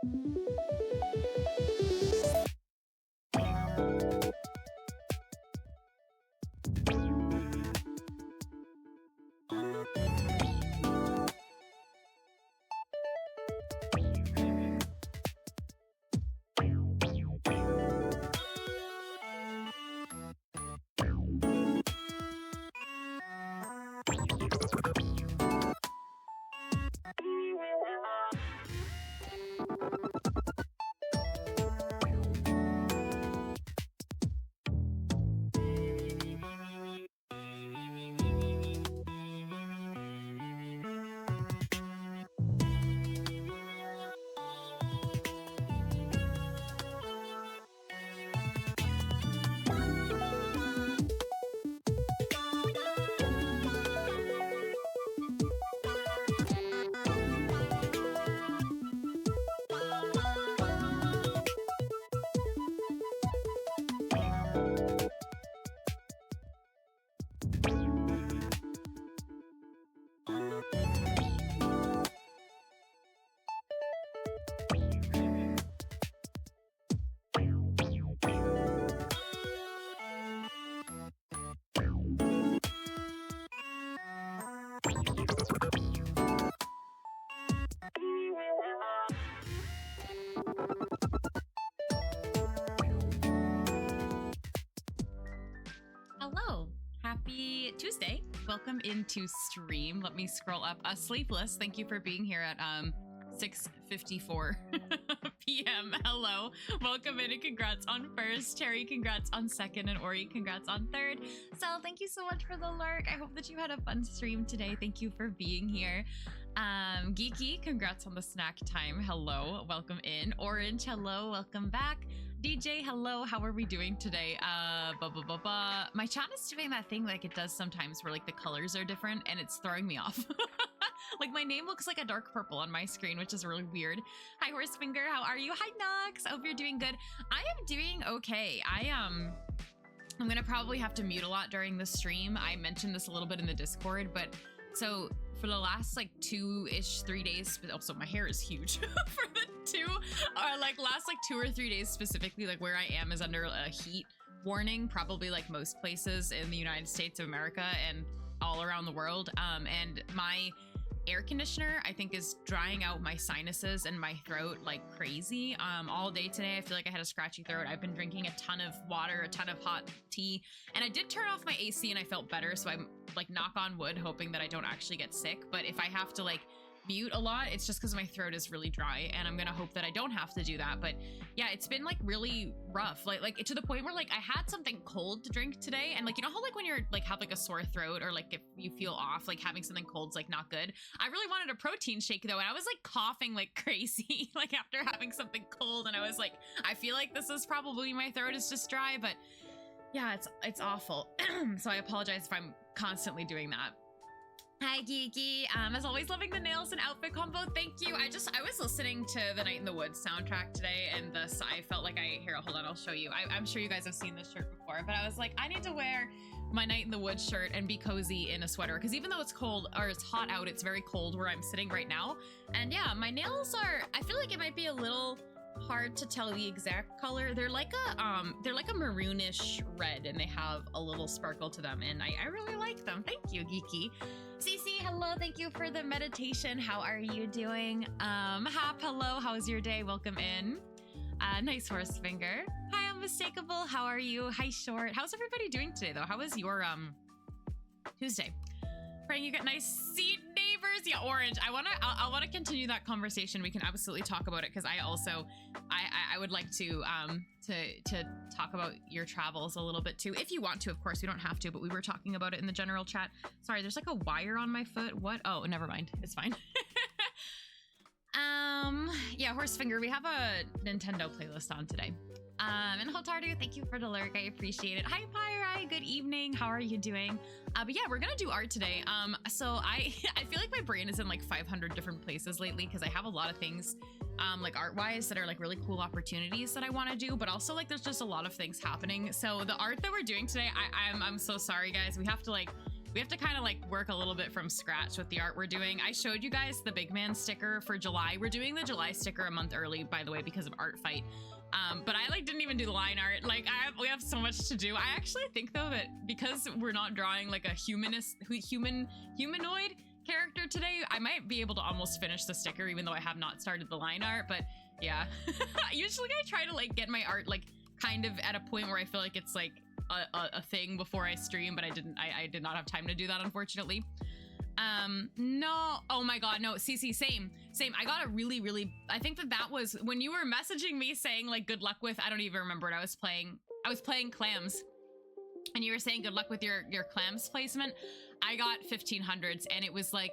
Hello, happy Tuesday. Welcome into stream. Let me scroll up. Sleepless, thank you for being here at 6:54 p.m. Hello, welcome in and congrats on first. Terry, congrats on second, and Ori, congrats on third. So thank you so much for the lurk. I hope that you had a fun stream today. Thank you for being here. Geeky, congrats on the snack time. Hello, welcome in. Orange, hello, welcome back. DJ, hello, how are we doing today? My chat is doing that thing like it does sometimes where like the colors are different and it's throwing me off. Like my name looks like a dark purple on my screen, which is really weird. Hi Horsefinger, how are you? Hi Nox, I hope you're doing good. I am doing okay. I'm gonna probably have to mute a lot during the stream. I mentioned this a little bit in the Discord, but so for the last like 3 days, but also my hair is huge for the last 2 or 3 days specifically, like where I am is under a heat warning, probably like most places in the United States of America and all around the world. And my air conditioner, I think, is drying out my sinuses and my throat like crazy. All day today, I feel like I had a scratchy throat. I've been drinking a ton of water, a ton of hot tea, and I did turn off my AC and I felt better. So I'm like, knock on wood, hoping that I don't actually get sick. But if I have to like mute a lot, it's just because my throat is really dry, and I'm gonna hope that I don't have to do that. But yeah, it's been like really rough, like to the point where like I had something cold to drink today, and like, you know how like when you're like have like a sore throat or like if you feel off, like having something cold's like not good. I really wanted a protein shake though, and I was like coughing like crazy like after having something cold, and I was like, I feel like this is probably my throat is just dry. But yeah, it's awful. So I apologize if I'm constantly doing that. Hi Geeky, as always, loving the nails and outfit combo. Thank you. I was listening to the Night in the Woods soundtrack today, and I felt like hold on, I'll show you. I'm sure you guys have seen this shirt before, but I was like, I need to wear my Night in the Woods shirt and be cozy in a sweater, because even though it's cold or it's hot out, it's very cold where I'm sitting right now. And yeah, my nails are, I feel like it might be a little hard to tell the exact color. They're like a maroonish red, and they have a little sparkle to them, and I really like them. Thank you, Geeky. Cece, hello, thank you for the meditation. How are you doing? Hap, hello, how's your day? Welcome in. Nice horse finger. Hi, Unmistakable, how are you? Hi, Short. How's everybody doing today though? How was your Tuesday? Praying you get nice seat neighbors. Yeah, Orange. I wanna continue that conversation. We can absolutely talk about it, because I would like to talk about your travels a little bit too, if you want to. Of course, we don't have to, but we were talking about it in the general chat. Sorry, there's like a wire on my foot. What? Oh, never mind. It's fine. Yeah, Horsefinger, we have a Nintendo playlist on today. And Hotardu, thank you for the lurk. I appreciate it. Hi, Pyrai. Good evening. How are you doing? But yeah, we're gonna do art today. So I feel like my brain is in like 500 different places lately, because I have a lot of things like art-wise that are like really cool opportunities that I want to do, but also like there's just a lot of things happening. So the art that we're doing today, I'm so sorry guys. We have to like we have to kind of like work a little bit from scratch with the art we're doing. I showed you guys the big man sticker for July. We're doing the July sticker a month early, by the way, because of Art Fight. But I like didn't even do the line art. Like we have so much to do. I actually think though that because we're not drawing like a humanoid character today, I might be able to almost finish the sticker even though I have not started the line art. But yeah, usually I try to like get my art like kind of at a point where I feel like it's like a thing before I stream, but I did not have time to do that, unfortunately. No, oh my god, no, CC, same. I got a really, I think that was when you were messaging me saying like good luck with, I don't even remember what I was playing clams, and you were saying good luck with your clams placement. I got 1500s, and it was like,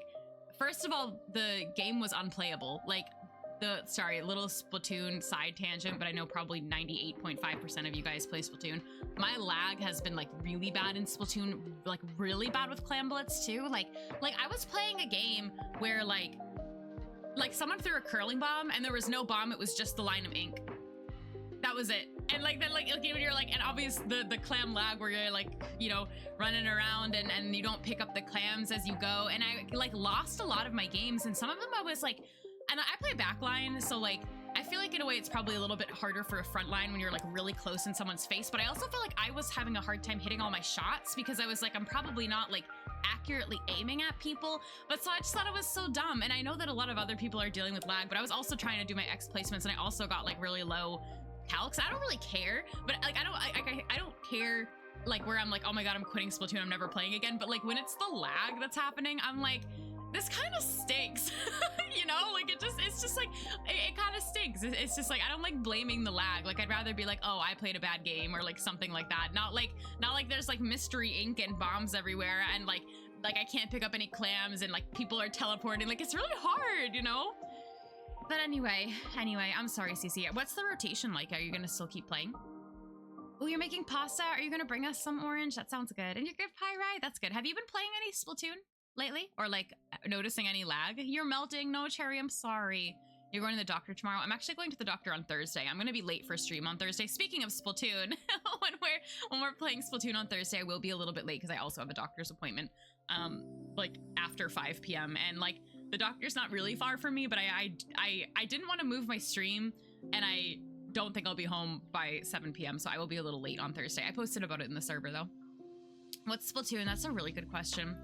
first of all, the game was unplayable. Like sorry, little Splatoon side tangent, but I know probably 98.5% of you guys play Splatoon. My lag has been like really bad in Splatoon, like really bad with clam bullets too. Like I was playing a game where like someone threw a curling bomb and there was no bomb, it was just the line of ink. That was it. And like then like you're like, and obvious the clam lag where you're like, you know, running around and you don't pick up the clams as you go. And I like lost a lot of my games, and some of them I was like, and I play backline, so like I feel like in a way it's probably a little bit harder for a front line when you're like really close in someone's face, but I also feel like I was having a hard time hitting all my shots because I was like, I'm probably not like accurately aiming at people. But so I just thought it was so dumb. And I know that a lot of other people are dealing with lag, but I was also trying to do my X placements, and I also got like really low calcs. I don't really care, but like I don't care like where I'm like, oh my god, I'm quitting Splatoon, I'm never playing again. But like when it's the lag that's happening, I'm like, this kind of stinks. You know, like it's just like it kind of stinks. It's just like I don't like blaming the lag. Like I'd rather be like, oh, I played a bad game or like something like that. Not like there's like mystery ink and bombs everywhere, and like I can't pick up any clams, and like people are teleporting. Like it's really hard, you know. But anyway, I'm sorry, CC. What's the rotation like? Are you gonna still keep playing? Oh, you're making pasta. Are you gonna bring us some orange? That sounds good. And you're good pie, right? That's good. Have you been playing any Splatoon lately, or like noticing any lag? You're melting. No, Cherry, I'm sorry. You're going to the doctor tomorrow. I'm actually going to the doctor on Thursday. I'm going to be late for stream on Thursday. Speaking of Splatoon, when we're playing Splatoon on Thursday, I will be a little bit late because I also have a doctor's appointment like after 5 p.m. and like the doctor's not really far from me, but I didn't want to move my stream, and I don't think I'll be home by 7 p.m. so I will be a little late on Thursday. I posted about it in the server though. What's Splatoon? That's a really good question.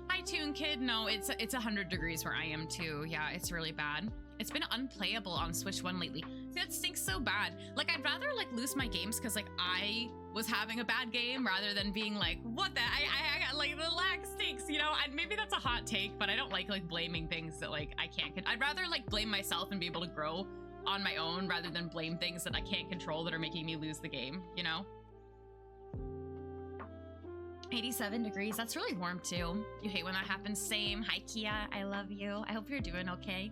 Hi, Toon Kid. No, it's 100 degrees where I am too. Yeah, it's really bad. It's been unplayable on Switch 1 lately. See, that stinks so bad. Like, I'd rather like lose my games because like I was having a bad game rather than being like, what the, I got like the lag stinks, you know? And maybe that's a hot take, but I don't like blaming things that like I can't. I'd rather like blame myself and be able to grow on my own rather than blame things that I can't control that are making me lose the game, you know? 87 degrees, that's really warm too. You hate when that happens. Same. Hi, Kia, I love you. I hope you're doing okay.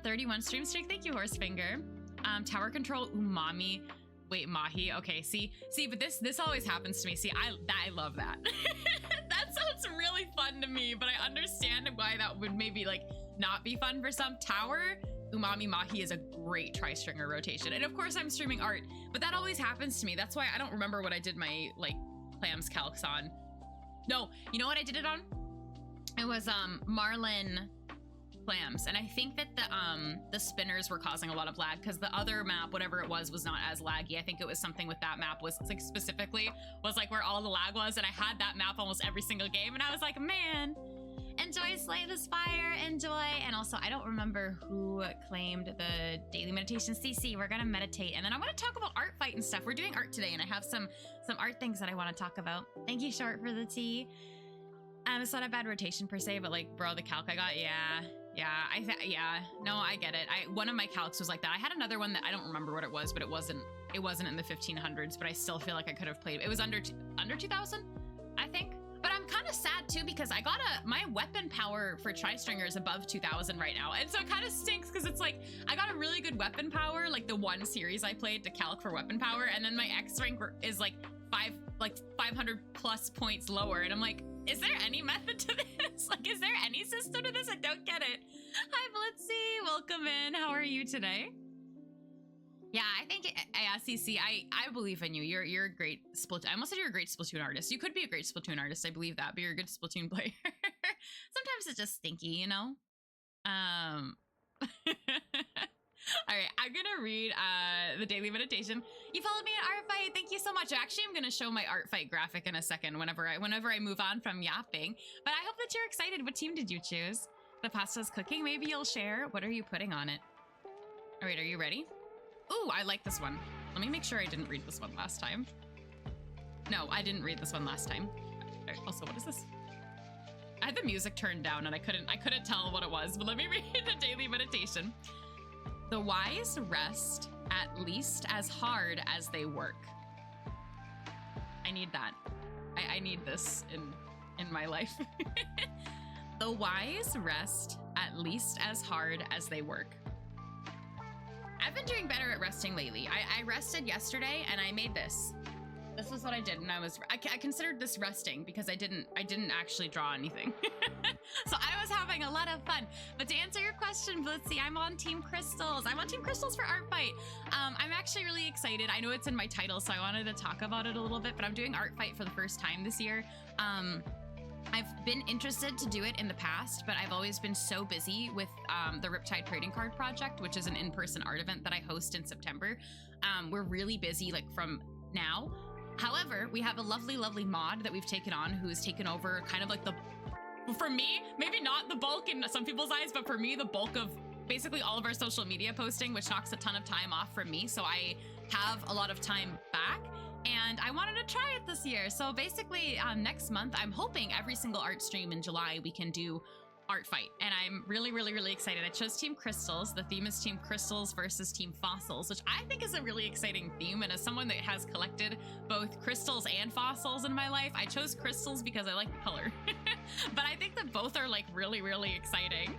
31 stream streak, thank you, Horsefinger. Tower control, umami. Wait, mahi. Okay, see, but this always happens to me. See, I love that. That sounds really fun to me, but I understand why that would maybe like not be fun for some. Tower, umami, mahi is a great tri-stringer rotation. And of course I'm streaming art, but that always happens to me. That's why I don't remember what I did my like clams calcs on. No, you know what I did it on? It was Marlin clams, and I think that the spinners were causing a lot of lag because the other map, whatever it was not as laggy. I think it was something with that map was like specifically was like where all the lag was, and I had that map almost every single game, and I was like, man, enjoy Slay the Spire, enjoy. And also I don't remember who claimed the daily meditation. CC, we're gonna meditate, and then I want to talk about art fight and stuff. We're doing art today, and I have some art things that I want to talk about. Thank you, Short, for the tea. It's not a bad rotation per se, but like, bro, the calc I got, yeah, no, I get it. One of my calcs was like that. I had another one that I don't remember what it was, but it wasn't in the 1500s, but I still feel like I could have played. It was under 2000, I think. But I'm kind of sad too because I got my weapon power for tri-stringer is above 2000 right now, and so it kind of stinks because it's like I got a really good weapon power, like the one series I played to calc for weapon power, and then my X rank is like 500 plus points lower, and I'm like, is there any method to this? Like, is there any system to this? I don't get it. Hi, Blitzy. Welcome in. How are you today? Yeah, I think CC, I believe in you. You're a great Splatoon. I almost said you're a great Splatoon artist. You could be a great Splatoon artist. I believe that, but you're a good Splatoon player. Sometimes it's just stinky, you know. All right, I'm gonna read the daily meditation. You followed me at Art Fight. Thank you so much. Actually, I'm gonna show my Art Fight graphic in a second whenever I move on from yapping. But I hope that you're excited. What team did you choose? The pasta's cooking. Maybe you'll share. What are you putting on it? All right, are you ready? Ooh, I like this one. Let me make sure I didn't read this one last time. No, I didn't read this one last time. Also, what is this? I had the music turned down and I couldn't tell what it was, but let me read the daily meditation. The wise rest at least as hard as they work. I need that. I need this in my life. The wise rest at least as hard as they work. I've been doing better at resting lately. I rested yesterday and I made this. This is what I did, and I considered this resting because I didn't actually draw anything. So I was having a lot of fun. But to answer your question, Blitzy, I'm on Team Crystals. I'm on Team Crystals for Art Fight. I'm actually really excited. I know it's in my title, so I wanted to talk about it a little bit, but I'm doing Art Fight for the first time this year. I've been interested to do it in the past, but I've always been so busy with the Riptide Trading Card Project, which is an in-person art event that I host in September. We're really busy like from now. However, we have a lovely, lovely mod that we've taken on who's taken over kind of like for me, maybe not the bulk in some people's eyes, but for me, the bulk of basically all of our social media posting, which knocks a ton of time off from me. So I have a lot of time back. And I wanted to try it this year. So basically next month, I'm hoping every single art stream in July, we can do Art Fight. And I'm really, really, really excited. I chose Team Crystals. The theme is Team Crystals versus Team Fossils, which I think is a really exciting theme. And as someone that has collected both crystals and fossils in my life, I chose crystals because I like the color. But I think that both are like really, really exciting.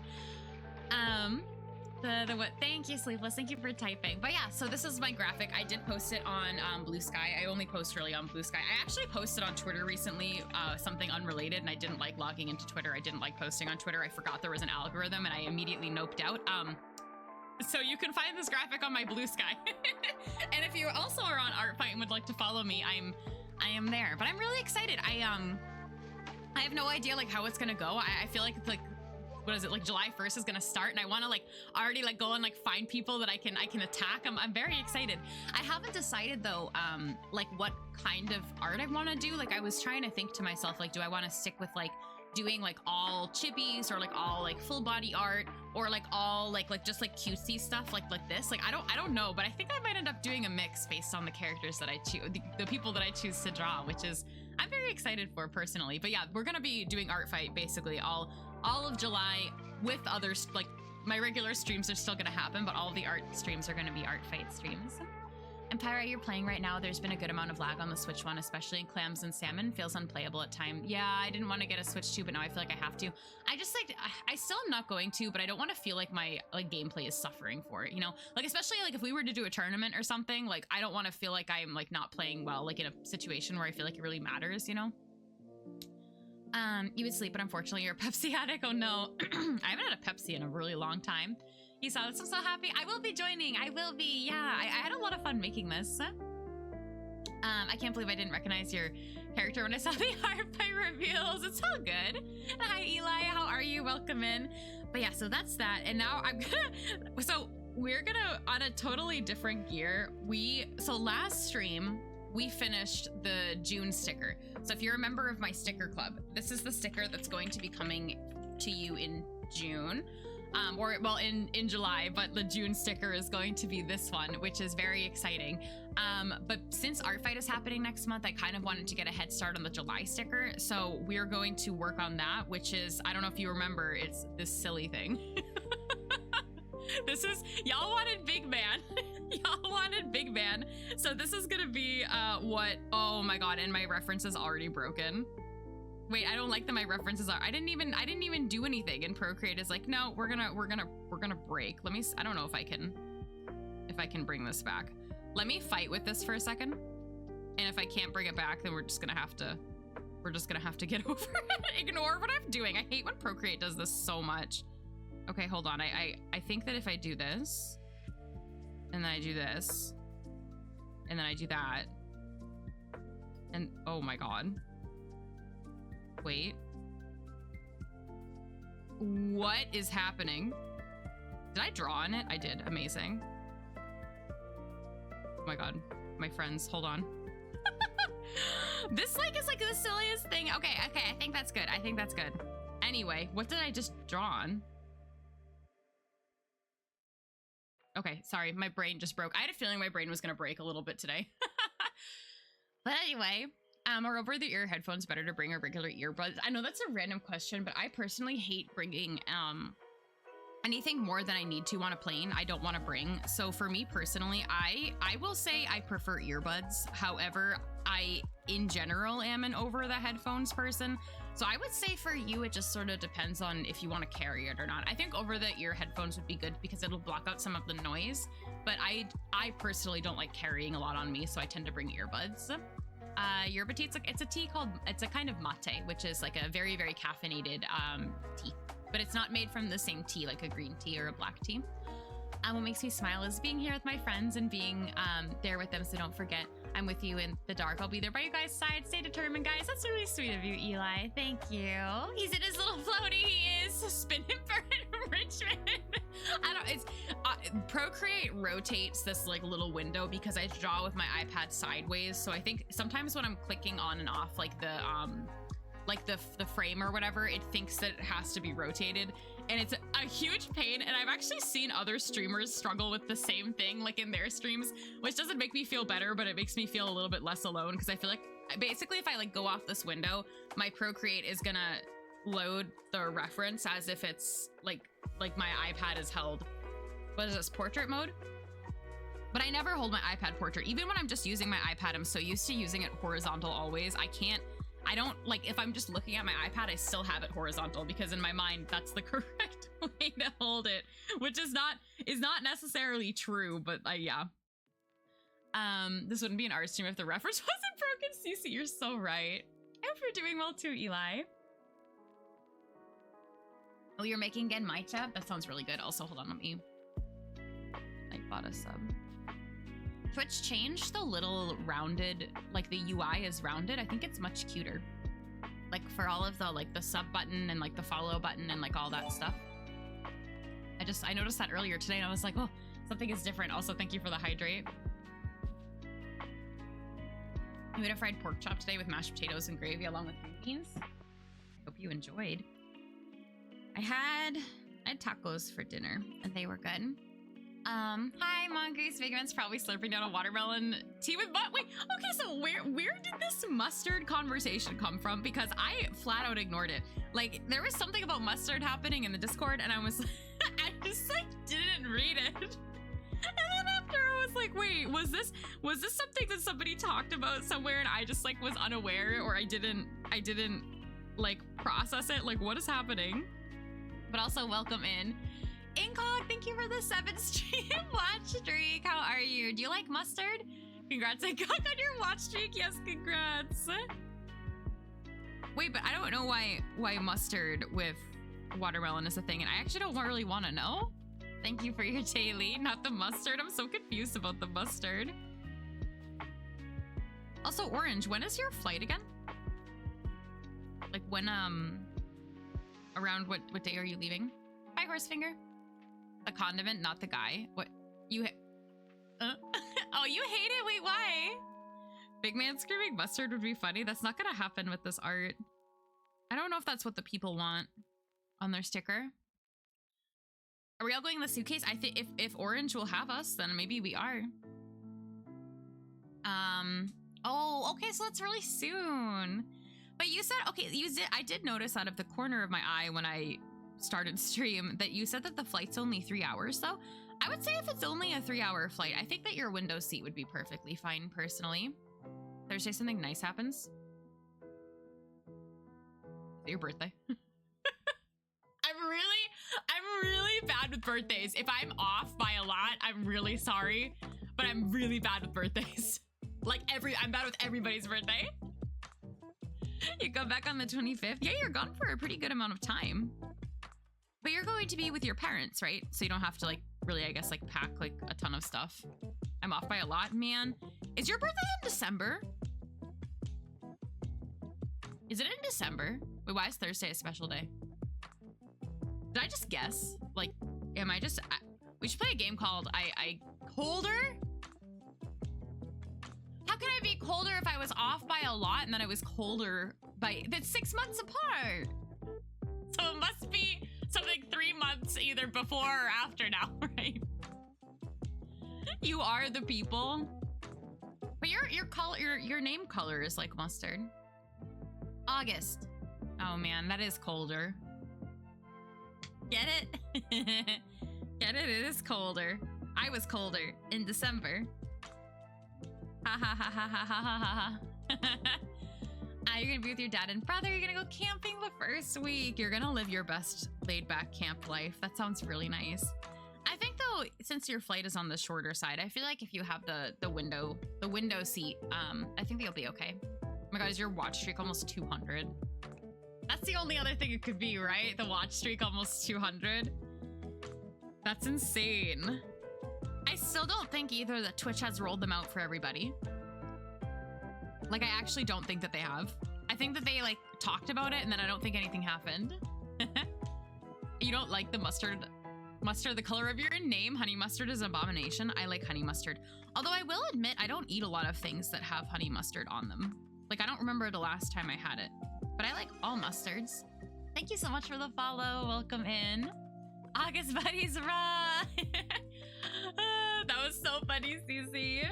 What? Thank you, Sleepless. Thank you for typing. But yeah, so this is my graphic. I did post it on Blue Sky. I only post really on Blue Sky. I actually posted on Twitter recently, something unrelated, and I didn't like logging into Twitter. I didn't like posting on Twitter. I forgot there was an algorithm, and I immediately noped out. So you can find this graphic on my Blue Sky. And if you also are on Art Fight and would like to follow me, I am there. But I'm really excited. I have no idea like how it's gonna go. I feel like it's like, what is it, like July 1st is gonna start, and I want to like already like go and like find people that I can attack. I'm very excited. I haven't decided though like what kind of art I want to do. Like I was trying to think to myself, like, do I want to stick with like doing like all chibis or like all like full body art, or like all like just like cutesy stuff like this. Like I don't know, but I think I might end up doing a mix based on the characters that I choose, the people that I choose to draw, which is I'm very excited for personally. But yeah, we're gonna be doing Art Fight basically all of July with others. Like my regular streams are still gonna happen, but all of the art streams are gonna be Art Fight streams. And Pyra, you're playing right now. There's been a good amount of lag on the Switch one, especially in clams and salmon. Feels unplayable at time. Yeah, I didn't want to get a Switch 2, but now I feel like I have to. I just like, I still am not going to, but I don't want to feel like my like gameplay is suffering for it, you know? Like, especially like if we were to do a tournament or something, like I don't want to feel like I'm like not playing well, like in a situation where I feel like it really matters, you know? You would sleep, but unfortunately you're a Pepsi addict. Oh no. I haven't had a Pepsi in a really long time. You saw this, I'm so happy. I will be joining. I will be. Yeah, I had a lot of fun making this. I can't believe I didn't recognize your character when I saw the Art Fight reveals. It's all good. Hi, Eli. How are you? Welcome in. But yeah, so that's that. And now we're gonna, on a totally different gear. So last stream, we finished the June sticker. So if you're a member of my sticker club, this is the sticker that's going to be coming to you in June. Or well, in July, but the June sticker is going to be this one, which is very exciting. But since Art Fight is happening next month, I kind of wanted to get a head start on the July sticker. So we're going to work on that, which is, I don't know if you remember, it's this silly thing. This is, y'all wanted Big Man. Y'all wanted Big Man. So this is gonna be oh my God, and my reference is already broken. Wait, I don't like that my references are, I didn't even do anything, and Procreate is like, no, we're gonna break. Let me, I don't know if I can bring this back. Let me fight with this for a second. And if I can't bring it back, then we're just gonna have to get over it. Ignore what I'm doing. I hate when Procreate does this so much. Okay, hold on. I think that if I do this, And then I do this. And then I do that. And oh my God. Wait. What is happening? Did I draw on it? I did. Amazing. Oh my God. My friends, hold on. This like is like the silliest thing. Okay, I think that's good. I think that's good. Anyway, what did I just draw on? Okay, sorry, my brain just broke. I had a feeling my brain was gonna break a little bit today. But anyway, are over-the-ear headphones better to bring or regular earbuds? I know that's a random question, but I personally hate bringing anything more than I need to on a plane. I don't want to bring. So for me personally, I will say I prefer earbuds. However, I in general am an over the headphones person. So I would say for you, it just sort of depends on if you want to carry it or not. I think over the ear headphones would be good because it'll block out some of the noise. But I personally don't like carrying a lot on me, so I tend to bring earbuds. Yerba tea, it's a tea called, it's a kind of mate, which is like a very, very caffeinated tea. But it's not made from the same tea, like a green tea or a black tea. What makes me smile is being here with my friends and being there with them, so don't forget, I'm with you in the dark. I'll be there by you guys' side. Stay determined, guys. That's really sweet of you, Eli. Thank you. He's in his little floaty. He is spinning for enrichment. I don't, it's, Procreate rotates this like little window because I draw with my iPad sideways. So I think sometimes when I'm clicking on and off like the frame or whatever, it thinks that it has to be rotated, and it's a huge pain. And I've actually seen other streamers struggle with the same thing like in their streams, which doesn't make me feel better, but it makes me feel a little bit less alone because I feel like basically if I like go off this window, my Procreate is gonna load the reference as if it's like my iPad is held, what is this, portrait mode? But I never hold my iPad portrait. Even when I'm just using my iPad, I'm so used to using it horizontal always. I don't like, if I'm just looking at my iPad, I still have it horizontal because in my mind, that's the correct way to hold it, which is not necessarily true, but yeah. This wouldn't be an art stream if the reference wasn't broken. Cece, you're so right. I hope you're doing well too, Eli. Oh, you're making Genmaicha? That sounds really good. Also, hold on, let me, I bought a sub. Twitch changed the little rounded, like the UI is rounded. I think it's much cuter. Like for all of the like the sub button and like the follow button and like all that stuff. I noticed that earlier today and I was like, oh, something is different. Also, thank you for the hydrate. I made a fried pork chop today with mashed potatoes and gravy along with green beans. Hope you enjoyed. I had tacos for dinner and they were good. Hi, Mongoose. Vigman's probably slurping down a watermelon tea with wait, okay, so where did this mustard conversation come from? Because I flat out ignored it. Like, there was something about mustard happening in the Discord, and I was, I just, like, didn't read it. And then after, I was like, wait, was this something that somebody talked about somewhere, and I just, like, was unaware, or I didn't, like, process it? Like, what is happening? But also, welcome in. Incog, thank you for the 7 stream watch streak. How are you? Do you like mustard? Congrats, Incog, on your watch streak. Yes, congrats. Wait, but I don't know why mustard with watermelon is a thing, and I actually don't really want to know. Thank you for your daily, not the mustard. I'm so confused about the mustard. Also, Orange, when is your flight again? Like when, around what day are you leaving? Hi, Horsefinger. The condiment, not the guy. What? You oh, you hate it? Wait, why? Big man screaming mustard would be funny. That's not gonna happen with this art. I don't know if that's what the people want on their sticker. Are we all going in the suitcase? I think if Orange will have us, then maybe we are. Oh, okay, so that's really soon. But you said, okay, I did notice out of the corner of my eye when I started stream that you said that the flight's only 3 hours, though. I would say if it's only a 3-hour flight, I think that your window seat would be perfectly fine, personally. Thursday, something nice happens. Is it your birthday? I'm really bad with birthdays. If I'm off by a lot, I'm really sorry, but I'm really bad with birthdays. Like I'm bad with everybody's birthday. You come back on the 25th? Yeah, you're gone for a pretty good amount of time. But you're going to be with your parents, right? So you don't have to like really, I guess, like pack like a ton of stuff. I'm off by a lot, man. Is your birthday in December? Is it in December? Wait, why is Thursday a special day? Did I just guess? Like, am I just... we should play a game called I colder? How can I be colder if I was off by a lot and then I was colder by... That's 6 months apart. So it must be something 3 months either before or after now, right? You are the people. But your name color is like mustard. August. Oh man, that is colder. Get it? Get it? It is colder. I was colder in December. Ha ha ha ha ha ha ha ha. You're gonna be with your dad and brother. You're gonna go camping the first week. You're gonna live your best laid back camp life. That sounds really nice. I think though, since your flight is on the shorter side, I feel like if you have the window seat, I think they'll be okay. Oh my god, is your watch streak almost 200? That's the only other thing it could be, right? The watch streak almost 200. That's insane. I still don't think either that Twitch has rolled them out for everybody. Like, I actually don't think that they have. I think that they like talked about it and then I don't think anything happened. You don't like the mustard? Mustard, the color of your name. Honey mustard is an abomination. I like honey mustard. Although I will admit, I don't eat a lot of things that have honey mustard on them. Like, I don't remember the last time I had it, but I like all mustards. Thank you so much for the follow. Welcome in. August buddies, raw. That was so funny, Cece.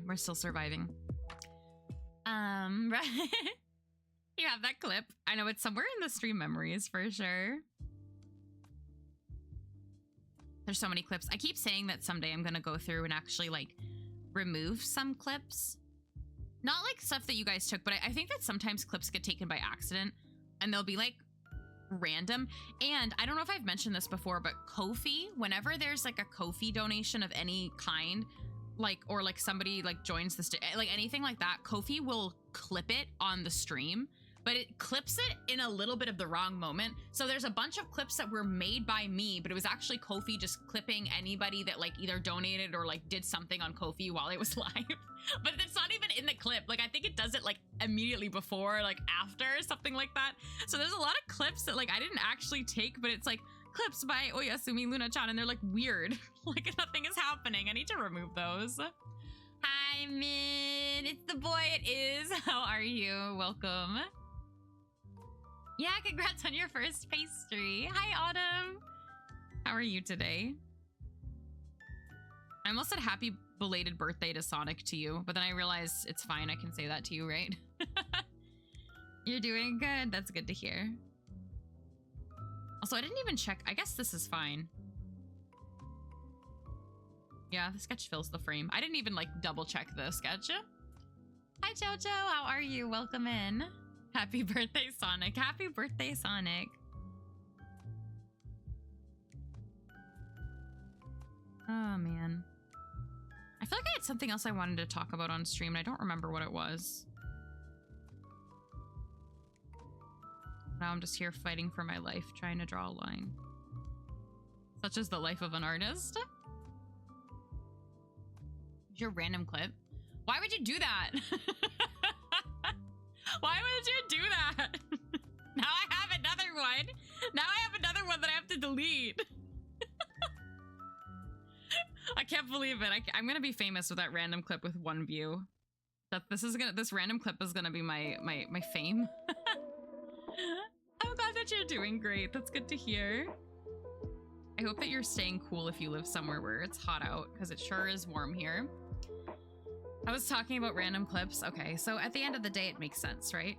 We're still surviving. Right. You have that clip. I know it's somewhere in the stream memories for sure. There's so many clips. I keep saying that someday I'm gonna go through and actually like remove some clips. Not like stuff that you guys took, but I think that sometimes clips get taken by accident and they'll be like random. And I don't know if I've mentioned this before, but Ko-fi, whenever there's like a Ko-fi donation of any kind, like, or like somebody like joins the like anything like that, Ko-fi will clip it on the stream, but it clips it in a little bit of the wrong moment. So there's a bunch of clips that were made by me, but it was actually Ko-fi just clipping anybody that like either donated or like did something on Ko-fi while it was live. But it's not even in the clip. Like, I think it does it like immediately before, like after, something like that. So there's a lot of clips that like I didn't actually take, but it's like clips by Oyasumi Luna-chan, and they're like weird. Like nothing is happening. I need to remove those. Hi, Min. It's the boy, it is. How are you? Welcome. Yeah, congrats on your first pastry. Hi, Autumn. How are you today? I almost said happy belated birthday to Sonic to you, but then I realized it's fine. I can say that to you, right? You're doing good. That's good to hear. Also, I didn't even check. I guess this is fine. Yeah, the sketch fills the frame. I didn't even like double check the sketch. Hi, Jojo. How are you? Welcome in. Happy birthday, Sonic. Happy birthday, Sonic. Oh, man. I feel like I had something else I wanted to talk about on stream, and I don't remember what it was. Now I'm just here fighting for my life, trying to draw a line. Such as the life of an artist. Your random clip. Why would you do that? Why would you do that? Now I have another one. Now I have another one that I have to delete. I can't believe it. I'm gonna be famous with that random clip with 1 view. This random clip is gonna be my fame. I'm glad that you're doing great. That's good to hear. I hope that you're staying cool if you live somewhere where it's hot out, because it sure is warm here. I was talking about random clips. Okay, so at the end of the day, it makes sense, right?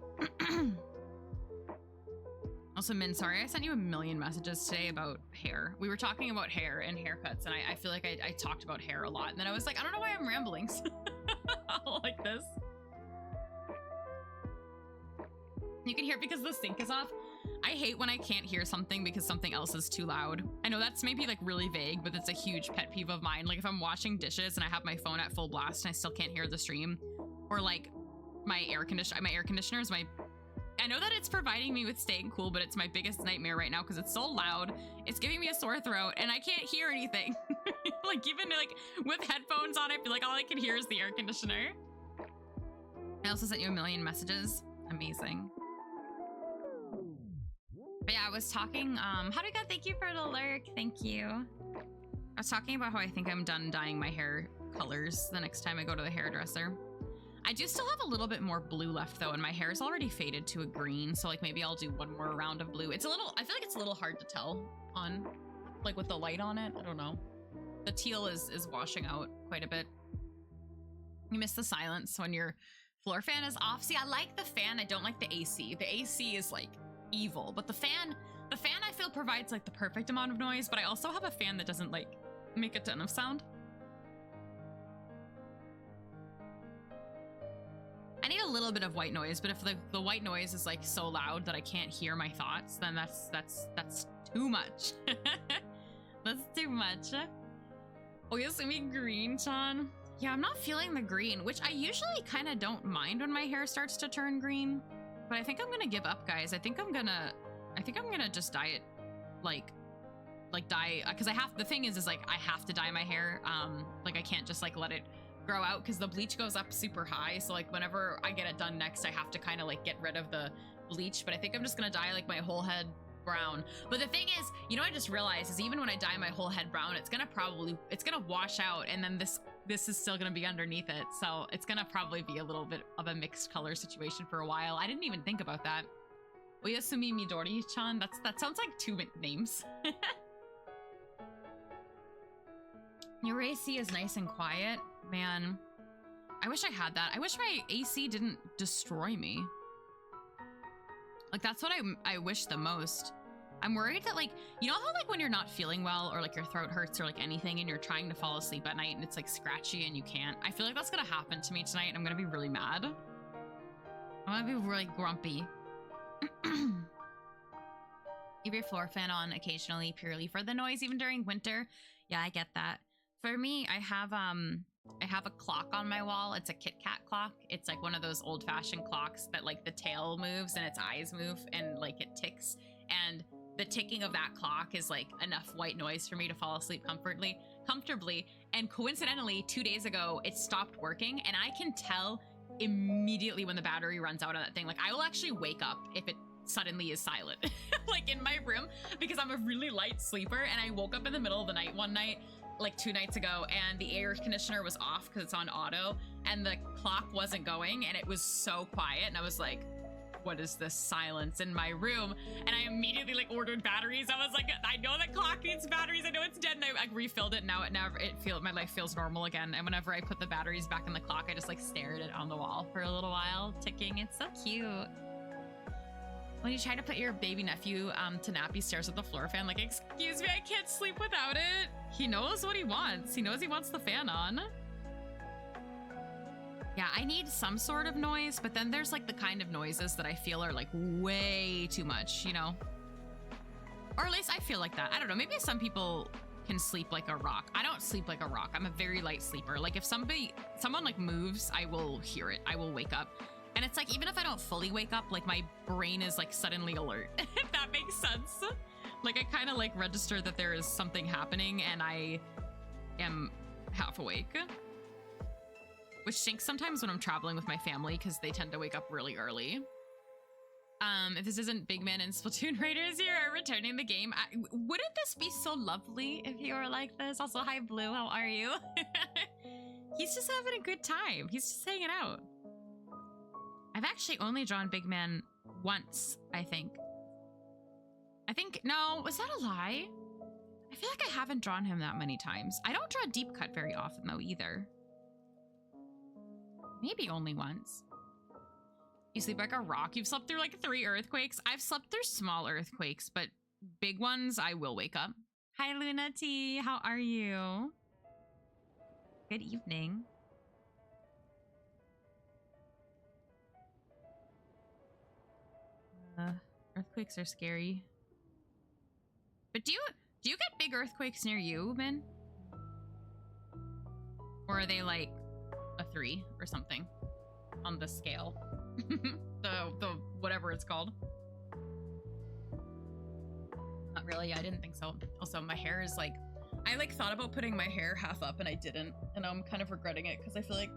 Also, Min, sorry, I sent you a million messages today about hair. We were talking about hair and haircuts, and I feel like I talked about hair a lot. And then I was like, I don't know why I'm rambling like this. You can hear it because the sync is off. I hate when I can't hear something because something else is too loud. I know that's maybe like really vague, but it's a huge pet peeve of mine. Like if I'm washing dishes and I have my phone at full blast and I still can't hear the stream, or like my air conditioner is my I know that it's providing me with staying cool, but it's my biggest nightmare right now because it's so loud. It's giving me a sore throat and I can't hear anything. Like even like with headphones on, I feel like all I can hear is the air conditioner. I also sent you a million messages. Amazing. But yeah, I was talking, how do you go? Thank you for the lurk. Thank you. I was talking about how I think I'm done dyeing my hair colors the next time I go to the hairdresser. I do still have a little bit more blue left though, and my hair is already faded to a green. So like maybe I'll do one more round of blue. It's a little, I feel like it's a little hard to tell on, like with the light on it. I don't know. The teal is washing out quite a bit. You miss the silence when your floor fan is off. See, I like the fan. I don't like the AC. The AC is like evil, but the fan I feel provides like the perfect amount of noise, but I also have a fan that doesn't like make a ton of sound. I need a little bit of white noise, but if the white noise is like so loud that I can't hear my thoughts, then that's too much. That's too much. Oh, you see me green, Sean? Yeah, I'm not feeling the green, which I usually kind of don't mind when my hair starts to turn green, but I think I'm gonna give up, guys. I think I'm gonna just dye it, like dye, because the thing is like I have to dye my hair. Like I can't just like let it grow out because the bleach goes up super high. So like whenever I get it done next, I have to kind of like get rid of the bleach. But I think I'm just gonna dye like my whole head brown. But the thing is, you know, I just realized is even when I dye my whole head brown, it's gonna wash out, and then this is still gonna be underneath it. So it's gonna probably be a little bit of a mixed color situation for a while. I didn't even think about that. Oyasumi Midori-chan, that sounds like two names. Your AC is nice and quiet. Man, I wish I had that. I wish my AC didn't destroy me. Like, that's what I wish the most. I'm worried that, like, you know how, like, when you're not feeling well or, like, your throat hurts or, like, anything and you're trying to fall asleep at night and it's, like, scratchy and you can't? I feel like that's gonna happen to me tonight and I'm gonna be really mad. I'm gonna be really grumpy. Leave your floor fan on occasionally purely for the noise, even during winter. Yeah, I get that. For me, I have a clock on my wall. It's a Kit Kat clock. It's like one of those old-fashioned clocks that like the tail moves and its eyes move and like it ticks. And the ticking of that clock is like enough white noise for me to fall asleep comfortably. And coincidentally, 2 days ago, it stopped working, and I can tell immediately when the battery runs out of that thing. Like I will actually wake up if it suddenly is silent, like in my room, because I'm a really light sleeper. And I woke up in the middle of the night one night, like 2 nights ago, and the air conditioner was off because it's on auto and the clock wasn't going, and it was so quiet, and I was like, what is this silence in my room? And I immediately like ordered batteries. I was like, I know that clock needs batteries, I know it's dead, and I refilled it. Now my life feels normal again, and whenever I put the batteries back in the clock, I just like stare at it on the wall for a little while, ticking. It's so cute. When you try to put your baby nephew to nap, he stares at the floor fan like, excuse me, I can't sleep without it. He knows what he wants. He knows he wants the fan on. Yeah, I need some sort of noise, but then there's like the kind of noises that I feel are like way too much, you know? Or at least I feel like that. I don't know, maybe some people can sleep like a rock. I don't sleep like a rock. I'm a very light sleeper. Like if someone like moves, I will hear it. I will wake up. And it's like, even if I don't fully wake up, like my brain is like suddenly alert, if that makes sense. Like I kind of like register that there is something happening and I am half awake. Which stinks sometimes when I'm traveling with my family because they tend to wake up really early. If this isn't Big Man and Splatoon Raiders here are returning the game, wouldn't this be so lovely if you were like this? Also, hi Blue, how are you? He's just having a good time. He's just hanging out. I've actually only drawn Big Man once, I think. No, was that a lie? I feel like I haven't drawn him that many times. I don't draw Deep Cut very often though either. Maybe only once. You sleep like a rock. You've slept through like 3 earthquakes. I've slept through small earthquakes, but big ones, I will wake up. Hi, Luna T. How are you? Good evening. Earthquakes are scary. But do you get big earthquakes near you, Min? Or are they like a 3 or something on the scale? the whatever it's called. Not really, I didn't think so. Also, my hair is like, I like thought about putting my hair half up and I didn't, and I'm kind of regretting it because I feel like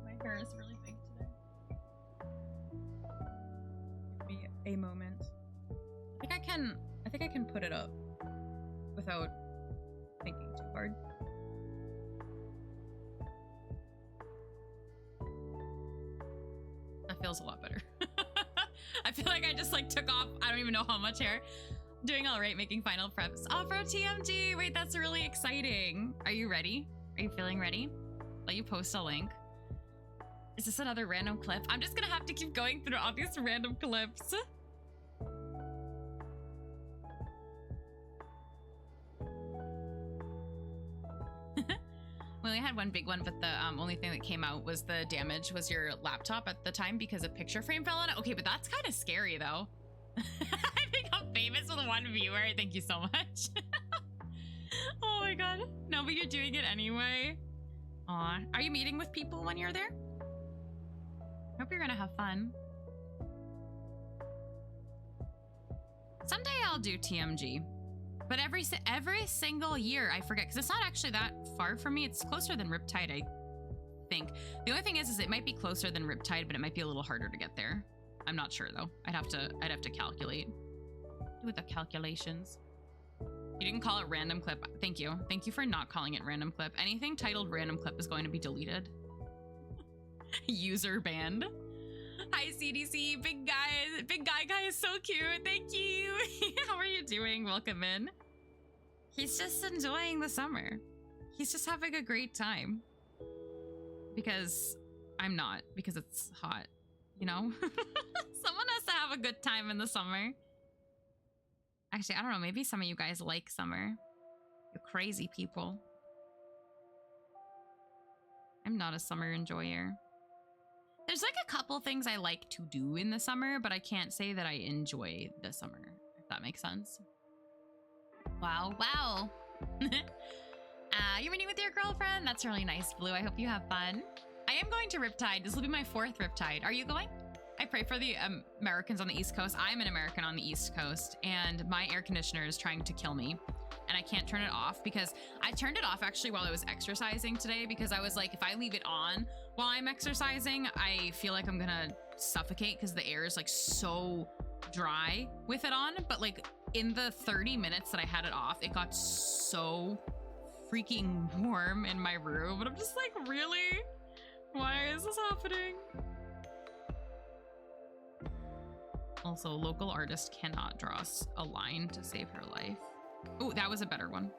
my hair is really big today. Give me a moment. I think I can put it up without thinking too hard. That feels a lot better. I feel like I just like took off, I don't even know how much hair. Doing all right, making final preps. Oh, bro, TMG. Wait, that's really exciting. Are you ready? Are you feeling ready? Let you post a link. Is this another random clip? I'm just gonna have to keep going through all these random clips. We only had one big one, but the only thing that came out was the damage was your laptop at the time because a picture frame fell on it. Okay, but that's kind of scary though. I think I'm famous with one viewer. Thank you so much. Oh my god. No, but you're doing it anyway. Aw. Are you meeting with people when you're there? I hope you're gonna have fun. Someday I'll do TMG. But every single year I forget, because it's not actually that far from me. It's closer than Riptide, I think. The only thing is it might be closer than Riptide, but it might be a little harder to get there. I'm not sure though. I'd have to calculate. Do the calculations. You didn't call it random clip. Thank you. Thank you for not calling it random clip. Anything titled random clip is going to be deleted. User banned. Hi CDC, big guy is so cute. Thank you. How are you doing? Welcome in. He's just enjoying the summer. He's just having a great time. Because I'm not, because it's hot, you know? Someone has to have a good time in the summer. Actually, I don't know, maybe some of you guys like summer. You crazy people. I'm not a summer enjoyer. There's like a couple things I like to do in the summer, but I can't say that I enjoy the summer, if that makes sense. Wow, wow. You're meeting with your girlfriend? That's really nice, Blue. I hope you have fun. I am going to Riptide. This will be my 4th Riptide. Are you going? I pray for the Americans on the East Coast. I'm an American on the East Coast, and my air conditioner is trying to kill me. And I can't turn it off because I turned it off actually while I was exercising today because I was like, if I leave it on while I'm exercising, I feel like I'm gonna suffocate because the air is like so dry with it on. But like in the 30 minutes that I had it off, it got so freaking warm in my room. And I'm just like, really? Why is this happening? Also, local artist cannot draw a line to save her life. Oh, that was a better one.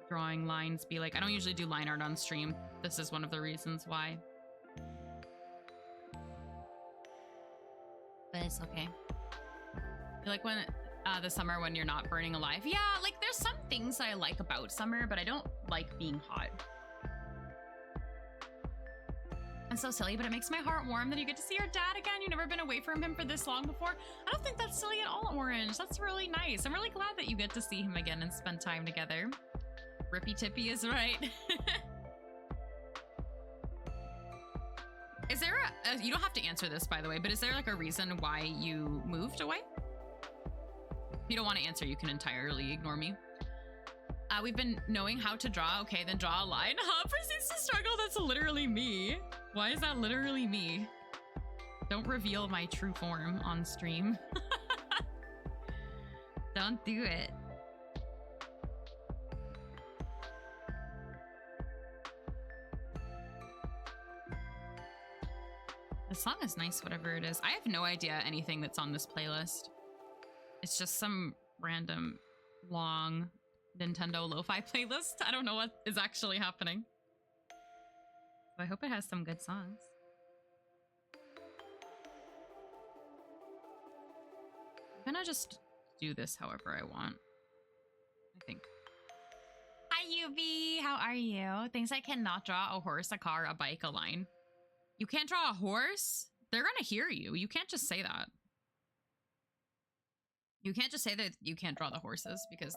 Drawing lines be like, I don't usually do line art on stream. This is one of the reasons why. But it's okay. You like when the summer when you're not burning alive? Yeah, like there's some things that I like about summer, but I don't like being hot. I'm so silly, but it makes my heart warm that you get to see your dad again. You've never been away from him for this long before. I don't think that's silly at all, Orange. That's really nice. I'm really glad that you get to see him again and spend time together. Rippy Tippy is right. Is there you don't have to answer this, by the way, but is there like a reason why you moved away? If you don't want to answer, you can entirely ignore me. We've been knowing how to draw. Okay, then draw a line. Huh? Proceeds to struggle. That's literally me. Why is that literally me? Don't reveal my true form on stream. Don't do it. The song is nice, whatever it is. I have no idea anything that's on this playlist. It's just some random long Nintendo lo-fi playlist. I don't know what is actually happening. So I hope it has some good songs. I'm gonna just do this however I want, I think. Hi, UV. How are you? Things I cannot draw: a horse, a car, a bike, a line. You can't draw a horse? They're gonna hear you. You can't just say that. You can't just say that you can't draw the horses because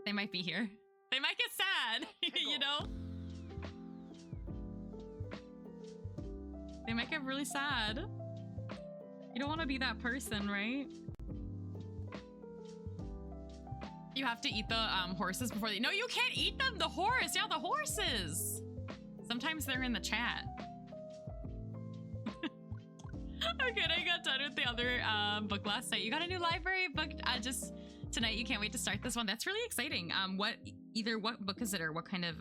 they might be here. They might get sad, you know? They make it really sad. You don't want to be that person, right? You have to eat the horses before they... No, you can't eat them! The horse! Yeah, the horses! Sometimes they're in the chat. Okay, I got done with the other book last night. You got a new library book just tonight. You can't wait to start this one. That's really exciting. What book is it, or what kind of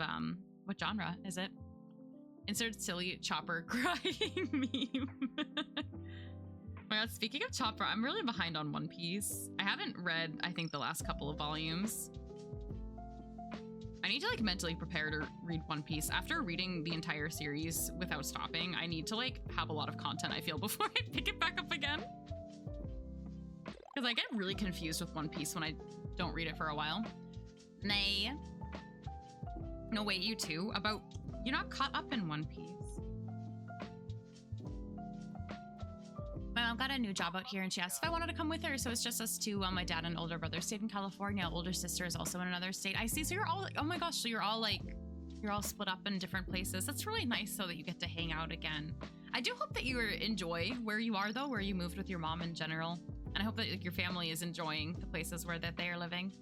what genre is it? Insert silly Chopper crying meme. My god, speaking of Chopper, I'm really behind on One Piece. I haven't read, I think, the last couple of volumes. I need to like mentally prepare to read One Piece. After reading the entire series without stopping, I need to like have a lot of content, I feel, before I pick it back up again. Because I get really confused with One Piece when I don't read it for a while. Nay. No, wait, you too? About... You're not caught up in One Piece. My mom got a new job out here and she asked if I wanted to come with her. So it's just us two. My dad and older brother stayed in California. Older sister is also in another state. I see. So you're all, oh my gosh. So you're all split up in different places. That's really nice so that you get to hang out again. I do hope that you enjoy where you are though, where you moved with your mom in general. And I hope that like, your family is enjoying the places where that they are living.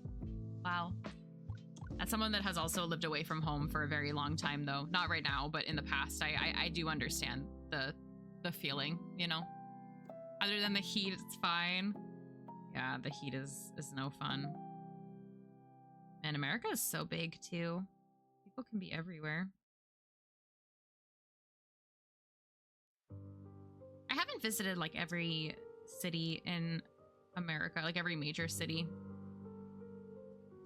Wow. As someone that has also lived away from home for a very long time though, not right now, but in the past, I do understand the feeling, you know? Other than the heat, it's fine. Yeah, the heat is no fun. And America is so big too. People can be everywhere. I haven't visited like every city in America, like every major city.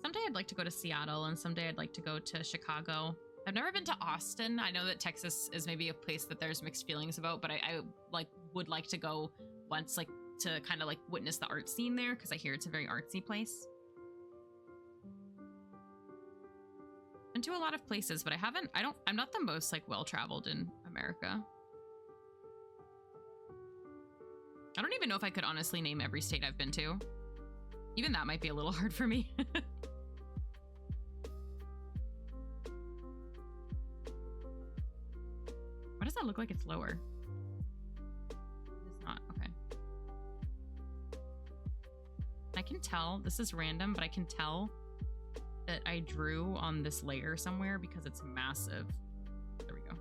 Someday I'd like to go to Seattle and someday I'd like to go to Chicago. I've never been to Austin. I know that Texas is maybe a place that there's mixed feelings about, but I like would like to go once, like to kind of like witness the art scene there, because I hear it's a very artsy place. Been to a lot of places, but I'm not the most like well-traveled in America. I don't even know if I could honestly name every state I've been to. Even that might be a little hard for me. Why does that look like it's lower? It's not, okay. I can tell, this is random, but I can tell that I drew on this layer somewhere because it's massive. There we go.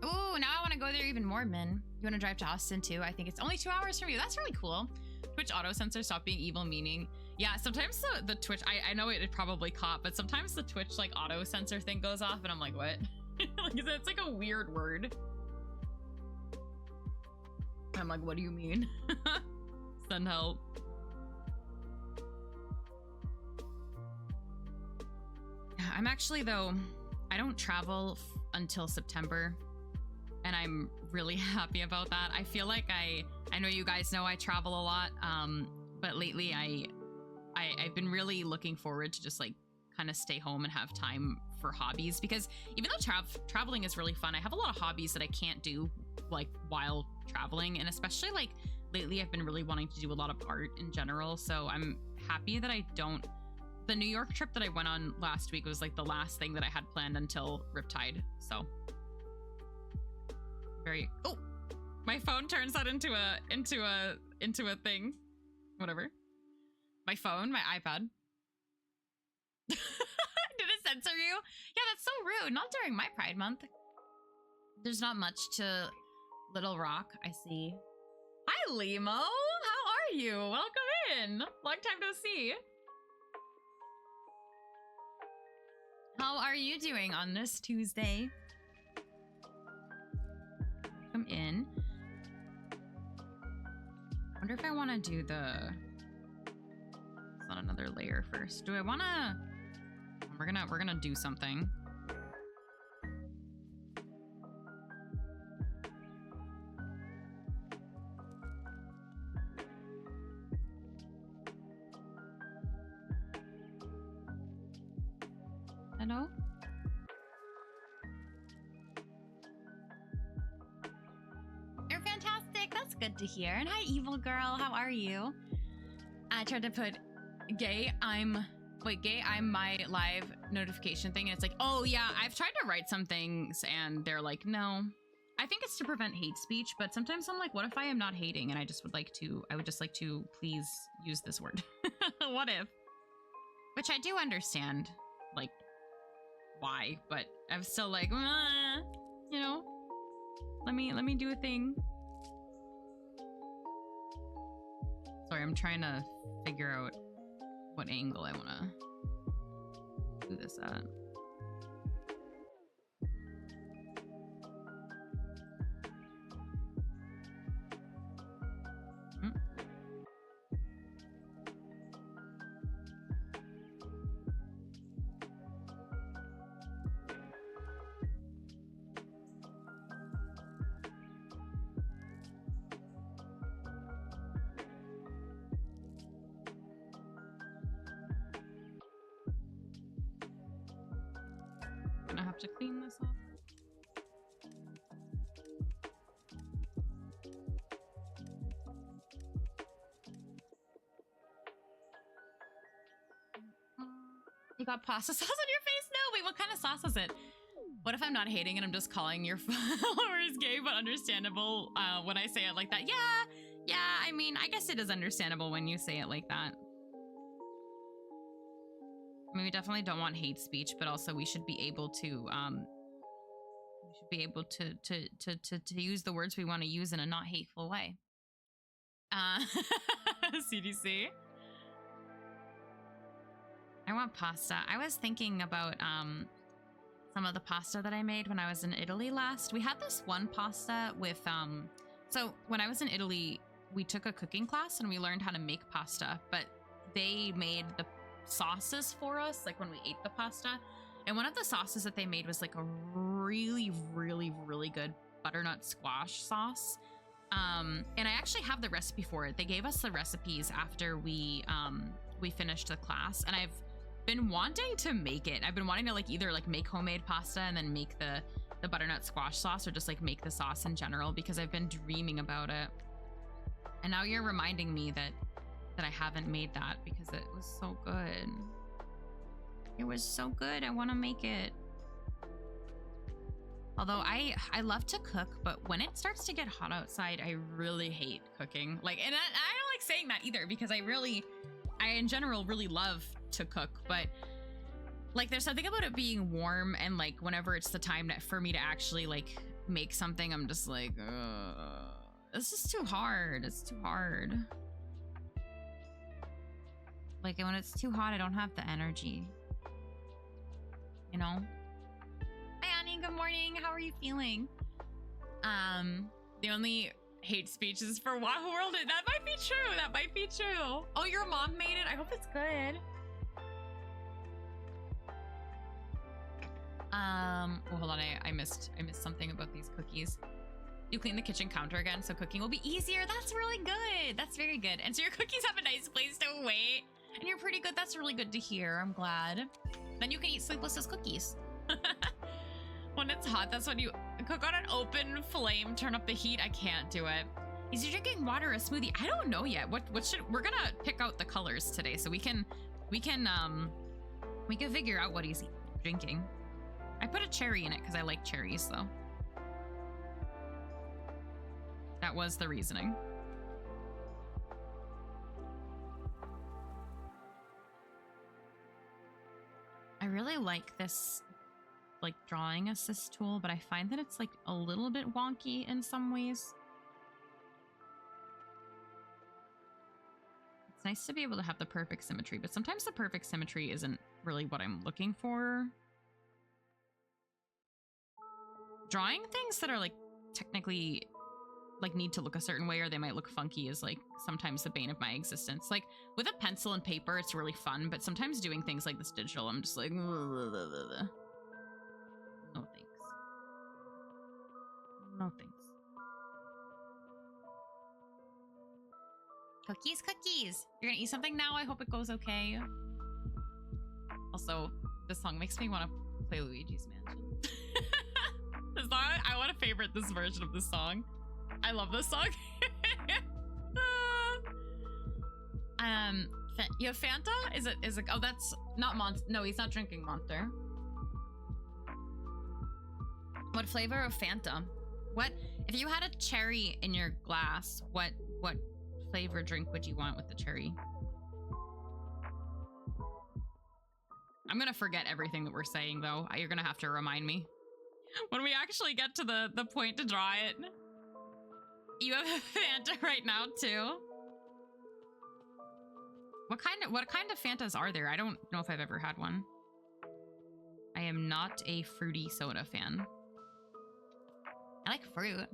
Oh, now I want to go there even more, Min. You want to drive to Austin too? I think it's only 2 hours from you. That's really cool. Twitch auto censor, stop being evil meaning. Yeah, sometimes the Twitch, I know it probably caught, but sometimes the Twitch like auto censor thing goes off and I'm like, what? Like, it's like a weird word. I'm like, what do you mean? Send help. Yeah, I'm actually though, I don't travel until September. And I'm really happy about that. I feel like I know you guys know I travel a lot, but lately I've been really looking forward to just like kind of stay home and have time for hobbies, because even though traveling is really fun, I have a lot of hobbies that I can't do like while traveling, and especially like lately I've been really wanting to do a lot of art in general, so I'm happy that I don't. The New York trip that I went on last week was like the last thing that I had planned until Riptide, so very... Oh, my phone turns that into a thing. Whatever. My phone, my iPad. Did it censor you? Yeah, that's so rude. Not during my Pride Month. There's not much to Little Rock, I see. Hi, Limo. How are you? Welcome in. Long time no see. How are you doing on this Tuesday? Come in. I wonder if I want to do the... It's on another layer first. Do I want to... We're gonna do something. Hello? You're fantastic. That's good to hear. And hi, evil girl. How are you? I tried to put gay. I'm Wait, gay, I'm my live notification thing, and it's like, oh yeah, I've tried to write some things and they're like, no. I think it's to prevent hate speech, but sometimes I'm like, what if I am not hating and I would just like to please use this word. What if? Which I do understand, like, why, but I'm still like, you know, let me do a thing. Sorry, I'm trying to figure out what angle I want to do this at. Gonna have to clean this up. You got pasta sauce on your face? No, wait, what kind of sauce is it? What if I'm not hating and I'm just calling your followers gay, but understandable when I say it like that? Yeah, I mean, I guess it is understandable when you say it like that. I mean, we definitely don't want hate speech, but also we should be able to use the words we want to use in a not hateful way. CDC. I want pasta. I was thinking about some of the pasta that I made when I was in Italy last. We had this one pasta with so when I was in Italy, we took a cooking class and we learned how to make pasta, but they made the sauces for us, like when we ate the pasta. And one of the sauces that they made was like a really good butternut squash sauce. And I actually have the recipe for it. They gave us the recipes after we finished the class, and I've been wanting to make it. I've been wanting to like either like make homemade pasta and then make the butternut squash sauce, or just like make the sauce in general, because I've been dreaming about it. And now you're reminding me that I haven't made that, because it was so good. It was so good. I want to make it. Although I love to cook, but when it starts to get hot outside, I really hate cooking. Like, and I don't like saying that either, because I in general really love to cook, but like there's something about it being warm, and like whenever it's the time for me to actually like make something, I'm just like, this is too hard. It's too hard. Like when it's too hot, I don't have the energy. You know? Hi Annie, good morning. How are you feeling? The only hate speech is for Wahoo World. That might be true. That might be true. Oh, your mom made it? I hope it's good. Oh, hold on. I missed something about these cookies. You clean the kitchen counter again, so cooking will be easier. That's really good. That's very good. And so your cookies have a nice place to wait. And you're pretty good. That's really good to hear. I'm glad. Then you can eat sleepless's cookies. When it's hot, that's when you cook on an open flame, turn up the heat. I can't do it. Is you drinking water or a smoothie? I don't know yet. What should we're gonna pick out the colors today, so we can figure out what he's drinking. I put a cherry in it because I like cherries, though. That was the reasoning. I really like this like drawing assist tool, but I find that it's like a little bit wonky in some ways. It's nice to be able to have the perfect symmetry, but sometimes the perfect symmetry isn't really what I'm looking for. Drawing things that are like technically like need to look a certain way, or they might look funky, is like sometimes the bane of my existence. Like with a pencil and paper, it's really fun, but sometimes doing things like this digital, I'm just like, no thanks. No thanks. Cookies. You're gonna eat something now? I hope it goes okay. Also, this song makes me want to play Luigi's Mansion. This song, I want to favorite this version of this song. I love this song. You have Fanta? Is it? Oh, that's not Monster. No, he's not drinking Monster. What flavor of Fanta? What if you had a cherry in your glass? What flavor drink would you want with the cherry? I'm gonna forget everything that we're saying though. You're gonna have to remind me when we actually get to the point to draw it. You have Fanta right now too. What kind of Fantas are there? I don't know if I've ever had one. I am not a fruity soda fan. I like fruit.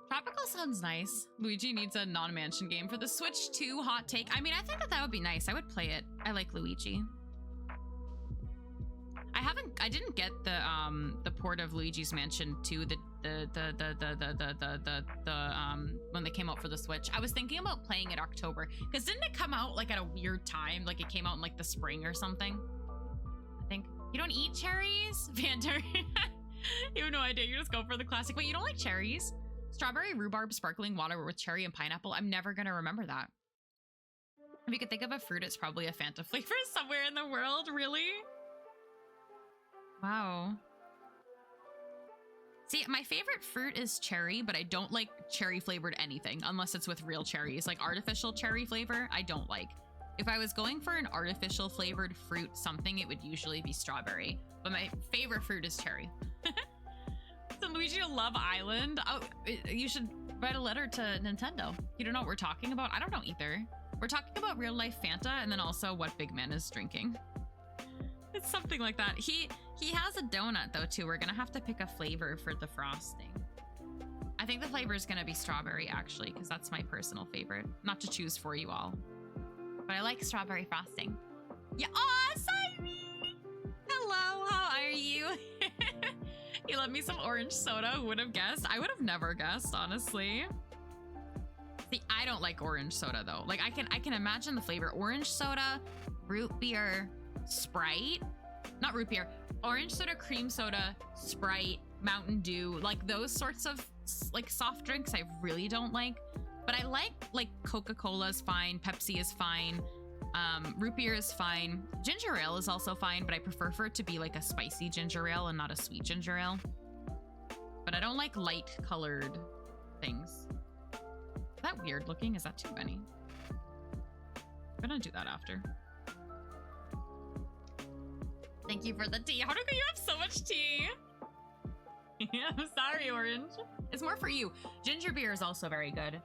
Tropical sounds nice. Luigi needs a non-mansion game for the Switch 2 hot take. I mean, I think that would be nice. I would play it. I like Luigi. I didn't get the port of Luigi's Mansion 2, when they came out for the Switch. I was thinking about playing it October, because didn't it come out like at a weird time? Like it came out in like the spring or something. I think. You don't eat cherries? Fanta. You have no idea. You just go for the classic. Wait, you don't like cherries? Strawberry rhubarb sparkling water with cherry and pineapple. I'm never gonna remember that. If you could think of a fruit, it's probably a Fanta flavor somewhere in the world. Really? Wow. See, my favorite fruit is cherry, but I don't like cherry flavored anything unless it's with real cherries. Like artificial cherry flavor, I don't like. If I was going for an artificial flavored fruit something, it would usually be strawberry. But my favorite fruit is cherry. So Luigi Love Island. Oh, you should write a letter to Nintendo. You don't know what we're talking about? I don't know either. We're talking about real life Fanta and then also what Big Man is drinking. It's something like that. He has a donut though too. We're gonna have to pick a flavor for the frosting. I think the flavor is gonna be strawberry actually, because that's my personal favorite. Not to choose for you all, but I like strawberry frosting. Yeah. Aw, Simon! Hello, how are you? You love me some orange soda. Who would have guessed? I would have never guessed, honestly. See, I don't like orange soda though. Like I can imagine the flavor. Orange soda, root beer, Sprite, not root beer, orange soda, cream soda, Sprite, Mountain Dew, like those sorts of like soft drinks I really don't like. But I like Coca-Cola is fine, Pepsi is fine, root beer is fine, ginger ale is also fine, but I prefer for it to be like a spicy ginger ale and not a sweet ginger ale. But I don't like light colored things. Is that weird looking? Is that too many? I'm gonna do that after. Thank you for the tea. How do you have so much tea? I'm sorry, Orange. It's more for you. Ginger beer is also very good.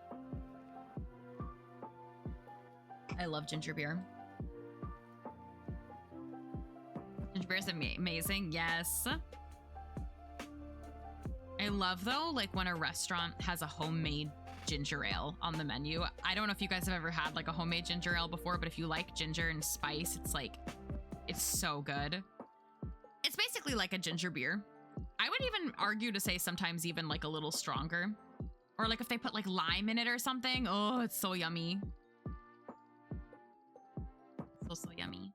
I love ginger beer. Ginger beer is amazing. Yes. I love though, like when a restaurant has a homemade ginger ale on the menu. I don't know if you guys have ever had like a homemade ginger ale before, but if you like ginger and spice, it's so good. It's basically like a ginger beer. I would even argue to say sometimes even like a little stronger. Or like if they put like lime in it or something. Oh, it's so yummy. So yummy.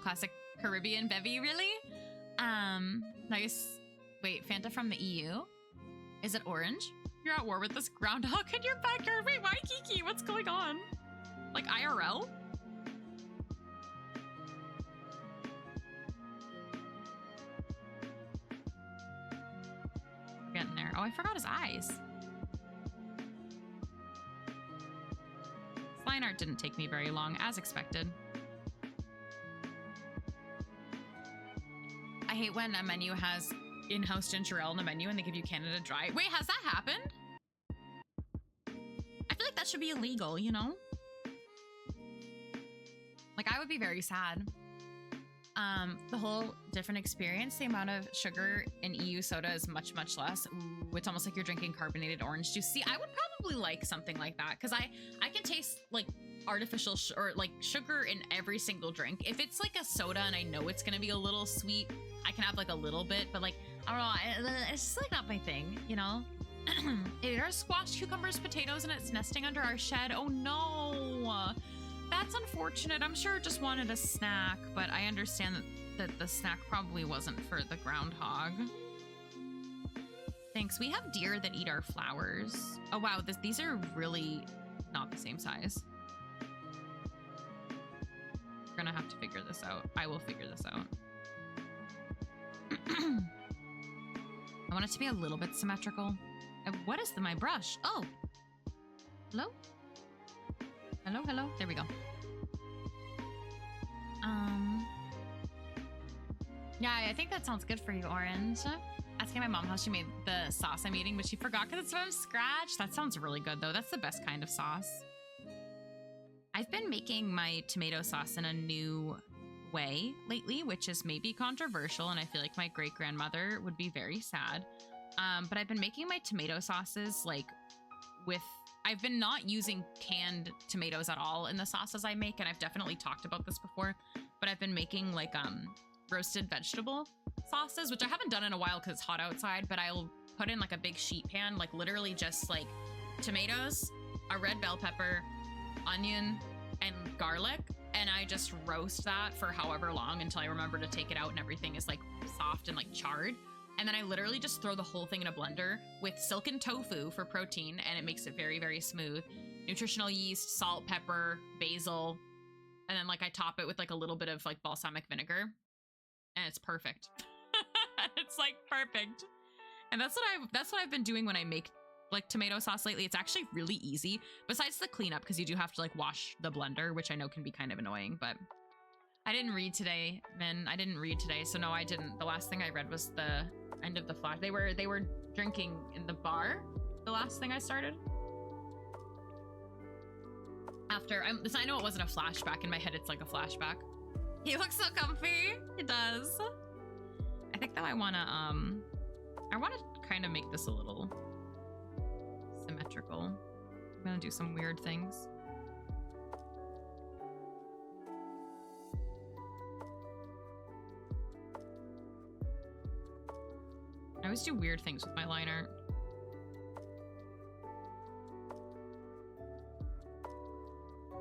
Classic Caribbean bevy, really? Nice. Wait, Fanta from the EU? Is it orange? You're at war with this groundhog in your backyard. Wait, why Kiki? What's going on? Like IRL? Getting there. Oh, I forgot his eyes. Line art didn't take me very long, as expected. I hate when a menu has in-house ginger ale on the menu and they give you Canada Dry. Wait, has that happened? I feel like that should be illegal, you know? Like, I would be very sad. The whole different experience, the amount of sugar in EU soda is much, much less. Ooh, it's almost like you're drinking carbonated orange juice. See, I would probably like something like that because I can taste like artificial or like sugar in every single drink. If it's like a soda and I know it's gonna be a little sweet, I can have like a little bit, but like, I don't know, it's just like not my thing, you know? There's squash, cucumbers, potatoes, and it's nesting under our shed. Oh no! That's unfortunate. I'm sure it just wanted a snack, but I understand that the snack probably wasn't for the groundhog. Thanks. We have deer that eat our flowers. Oh wow, these are really not the same size. We're gonna have to figure this out. I will figure this out. I want it to be a little bit symmetrical. What is my brush? Oh, hello? Hello, hello. There we go. Yeah, I think that sounds good for you, Orange. Asking my mom how she made the sauce I'm eating, but she forgot because it's from scratch. That sounds really good, though. That's the best kind of sauce. I've been making my tomato sauce in a new way lately, which is maybe controversial, and I feel like my great-grandmother would be very sad. But I've been making my tomato sauces like with... I've been not using canned tomatoes at all in the sauces I make, and I've definitely talked about this before, but I've been making like roasted vegetable sauces, which I haven't done in a while because it's hot outside, but I'll put in like a big sheet pan, like literally just like tomatoes, a red bell pepper, onion, and garlic, and I just roast that for however long until I remember to take it out and everything is like soft and like charred. And then I literally just throw the whole thing in a blender with silken tofu for protein, and it makes it very, very smooth. Nutritional yeast, salt, pepper, basil, and then like I top it with like a little bit of like balsamic vinegar, and it's perfect. It's like perfect. And that's what I've been doing when I make like tomato sauce lately. It's actually really easy, besides the cleanup, because you do have to like wash the blender, which I know can be kind of annoying, but I didn't read today, Min. I didn't read today, so no, I didn't. The last thing I read was the end of the flash. They were drinking in the bar, the last thing I started. After, I know it wasn't a flashback. In my head, it's like a flashback. He looks so comfy. He does. I think that I wanna kind of make this a little symmetrical. I'm gonna do some weird things. I always do weird things with my line art.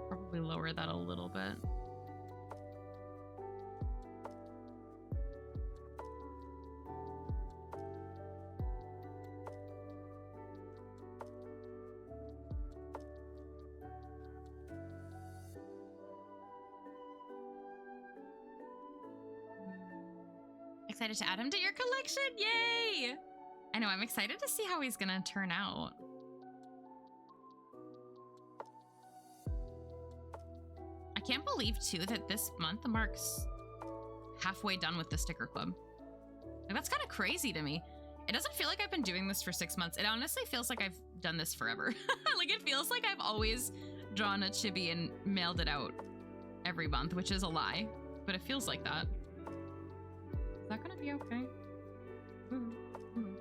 Probably lower that a little bit. Excited to add him to your collection. Yay! I know, I'm excited to see how he's gonna turn out. I can't believe too that this month marks halfway done with the sticker club. Like, that's kind of crazy to me. It doesn't feel like I've been doing this for 6 months. It honestly feels like I've done this forever. Like, it feels like I've always drawn a chibi and mailed it out every month, which is a lie, but it feels like that. Is that gonna be okay? Ooh, ooh.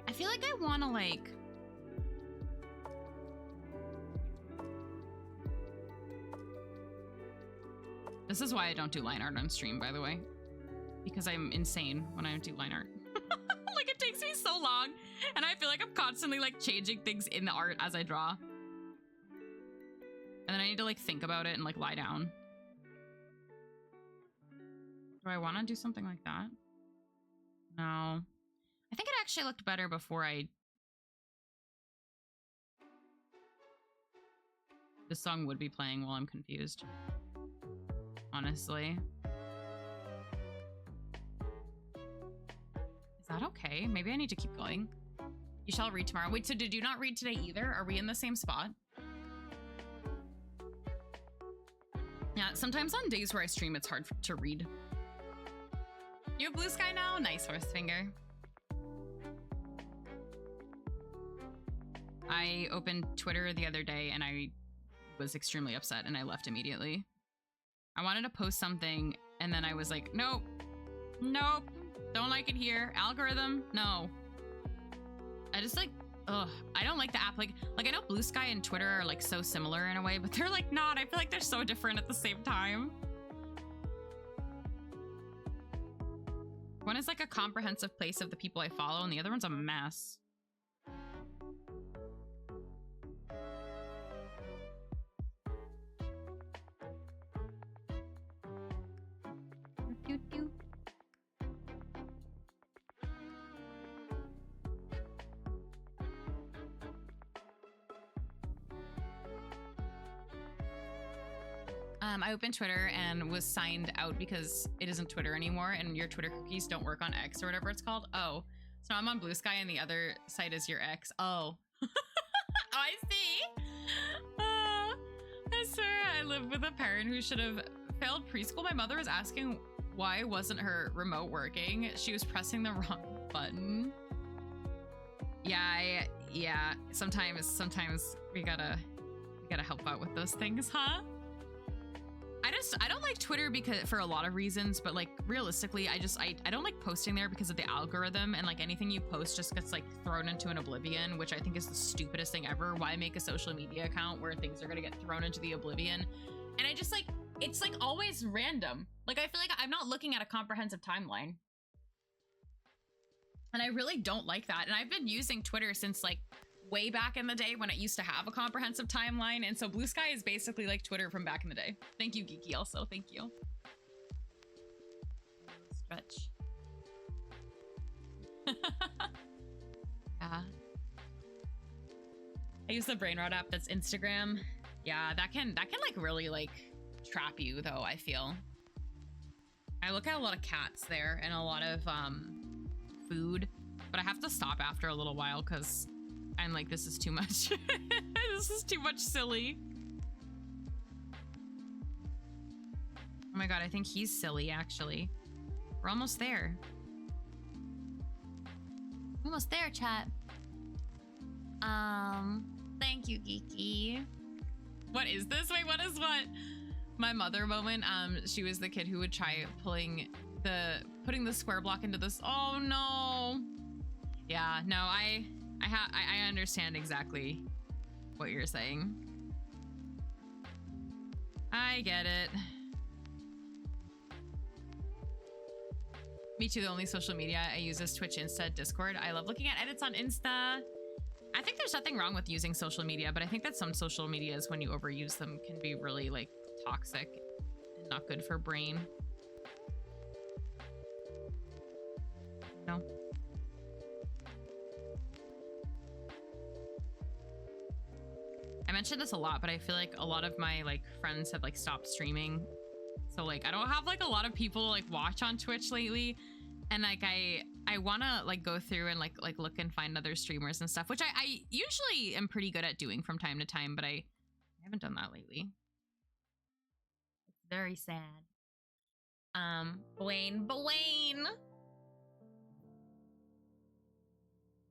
I feel like I want to like... This is why I don't do line art on stream, by the way. Because I'm insane when I do line art. Like, it takes me so long, and I feel like I'm constantly like changing things in the art as I draw. And then I need to like think about it and like lie down. Do I want to do something like that? No. I think it actually looked better before this song would be playing while I'm confused. Honestly. Is that okay? Maybe I need to keep going. You shall read tomorrow. Wait, so did you not read today either? Are we in the same spot? Yeah, sometimes on days where I stream, it's hard to read. You have blue sky now? Nice, horse finger. I opened Twitter the other day and I was extremely upset and I left immediately. I wanted to post something and then I was like, nope, nope, don't like it here. Algorithm, no. I just like, ugh, I don't like the app. Like I know Blue Sky and Twitter are like so similar in a way, but they're like not. I feel like they're so different at the same time. One is like a comprehensive place of the people I follow, and the other one's a mess. I opened Twitter and was signed out because it isn't Twitter anymore and your Twitter cookies don't work on X or whatever it's called. Oh, so I'm on Blue Sky and the other site is your X. Oh. Oh, I see. I swear I live with a parent who should have failed preschool. My mother was asking why wasn't her remote working. She was pressing the wrong button. Yeah, sometimes we gotta help out with those things, huh? I don't like Twitter because for a lot of reasons, but like realistically, I don't like posting there because of the algorithm, and like anything you post just gets like thrown into an oblivion, which I think is the stupidest thing ever. Why make a social media account where things are gonna get thrown into the oblivion? And I just like, it's like always random. Like I feel like I'm not looking at a comprehensive timeline. And I really don't like that. And I've been using Twitter since like way back in the day when it used to have a comprehensive timeline. And so Blue Sky is basically like Twitter from back in the day. Thank you, Geeky, also. Thank you. Stretch. Yeah. I use the Brain Rot app that's Instagram. Yeah, that can like really like trap you though, I feel. I look at a lot of cats there and a lot of food, but I have to stop after a little while because I'm like, this is too much. This is too much silly. Oh my god, I think he's silly actually. We're almost there. Almost there, chat. Thank you, Geeky. What is this? Wait, what is what? My mother moment. She was the kid who would try putting the square block into this. Oh no. Yeah, no, I understand exactly what you're saying. I get it. Me too, the only social media I use is Twitch, Insta, Discord. I love looking at edits on Insta. I think there's nothing wrong with using social media, but I think that some social medias, when you overuse them, can be really like toxic and not good for brain. No. I mentioned this a lot, but I feel like a lot of my like friends have like stopped streaming. So like I don't have like a lot of people like watch on Twitch lately. And like I want to like go through and like look and find other streamers and stuff, which I usually am pretty good at doing from time to time, but I haven't done that lately. It's very sad. Blaine.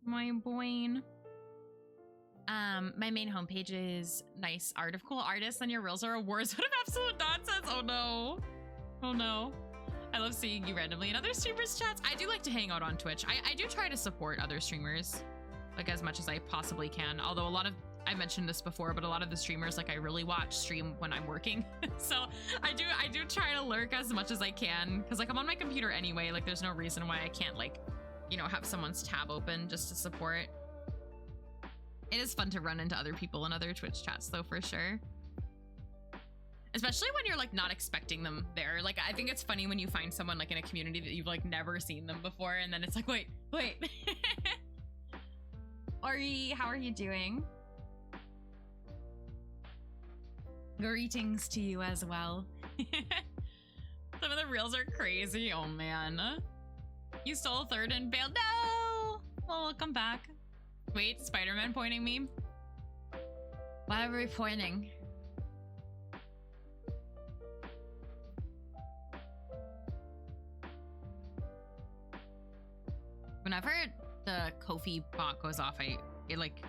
My Blaine. My main homepage is nice art of cool artists, and your reels are awards. What of absolute nonsense? Oh no. Oh no. I love seeing you randomly in other streamers' chats. I do like to hang out on Twitch. I do try to support other streamers like as much as I possibly can. Although a lot of, I mentioned this before, but a lot of the streamers like I really watch stream when I'm working. So I do try to lurk as much as I can because like I'm on my computer anyway. Like there's no reason why I can't like, you know, have someone's tab open just to support. It is fun to run into other people in other Twitch chats though, for sure. Especially when you're like not expecting them there. Like I think it's funny when you find someone like in a community that you've like never seen them before, and then it's like, wait. Ori, how are you doing? Greetings to you as well. Some of the reels are crazy. Oh man. You stole third and bailed. No! Well, welcome back. Wait, Spider-Man pointing me? Why are we pointing? Whenever the Ko-fi bot goes off, it like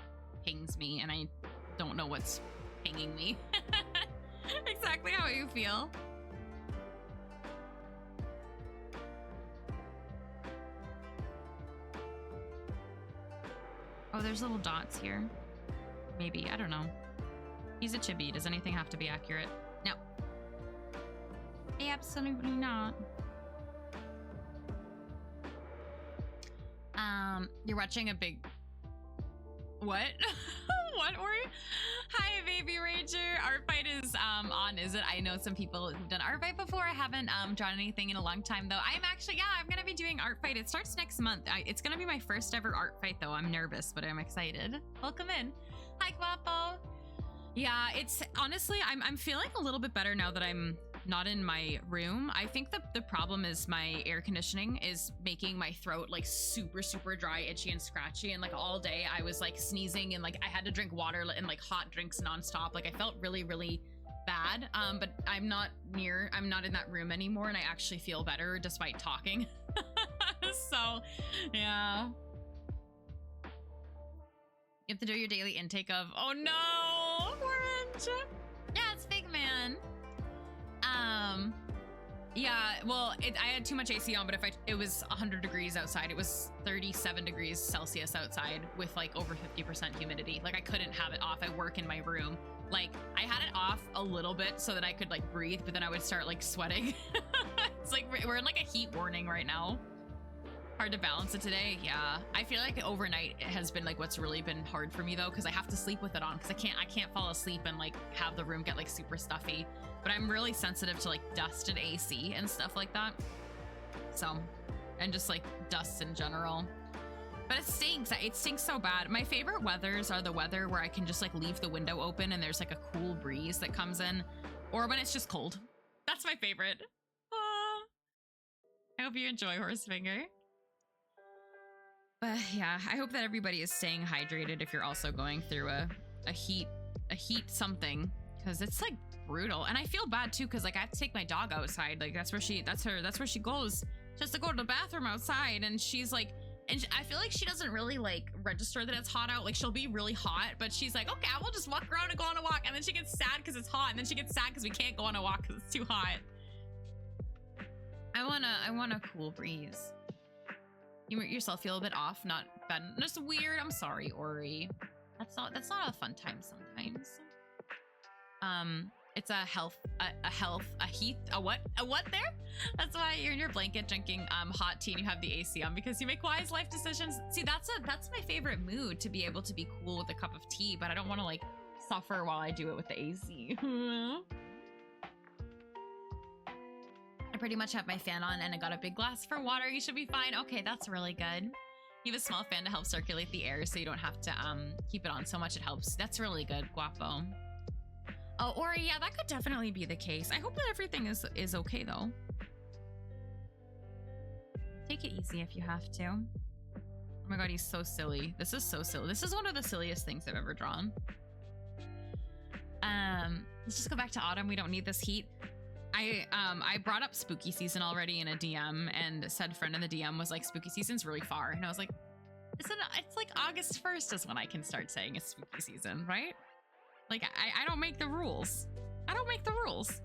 pings me and I don't know what's pinging me. Exactly how you feel. Oh, there's little dots here. Maybe, I don't know. He's a chibi. Does anything have to be accurate? No. Absolutely not. You're watching a big... What? What, Ori? Hi, Baby Rager. Art Fight is on, is it? I know some people who've done Art Fight before. I haven't drawn anything in a long time, though. I'm actually, yeah, I'm gonna be doing Art Fight. It starts next month. It's gonna be my first ever Art Fight, though. I'm nervous, but I'm excited. Welcome in. Hi, Guapo. Yeah, it's honestly, I'm feeling a little bit better now that I'm not in my room. I think the problem is my air conditioning is making my throat like super, super dry, itchy, and scratchy. And like all day I was like sneezing and like I had to drink water and like hot drinks nonstop. Like I felt really, really bad. But I'm not in that room anymore, and I actually feel better despite talking. So, yeah. You have to do your daily intake of, oh no, orange. Yeah, it's Big Man. Yeah, well, I had too much AC on, but it was 100 degrees outside. It was 37 degrees Celsius outside with like over 50% humidity. Like I couldn't have it off. I work in my room. Like I had it off a little bit so that I could like breathe, but then I would start like sweating. It's like we're in like a heat warning right now. Hard to balance it today. Yeah, I feel like overnight it has been like what's really been hard for me though, because I have to sleep with it on, because I can't fall asleep and like have the room get like super stuffy. But I'm really sensitive to like dust and AC and stuff like that. So, and just like dust in general. But it stinks. It stinks so bad. My favorite weathers are the weather where I can just like leave the window open and there's like a cool breeze that comes in, or when it's just cold. That's my favorite. I hope you enjoy Horsefinger. But yeah, I hope that everybody is staying hydrated if you're also going through a heat something, because it's like brutal. And I feel bad too, because like I have to take my dog outside. Like that's where she goes just to go to the bathroom outside. And she's like, and I feel like she doesn't really like register that it's hot out. Like she'll be really hot, but she's like, okay, I will just walk around and go on a walk. And then she gets sad because it's hot, and then she gets sad because we can't go on a walk because it's too hot. I want a cool breeze. You yourself feel a bit off, not bad, just weird. I'm sorry, Ori. That's not a fun time sometimes. It's a what there? That's why you're in your blanket drinking hot tea and you have the AC on, because you make wise life decisions. See, that's my favorite mood, to be able to be cool with a cup of tea, but I don't want to like suffer while I do it with the AC. I pretty much have my fan on and I got a big glass for water. You should be fine. Okay, that's really good. You have a small fan to help circulate the air so you don't have to keep it on so much. It helps. That's really good, Guapo. Oh, Ori, yeah, that could definitely be the case. I hope that everything is okay though. Take it easy if you have to. Oh my god, he's so silly. This is so silly. This is one of the silliest things I've ever drawn. Let's just go back to autumn. We don't need this heat. I brought up spooky season already in a DM, and said friend in the DM was like, spooky season's really far. And I was like, it's like August 1st is when I can start saying it's spooky season, right? Like, I don't make the rules. I don't make the rules.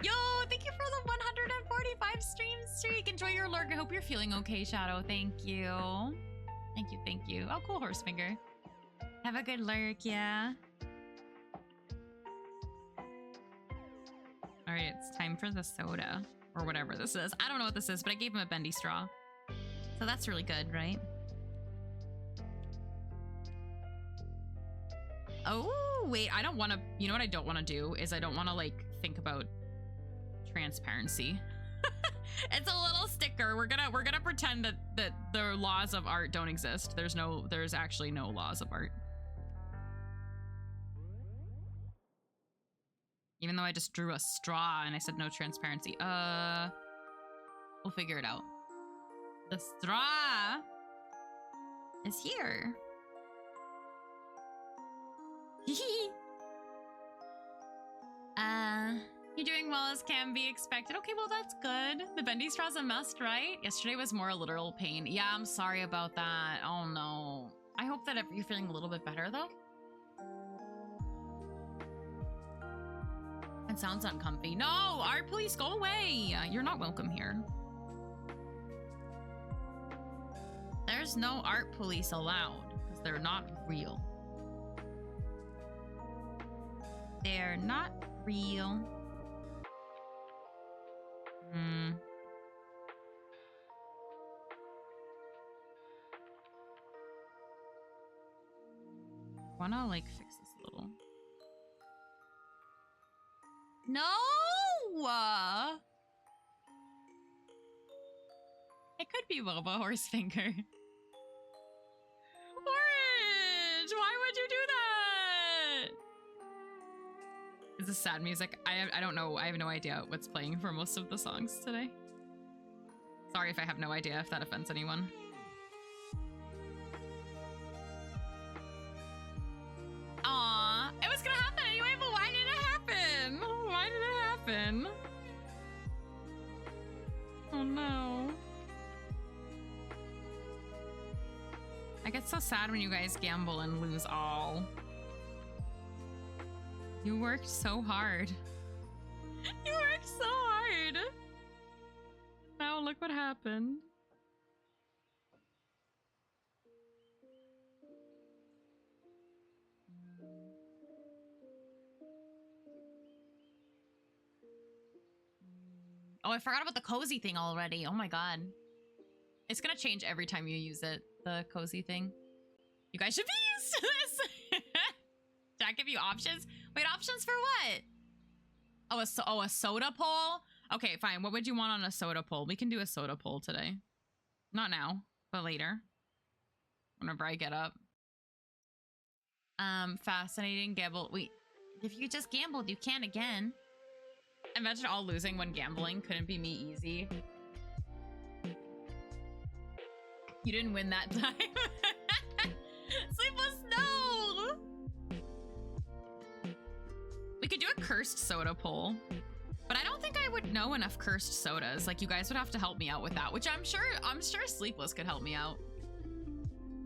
Yo, thank you for the 145 stream streak. Enjoy your lurk. I hope you're feeling okay, Shadow. Thank you. Thank you, thank you. Oh, cool, Horsefinger. Have a good lurk, yeah. All right, it's time for the soda, or whatever this is. I don't know what this is, but I gave him a bendy straw. So that's really good, right? Oh, wait, I don't want to, you know what I don't want to do is I don't want to like think about transparency. It's a little sticker. We're gonna pretend that the laws of art don't exist. There's actually no laws of art. Even though I just drew a straw and I said no transparency. We'll figure it out. The straw is here. You're doing well as can be expected. Okay, well, that's good. The bendy straw's a must, right? Yesterday was more a literal pain. Yeah, I'm sorry about that. Oh, no. I hope that you're feeling a little bit better, though. It sounds uncomfy. No, art police, go away. You're not welcome here. There's no art police allowed because they're not real. They're not real. Wanna like fix this a little? No! It could be Boba Horsefinger. Orange! Why would you do that? Is this sad music? I don't know. I have no idea what's playing for most of the songs today. Sorry if I have no idea if that offends anyone. Aw, it was gonna happen anyway, but why did it happen? Why did it happen? Oh no. I get so sad when you guys gamble and lose all. You worked so hard. You worked so hard. Now look what happened. Oh, I forgot about the cozy thing already. Oh my god. It's gonna change every time you use it, the cozy thing. You guys should be used to this. Did I give you options? Wait, options for what? Oh, a soda poll? Okay, fine. What would you want on a soda poll? We can do a soda poll today. Not now, but later. Whenever I get up. Fascinating gamble. Wait, if you just gambled, you can again. Imagine all losing when gambling. Couldn't be me easy. You didn't win that time. Sleepless, no! We could do a cursed soda poll. But I don't think I would know enough cursed sodas. Like, you guys would have to help me out with that, which I'm sure Sleepless could help me out.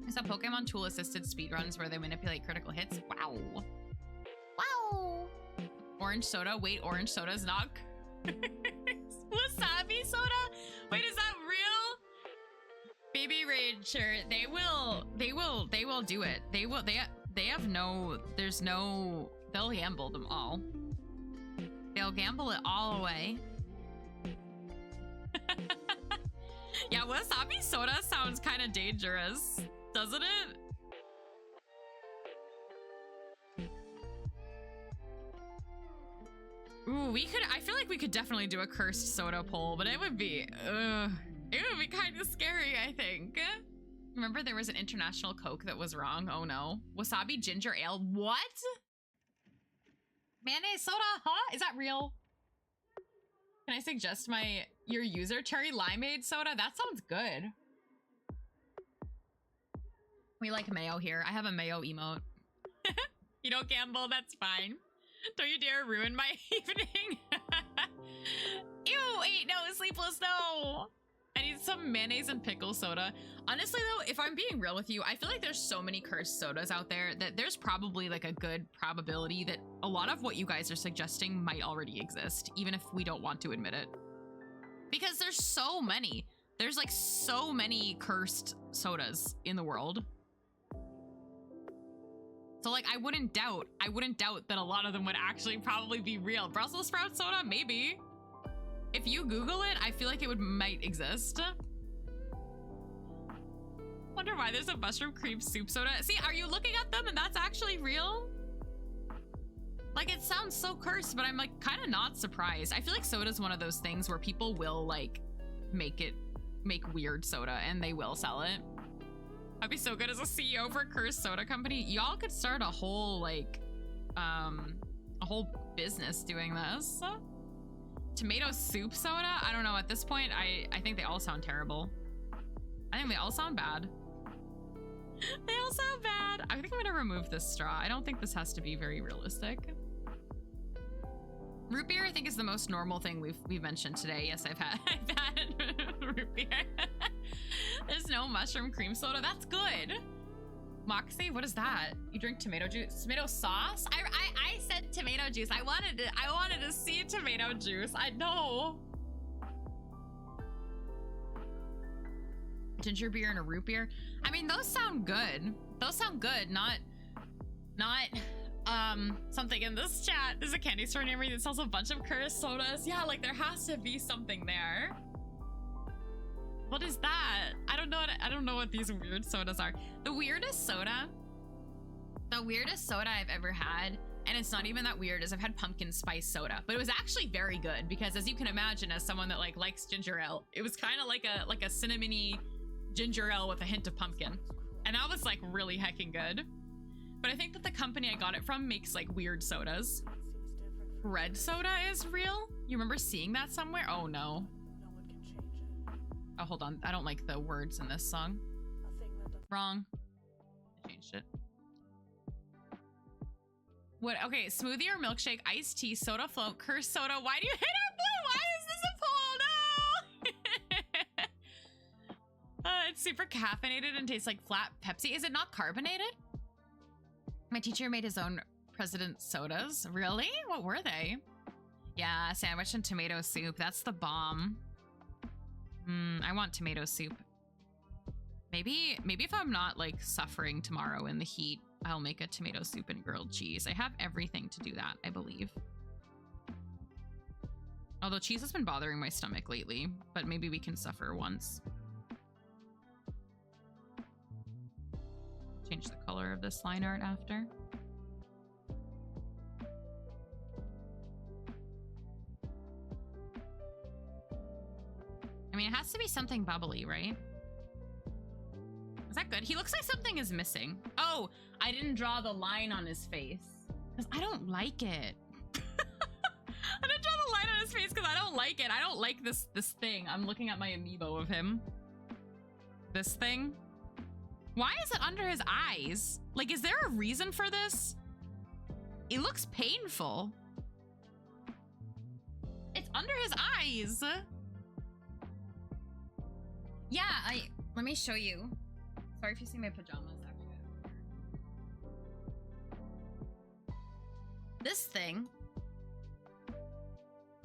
Is that Pokemon tool assisted speedruns where they manipulate critical hits? Wow. Wow. Orange soda. Wait, orange soda is not. Wasabi soda? Wait, is that real? Baby Rage shirt. They will do it. They have no, there's no, they'll gamble them all. They'll gamble it all away. Yeah, wasabi soda sounds kind of dangerous, doesn't it? Ooh, I feel like we could definitely do a cursed soda poll, but it would be kind of scary, I think. Remember there was an international Coke that was wrong? Oh no. Wasabi ginger ale, what? Mayonnaise soda, huh? Is that real? Can I suggest your user? Cherry limeade soda? That sounds good. We like mayo here. I have a mayo emote. You don't gamble, that's fine. Don't you dare ruin my evening. Ew, wait, no, Sleepless, no. I need some mayonnaise and pickle soda. Honestly though, if I'm being real with you, I feel like there's so many cursed sodas out there that there's probably like a good probability that a lot of what you guys are suggesting might already exist, even if we don't want to admit it. Because there's so many. There's like so many cursed sodas in the world. So like I wouldn't doubt that a lot of them would actually probably be real. Brussels sprout soda, maybe. If you Google it, I feel like it might exist. Wonder why there's a mushroom cream soup soda. See, are you looking at them and that's actually real? Like, it sounds so cursed, but I'm like kind of not surprised. I feel like soda is one of those things where people will like make weird soda and they will sell it. I'd be so good as a CEO for a cursed soda company. Y'all could start a whole like, a whole business doing this. Tomato soup soda? I don't know. At this point, I think they all sound terrible. I think they all sound bad. They all sound bad. I think I'm gonna remove this straw. I don't think this has to be very realistic. Root beer, I think, is the most normal thing we've mentioned today. Yes, I've had root beer. There's no mushroom cream soda. That's good. Moxie, what is that? You drink tomato juice? Tomato sauce? I said tomato juice. I wanted to see tomato juice. I know. Ginger beer and a root beer. I mean, those sound good. Those sound good. Not something in this chat. There's a candy store near me that sells a bunch of cursed sodas. Yeah, like there has to be something there. What is that? I don't know what these weird sodas are. The weirdest soda I've ever had, and it's not even that weird, is I've had pumpkin spice soda, but it was actually very good because, as you can imagine, as someone that like likes ginger ale, it was kind of like a cinnamony ginger ale with a hint of pumpkin, and that was like really heckin' good. But I think that the company I got it from makes like weird sodas. red soda is real? You remember seeing that somewhere? Oh no. Oh, hold on. I don't like the words in this song. Wrong. I changed it. What? Okay, smoothie or milkshake, iced tea, soda float, curse soda. Why do you hate our blue? Why is this a poll? No! It's super caffeinated and tastes like flat Pepsi. Is it not carbonated? My teacher made his own president sodas. Really? What were they? Yeah, sandwich and tomato soup. That's the bomb. I want tomato soup. Maybe if I'm not like suffering tomorrow in the heat, I'll make a tomato soup and grilled cheese. I have everything to do that, I believe. Although cheese has been bothering my stomach lately, but maybe we can suffer once. Change the color of this line art after. I mean, it has to be something bubbly, right? Is that good? He looks like something is missing. Oh, I didn't draw the line on his face because I don't like it. I didn't draw the line on his face because I don't like it. I don't like this thing. I'm looking at my amiibo of him. This thing. Why is it under his eyes? Like, is there a reason for this? It looks painful. It's under his eyes. Yeah, let me show you. Sorry if you see my pajamas, actually. This thing.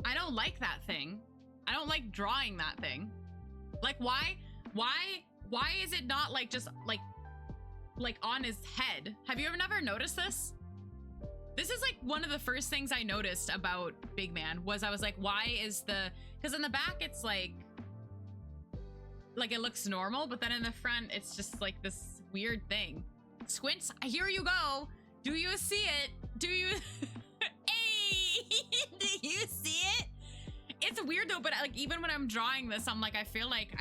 I don't like that thing. I don't like drawing that thing. Like, why is it not like just like on his head? Have you never noticed this? This is like one of the first things I noticed about Big Man was I was like, why is because in the back it's like it looks normal, but then in the front it's just like this weird thing. Squints, here you go. Do you see it? Do you hey, do you see it? It's weird though, but like even when I'm drawing this, I'm like, I feel like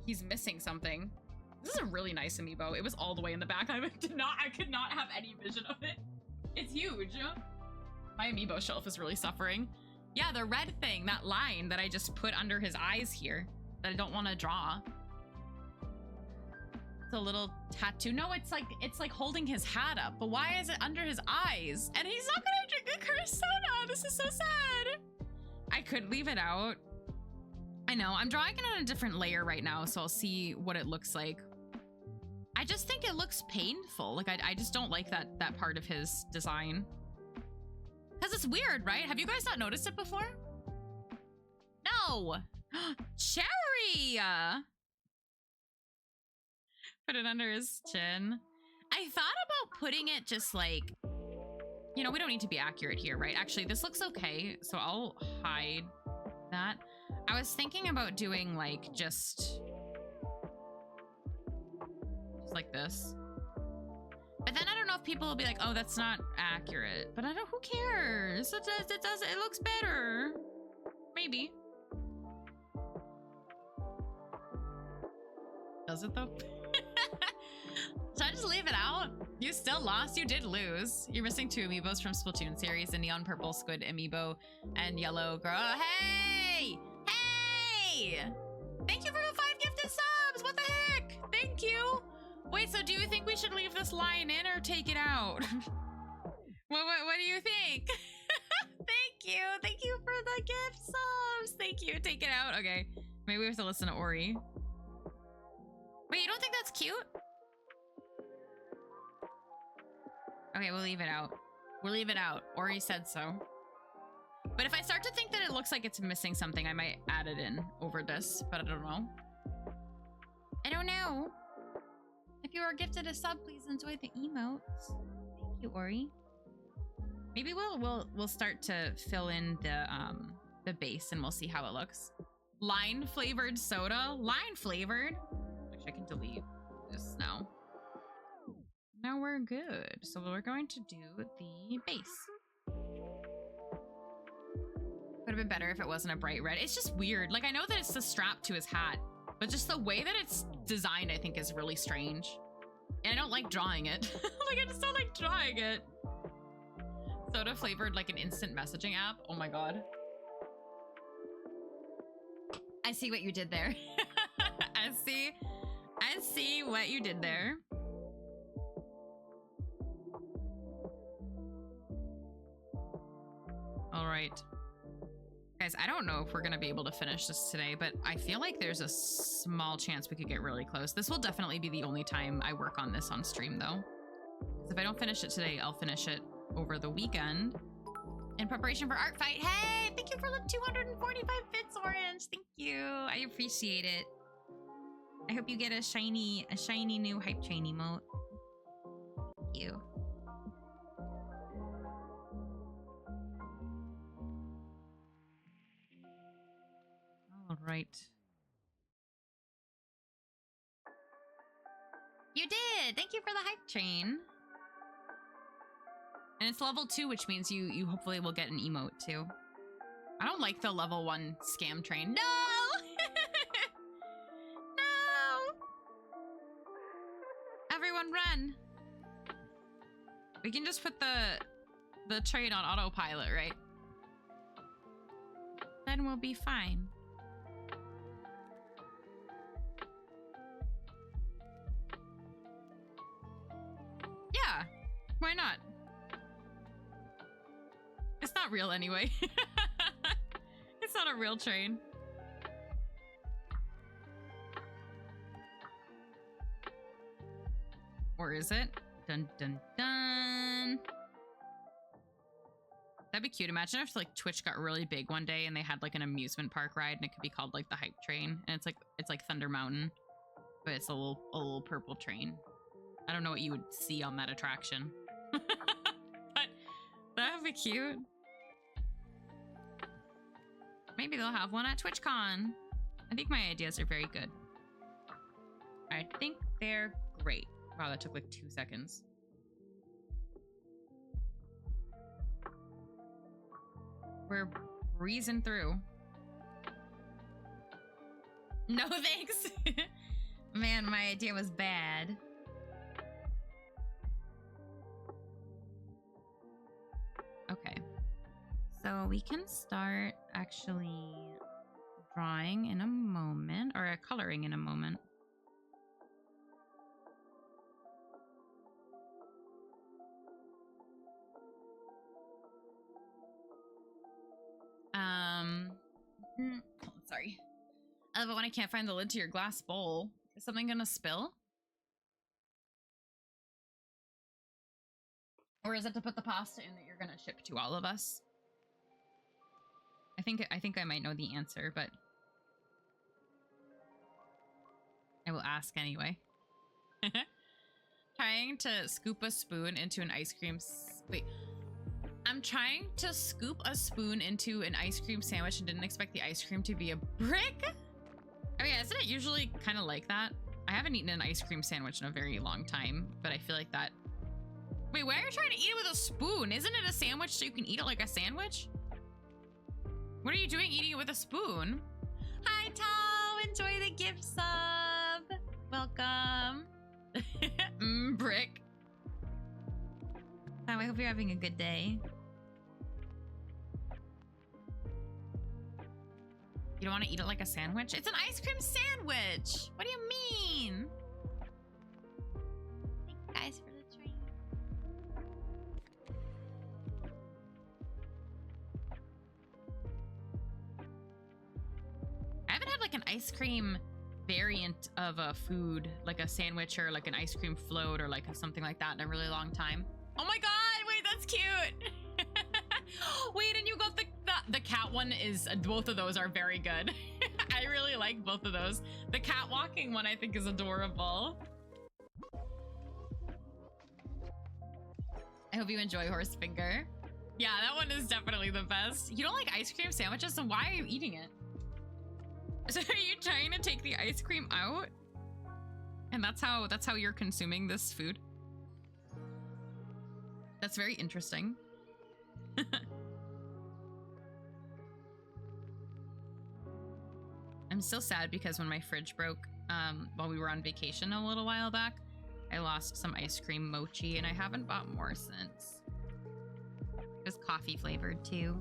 he's missing something. This is a really nice amiibo. It was all the way in the back. I could not have any vision of it. It's huge. My amiibo shelf is really suffering. Yeah, the red thing, that line that I just put under his eyes here that I don't want to draw. It's a little tattoo. No, it's like holding his hat up, but why is it under his eyes? And he's not gonna drink a cursed soda. This is so sad. I could leave it out. I know, I'm drawing it on a different layer right now, so I'll see what it looks like. I just think it looks painful. Like I just don't like that part of his design. Because it's weird, right? Have you guys not noticed it before? No. Cherry! Put it under his chin. I thought about putting it just like, you know, we don't need to be accurate here, right? Actually, this looks okay, so I'll hide that. I was thinking about doing like just like this. But then I don't know if people will be like, oh, that's not accurate. But I don't, who cares? It looks better. Maybe. Does it though? Should I just leave it out? You still lost. You did lose. You're missing 2 amiibos from Splatoon series, a neon purple squid amiibo and yellow girl. Hey! Hey! Thank you for the 5 gifted subs. What the heck? Thank you. Wait, so do you think we should leave this line in or take it out? What do you think? Thank you. Thank you for the gift subs. Thank you. Take it out. Okay. Maybe we have to listen to Ori. Wait, you don't think that's cute? Okay, we'll leave it out. We'll leave it out. Ori said so. But if I start to think that it looks like it's missing something, I might add it in over this, but I don't know. I don't know. If you are gifted a sub, please enjoy the emotes. Thank you, Ori. Maybe we'll start to fill in the base and we'll see how it looks. Lime flavored soda. Lime flavored. Actually, I can delete this now. Now we're good. So we're going to do the base. Would have been better if it wasn't a bright red. It's just weird. Like, I know that it's the strap to his hat, but just the way that it's designed, I think, is really strange. And I don't like drawing it. Like, I just don't like drawing it. Soda flavored like an instant messaging app. Oh my god. I see what you did there. I see what you did there. All right. Guys, I don't know if we're going to be able to finish this today, but I feel like there's a small chance we could get really close. This will definitely be the only time I work on this on stream, though. Because if I don't finish it today, I'll finish it over the weekend in preparation for Art Fight. Hey, thank you for the 245 bits, Orange. Thank you. I appreciate it. I hope you get a shiny new hype train emote. Thank you. All right. You did. Thank you for the hype train. And it's level 2, which means you hopefully will get an emote too. I don't like the level 1 scam train. No! No! Everyone run. We can just put the train on autopilot, right? Then we'll be fine. Yeah, why not? It's not real anyway. It's not a real train. Or is it? Dun dun dun. That'd be cute. Imagine if like Twitch got really big one day and they had like an amusement park ride and it could be called like the Hype Train, and it's like Thunder Mountain, but it's a little purple train. I don't know what you would see on that attraction. But that would be cute. Maybe they'll have one at TwitchCon. I think my ideas are very good. I think they're great. Wow, that took like 2 seconds. We're breezing through. No thanks. Man, my idea was bad. Okay. So we can start actually drawing in a moment, or coloring in a moment. Sorry. But when I can't find the lid to your glass bowl, is something gonna spill? Or is it to put the pasta in that you're gonna ship to all of us? I think I might know the answer, but I will ask anyway. Trying to scoop a spoon into an ice cream. Wait. I'm trying to scoop a spoon into an ice cream sandwich and didn't expect the ice cream to be a brick. Oh yeah, isn't it usually kind of like that? I haven't eaten an ice cream sandwich in a very long time, but I feel like that. Wait, why are you trying to eat it with a spoon? Isn't it a sandwich so you can eat it like a sandwich? What are you doing eating it with a spoon? Hi, Tom. Enjoy the gift sub. Welcome. Brick. Tom, I hope you're having a good day. You don't want to eat it like a sandwich? It's an ice cream sandwich. What do you mean? Thank you guys for the train. I haven't had like an ice cream variant of a food, like a sandwich or like an ice cream float or like something like that in a really long time. Oh my god, wait, that's cute. Wait, and you got the cat one. Is both of those are very good. I really like both of those. The cat walking one I think is adorable. I hope you enjoy horse finger. Yeah, that one is definitely the best. You don't like ice cream sandwiches, so why are you eating it? So are you trying to take the ice cream out? And that's how you're consuming this food? That's very interesting. I'm still sad because when my fridge broke while we were on vacation a little while back, I lost some ice cream mochi and I haven't bought more since. coffee flavored too.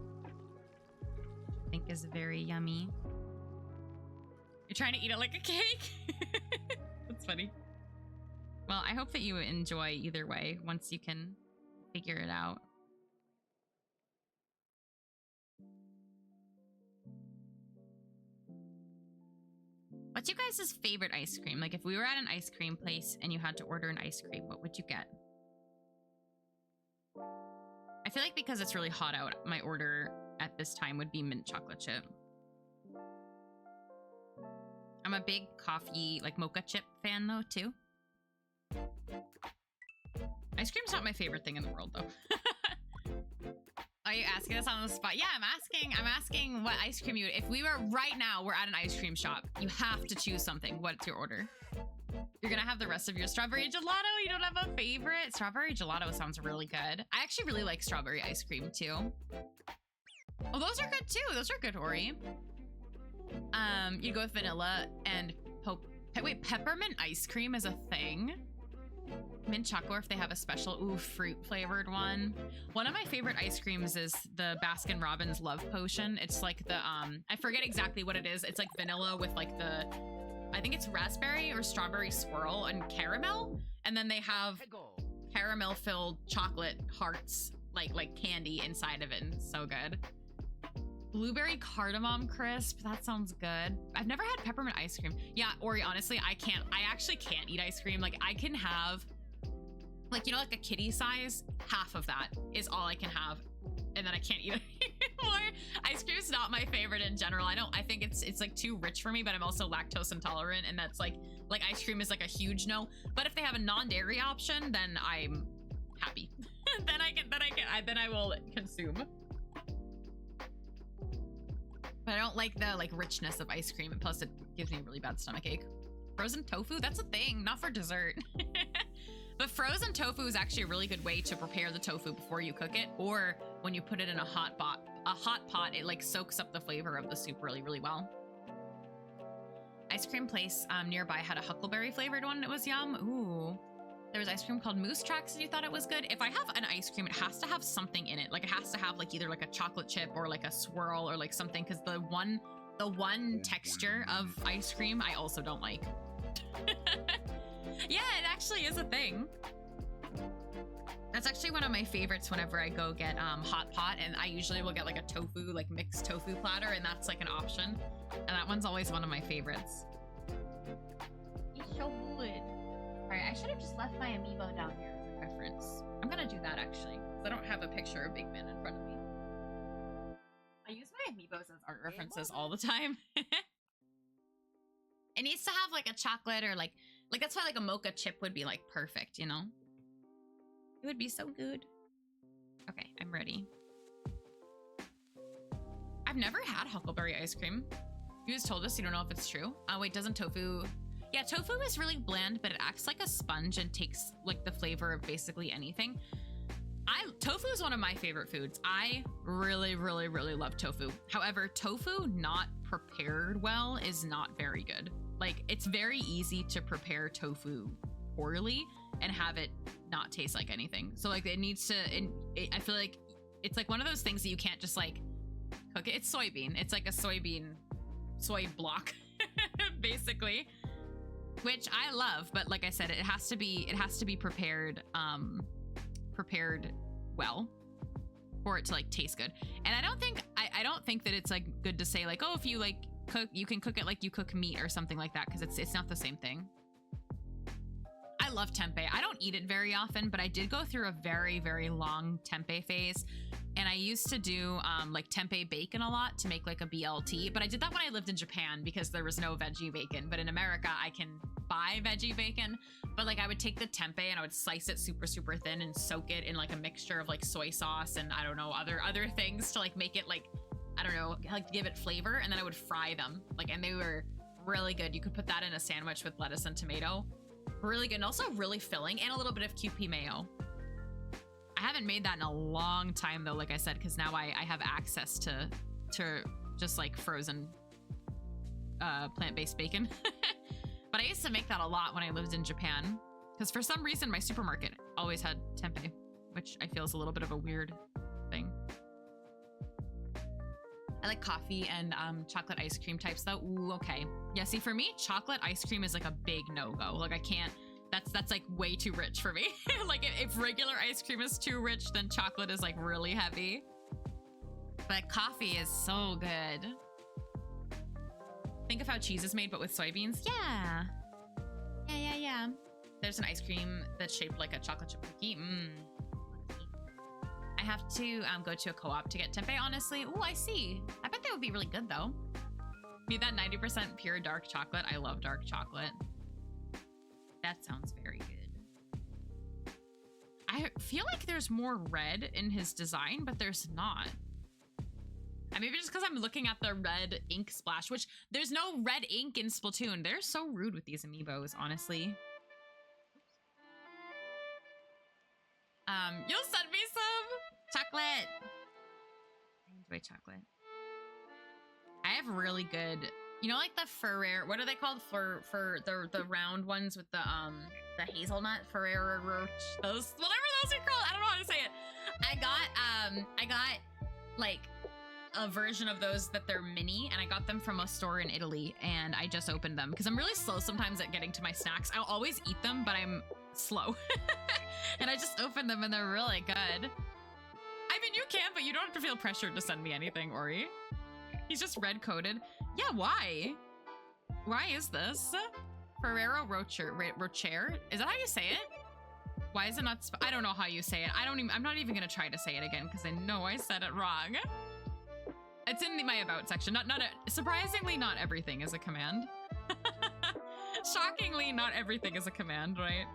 I think is very yummy. You're trying to eat it like a cake? That's funny. Well, I hope that you enjoy either way once you can figure it out. What's your guys' favorite ice cream? Like if we were at an ice cream place and you had to order an ice cream, what would you get? I feel like because it's really hot out, my order at this time would be mint chocolate chip. I'm a big coffee, like mocha chip fan though, too. Ice cream's not my favorite thing in the world though. Are you asking us on the spot? Yeah, I'm asking what ice cream you, if we were right now, we're at an ice cream shop. You have to choose something. What's your order? You're gonna have the rest of your strawberry gelato? You don't have a favorite? Strawberry gelato sounds really good. I actually really like strawberry ice cream too. Oh, those are good too. Those are good, Ori. You go with vanilla and wait, peppermint ice cream is a thing? Mint chocolate, or if they have a special, fruit flavored one. One of my favorite ice creams is the Baskin Robbins Love Potion. It's like the, I forget exactly what it is. It's like vanilla with like the, I think it's raspberry or strawberry swirl and caramel. And then they have caramel filled chocolate hearts, like candy inside of it. And it's so good. Blueberry cardamom crisp. That sounds good. I've never had peppermint ice cream. Yeah, Ori, honestly, I actually can't eat ice cream. Like I can have, like, you know, like a kitty size, half of that is all I can have. And then I can't eat it anymore. Ice cream is not my favorite in general. I think it's like too rich for me, but I'm also lactose intolerant. And that's like ice cream is like a huge no. But if they have a non-dairy option, then I'm happy. then I will consume. But I don't like the richness of ice cream, and plus it gives me a really bad stomachache. Frozen tofu, that's a thing, not for dessert. But frozen tofu is actually a really good way to prepare the tofu before you cook it, or when you put it in a hot pot, it like soaks up the flavor of the soup really, really well. Ice cream place nearby had a huckleberry flavored one. It was yum. Ooh. There was ice cream called Moose Tracks and you thought it was good. If I have an ice cream, it has to have something in it. Like it has to have like either like a chocolate chip or like a swirl or like something, because the one texture of ice cream I also don't like. Yeah, it actually is a thing. That's actually one of my favorites whenever I go get hot pot, and I usually will get like a tofu, like mixed tofu platter, and that's like an option. And that one's always one of my favorites. It's so good. All right, I should have just left my amiibo down here as a reference. I'm gonna do that actually, because I don't have a picture of Big Man in front of me. I use my amiibos as art references all the time. It needs to have like a chocolate or like that's why like a mocha chip would be like perfect, you know? It would be so good. Okay, I'm ready. I've never had huckleberry ice cream. You just told us, you don't know if it's true. Oh wait, doesn't tofu... Yeah, tofu is really bland, but it acts like a sponge and takes like the flavor of basically anything. Tofu is one of my favorite foods. I really, really, really love tofu. However, tofu not prepared well is not very good. Like, it's very easy to prepare tofu poorly and have it not taste like anything. So like it needs to, I feel like it's like one of those things that you can't just like cook it. It's soybean. It's like a soy block, basically. Which I love, but like I said, it has to be prepared well for it to like taste good. And I don't think that it's like good to say like, oh, if you like cook, you can cook it like you cook meat or something like that, because it's not the same thing. I love tempeh. I don't eat it very often, but I did go through a very, very long tempeh phase. And I used to do like tempeh bacon a lot to make like a BLT, but I did that when I lived in Japan because there was no veggie bacon. But in America, I can buy veggie bacon. But like I would take the tempeh and I would slice it super, super thin and soak it in like a mixture of like soy sauce and I don't know, other things to like make it like, I don't know, like give it flavor. And then I would fry them like, and they were really good. You could put that in a sandwich with lettuce and tomato. Really good, and also really filling, and a little bit of QP mayo. I haven't made that in a long time though, like I said, because now I have access to just like frozen plant-based bacon. But I used to make that a lot when I lived in Japan, because for some reason my supermarket always had tempeh, which I feel is a little bit of a weird thing. I like coffee and chocolate ice cream types though. Ooh, okay. Yeah, see, for me, chocolate ice cream is like a big no-go. Like I can't, that's like way too rich for me. Like if regular ice cream is too rich, then chocolate is like really heavy. But coffee is so good. Think of how cheese is made, but with soybeans. Yeah. Yeah. There's an ice cream that's shaped like a chocolate chip cookie. I have to go to a co-op to get tempeh, honestly. Oh, I see. I bet that would be really good though. Need that 90% pure dark chocolate. I love dark chocolate. That sounds very good. I feel like there's more red in his design, but there's not. And maybe just because I'm looking at the red ink splash, which there's no red ink in Splatoon. They're so rude with these amiibos, honestly. You'll send me some chocolate. I enjoy chocolate. I have really good, you know, like the Ferrero, what are they called? For the round ones with the hazelnut Ferrero Rocher, those, whatever those are called. I don't know how to say it. I got like a version of those that they're mini, and I got them from a store in Italy, and I just opened them because I'm really slow sometimes at getting to my snacks. I'll always eat them, but I'm slow. And I just opened them and they're really good. I mean, you can, but you don't have to feel pressured to send me anything, Ori. He's just red coded. Yeah, why? Why is this? Ferrero Rocher, is that how you say it? Why is it not? I don't know how you say it. I'm not even gonna try to say it again because I know I said it wrong. It's in my about section. Surprisingly, not everything is a command. Shockingly, not everything is a command, right?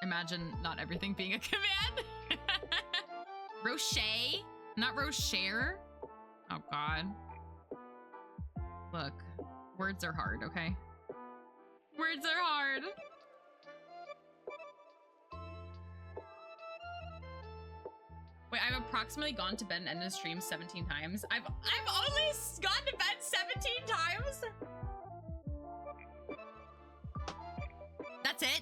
Imagine not everything being a command. Rocher, not Rocher. Oh God. Look, words are hard, okay? Words are hard. Wait, I've approximately gone to bed and ended the stream 17 times. I've only gone to bed 17 times? That's it?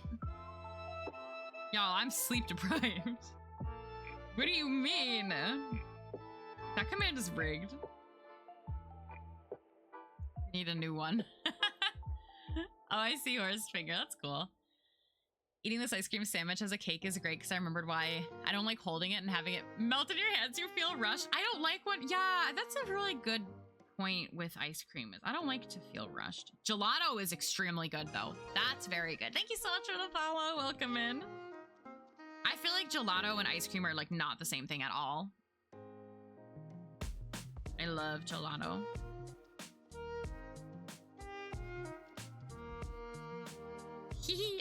Y'all, I'm sleep deprived. What do you mean? That command is rigged. Need a new one. Oh, I see horse finger. That's cool. Eating this ice cream sandwich as a cake is great because I remembered why I don't like holding it and having it melt in your hands. You feel rushed. I don't like when, yeah, that's a really good point with ice cream. Is I don't like to feel rushed. Gelato is extremely good though. That's very good. Thank you so much for the follow. Welcome in. I feel like gelato and ice cream are like not the same thing at all. I love gelato.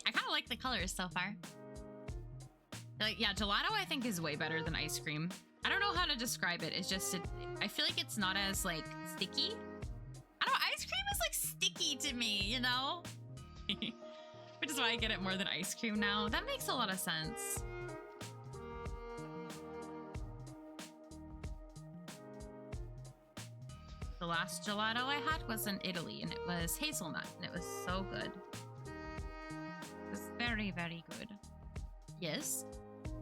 I kind of like the colors so far. Like, yeah, gelato I think is way better than ice cream. I don't know how to describe it. It's just, I feel like it's not as like sticky. I don't know, ice cream is like sticky to me, you know? Which is why I get it more than ice cream now. That makes a lot of sense. The last gelato I had was in Italy and it was hazelnut and it was so good. It was very, very good. Yes.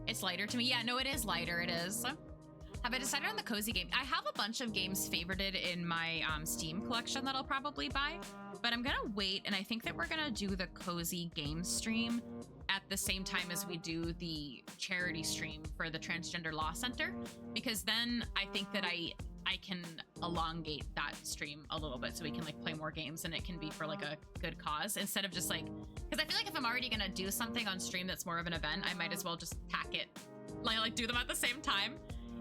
It's lighter to me. Yeah, no, it is lighter. It is. Have I decided on the cozy game? I have a bunch of games favorited in my Steam collection that I'll probably buy, but I'm gonna wait, and I think that we're gonna do the cozy game stream at the same time as we do the charity stream for the Transgender Law Center, because then I think that I can elongate that stream a little bit so we can like play more games and it can be for like a good cause instead of just like, because I feel like if I'm already gonna do something on stream that's more of an event, I might as well just tack it, like do them at the same time.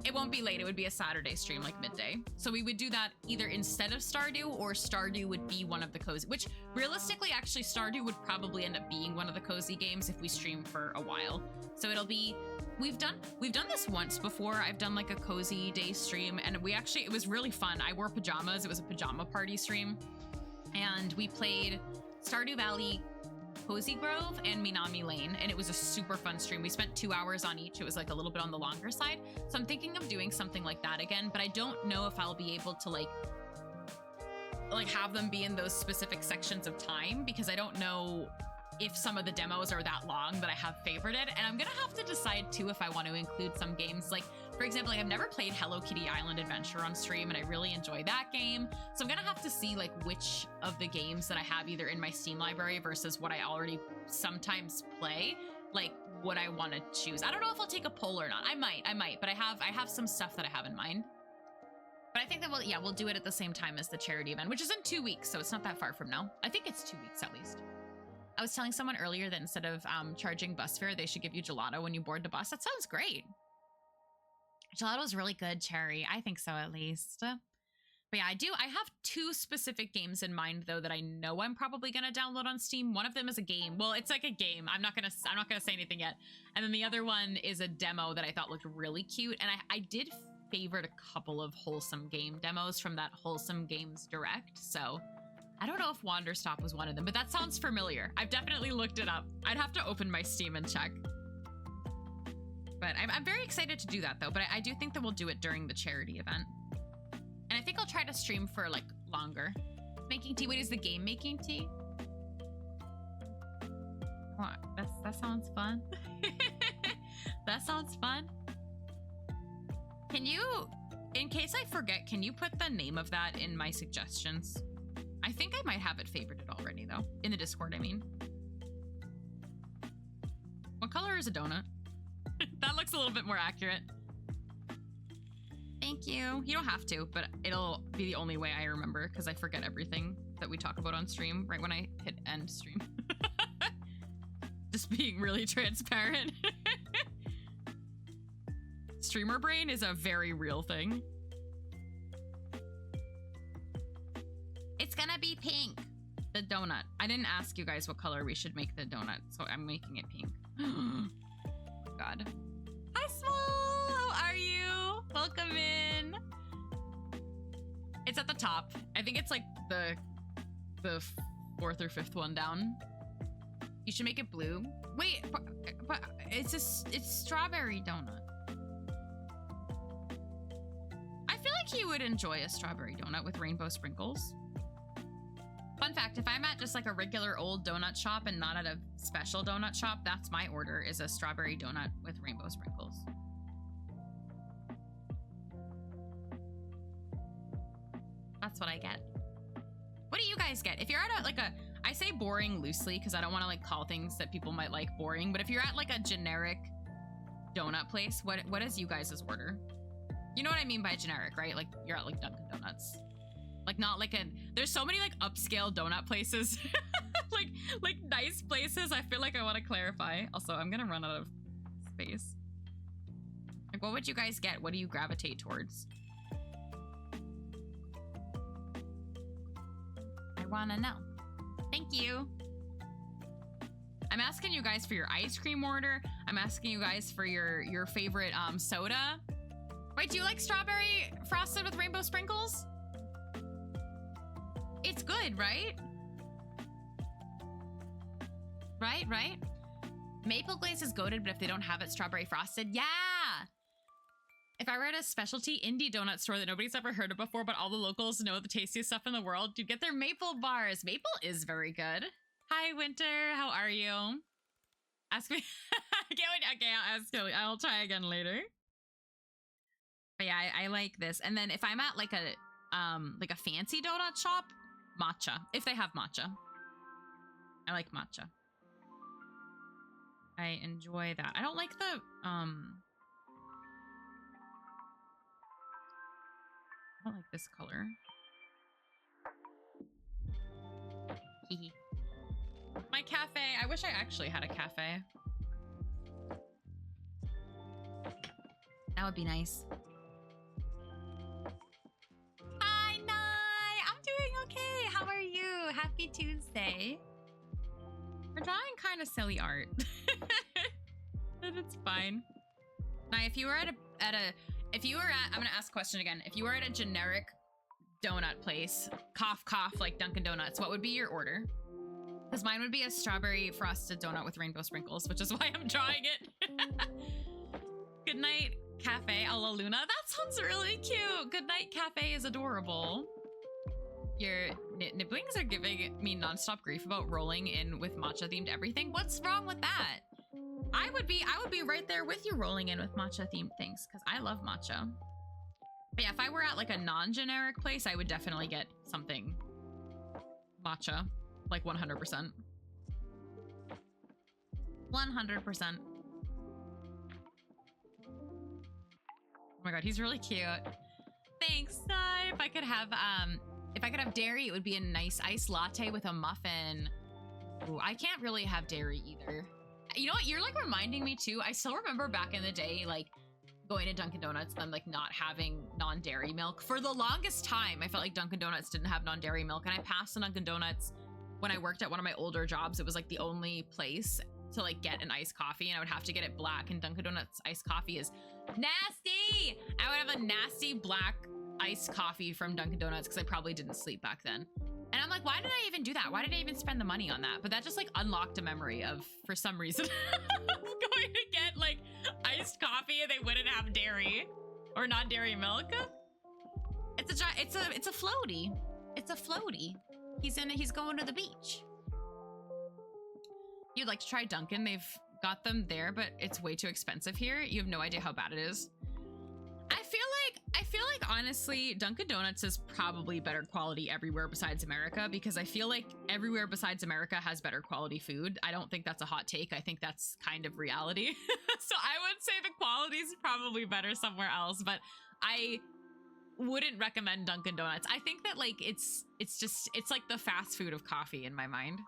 It won't be late, it would be a Saturday stream like midday. So we would do that either instead of Stardew, or Stardew would be one of the cozy, which realistically actually Stardew would probably end up being one of the cozy games if we stream for a while. So it'll be, we've done this once before. I've done like a cozy day stream and it was really fun. I wore pajamas, it was a pajama party stream. And we played Stardew Valley, Cozy Grove, and Minami Lane, and it was a super fun stream. We spent 2 hours on each. It was like a little bit on the longer side. So I'm thinking of doing something like that again, but I don't know if I'll be able to like have them be in those specific sections of time, because I don't know if some of the demos are that long that I have favorited. And I'm gonna have to decide too if I want to include some games. Like For example, like I've never played Hello Kitty Island Adventure on stream, and I really enjoy that game. So I'm gonna have to see like which of the games that I have either in my Steam library versus what I already sometimes play, like what I want to choose. I don't know if I'll take a poll or not. I might, but I have some stuff that I have in mind. But I think that we'll do it at the same time as the charity event, which is in 2 weeks, so it's not that far from now. I think it's 2 weeks at least. I was telling someone earlier that instead of charging bus fare, they should give you gelato when you board the bus. That sounds great. Gelato's really good, Cherry. I think so, at least. But yeah, I have 2 specific games in mind though that I know I'm probably gonna download on Steam. One of them is a game. Well, it's like a game. I'm not gonna say anything yet. And then the other one is a demo that I thought looked really cute. And I did favorite a couple of Wholesome Game demos from that Wholesome Games Direct. So I don't know if Wanderstop was one of them, but that sounds familiar. I've definitely looked it up. I'd have to open my Steam and check. But I'm very excited to do that though. But I do think that we'll do it during the charity event. And I think I'll try to stream for like longer. Making tea. Wait, is the game making tea? Oh, that sounds fun. That sounds fun. Can you, in case I forget, can you put the name of that in my suggestions? I think I might have it favorited already though. In the Discord, I mean. What color is a donut? That looks a little bit more accurate. Thank you. You don't have to, but it'll be the only way I remember because I forget everything that we talk about on stream right when I hit end stream. Just being really transparent. Streamer brain is a very real thing. It's gonna be pink. The donut. I didn't ask you guys what color we should make the donut, so I'm making it pink. God. Hi, Small! How are you? Welcome in. It's at the top. I think it's like the 4th or 5th one down. You should make it blue. Wait, but it's strawberry donut. I feel like he would enjoy a strawberry donut with rainbow sprinkles. Fun fact, if I'm at just like a regular old donut shop and not at a special donut shop, that's my order, is a strawberry donut with rainbow sprinkles. That's what I get. What do you guys get? If you're at I say boring loosely because I don't want to like call things that people might like boring, but if you're at like a generic donut place, what is you guys' order? You know what I mean by generic, right? Like you're at like Dunkin' Donuts. Like not like there's so many like upscale donut places, like nice places. I feel like I want to clarify. Also, I'm gonna run out of space. Like, what would you guys get? What do you gravitate towards? I wanna know. Thank you. I'm asking you guys for your ice cream order. I'm asking you guys for your favorite soda. Wait, do you like strawberry frosted with rainbow sprinkles? It's good, right? Right? Maple glaze is goated, but if they don't have it, strawberry frosted. Yeah! If I were at a specialty indie donut store that nobody's ever heard of before, but all the locals know the tastiest stuff in the world, you'd get their maple bars. Maple is very good. Hi, Winter. How are you? Ask me. Okay, I'll ask you. I'll try again later. But yeah, I like this. And then if I'm at like a fancy donut shop, matcha. If they have matcha. I like matcha. I enjoy that. I don't like the I don't like this color. Hehe. My cafe. I wish I actually had a cafe. That would be nice. Hi, Nye! I'm doing okay. How are you? Happy Tuesday. We're drawing kind of silly art. But it's fine. Nye, if you were at I'm gonna ask a question again. If you were at a generic donut place, cough, like Dunkin' Donuts, what would be your order? Because mine would be a strawberry frosted donut with rainbow sprinkles, which is why I'm drawing it. Good night, Cafe a la Luna. That sounds really cute. Good night, Cafe is adorable. Your nibblings are giving me nonstop grief about rolling in with matcha themed everything. What's wrong with that? I would be right there with you rolling in with matcha themed things because I love matcha. But yeah, if I were at like a non-generic place, I would definitely get something matcha, like 100%. 100%. Oh my god, he's really cute. Thanks. If I could have dairy, it would be a nice iced latte with a muffin. Ooh, I can't really have dairy either. You know what? You're like reminding me too. I still remember back in the day, like going to Dunkin' Donuts, them like not having non-dairy milk. For the longest time, I felt like Dunkin' Donuts didn't have non-dairy milk. And I passed the Dunkin' Donuts when I worked at one of my older jobs. It was like the only place to like get an iced coffee, and I would have to get it black, and Dunkin' Donuts iced coffee is nasty. I would have a nasty black iced coffee from Dunkin' Donuts because I probably didn't sleep back then. And I'm like, why did I even do that? Why did I even spend the money on that? But that just like unlocked a memory of, for some reason, going to get like iced coffee and they wouldn't have dairy or non-dairy milk. It's a floaty. It's a floaty. He's going to the beach. You'd like to try Dunkin'? They've got them there, but it's way too expensive here. You have no idea how bad it is. I feel like honestly, Dunkin' Donuts is probably better quality everywhere besides America, because I feel like everywhere besides America has better quality food. I don't think that's a hot take. I think that's kind of reality. So I would say the quality is probably better somewhere else, but I wouldn't recommend Dunkin' Donuts. I think that like it's like the fast food of coffee in my mind.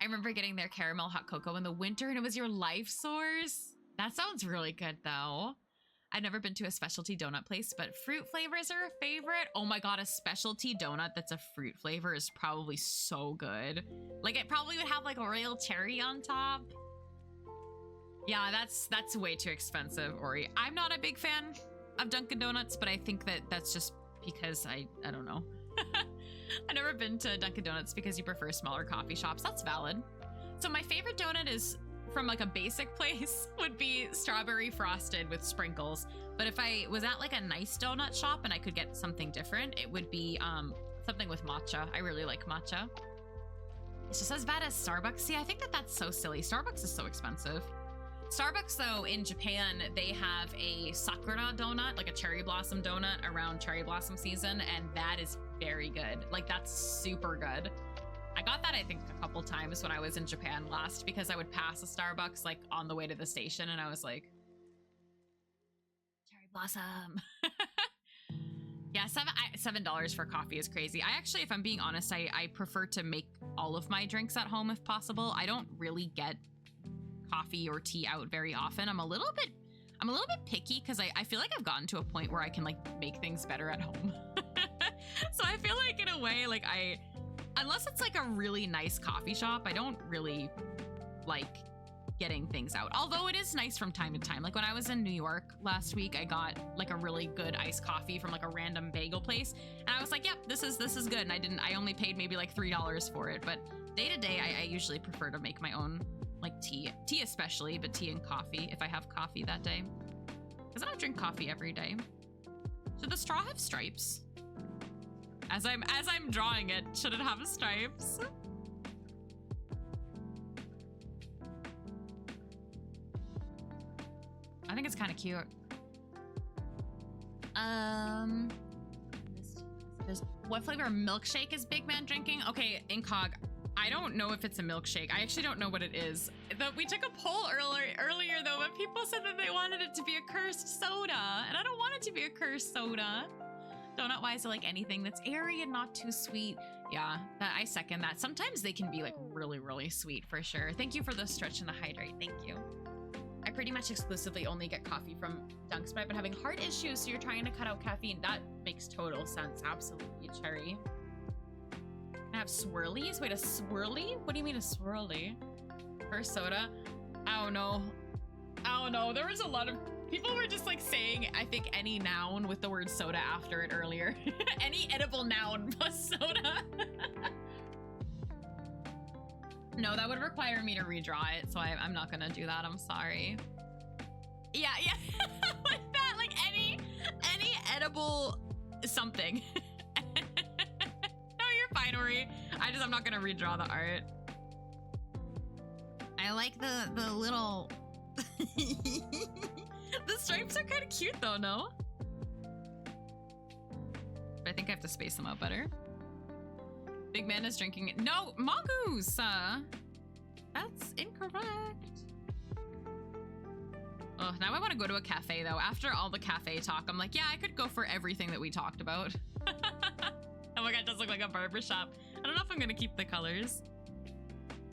I remember getting their caramel hot cocoa in the winter and it was your life source. That sounds really good though. I've never been to a specialty donut place, but fruit flavors are a favorite. Oh my god, a specialty donut that's a fruit flavor is probably so good. Like it probably would have like a royal cherry on top. Yeah, that's way too expensive, Ori. I'm not a big fan of Dunkin' Donuts, but I think that that's just because I don't know. I've never been to Dunkin' Donuts because you prefer smaller coffee shops. That's valid. So my favorite donut is from like a basic place would be strawberry frosted with sprinkles. But if I was at like a nice donut shop and I could get something different, it would be something with matcha. I really like matcha. It's just as bad as Starbucks. See, I think that that's so silly. Starbucks is so expensive. Starbucks though, in Japan, they have a sakura donut, like a cherry blossom donut around cherry blossom season. And that is very good. Like that's super good. I got that, I think, a couple times when I was in Japan last because I would pass a Starbucks like on the way to the station and I was like, cherry blossom. Yeah, $7 for coffee is crazy. I actually, if I'm being honest, I prefer to make all of my drinks at home if possible. I don't really get coffee or tea out very often. I'm a little bit picky because I feel like I've gotten to a point where I can like make things better at home. So I feel like in a way, like unless it's like a really nice coffee shop, I don't really like getting things out. Although it is nice from time to time. Like when I was in New York last week, I got like a really good iced coffee from like a random bagel place. And I was like, yep, this is good. And I only paid maybe like $3 for it. But day to day, I usually prefer to make my own like tea especially, but tea and coffee if I have coffee that day. Because I don't drink coffee every day. Should the straw have stripes? As I'm drawing it, should it have stripes? I think it's kind of cute. What flavor milkshake is Big Man drinking? Okay, Incog, I don't know if it's a milkshake. I actually don't know what it is. We took a poll earlier though, but people said that they wanted it to be a cursed soda, and I don't want it to be a cursed soda. Donut wise, I like anything that's airy and not too sweet. Yeah, I second that. Sometimes they can be like really, really sweet for sure. Thank you for the stretch and the hydrate. Thank you. I pretty much exclusively only get coffee from Dunks, but I've been having heart issues, so you're trying to cut out caffeine. That makes total sense. Absolutely, Cherry. I have swirlies? Wait, a swirly? What do you mean a swirly? First soda? I don't know. There was a lot of people were just like saying, I think, any noun with the word soda after it earlier. Any edible noun plus soda. No, that would require me to redraw it, so I'm not gonna do that. I'm sorry. Yeah. Like that, like any edible something. No, you're fine, Ori. I'm not gonna redraw the art. I I like the little... The stripes are kind of cute though, no? But I think I have to space them out better. Big man is drinking it. No, mongoose! That's incorrect. Oh, now I want to go to a cafe though. After all the cafe talk, I'm like, yeah, I could go for everything that we talked about. Oh my god, it does look like a barbershop. I don't know if I'm gonna keep the colors.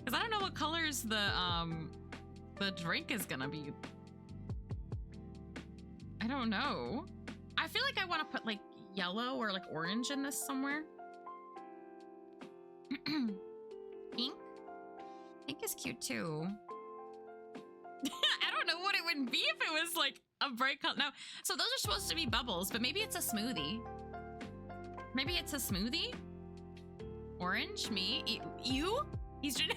Because I don't know what colors the drink is gonna be. I don't know. I feel like I want to put like yellow or like orange in this somewhere. Pink? Pink is cute too. I don't know what it would be if it was like a bright color. No, so those are supposed to be bubbles, but maybe it's a smoothie. Maybe it's a smoothie? Orange? Me? You? He's just...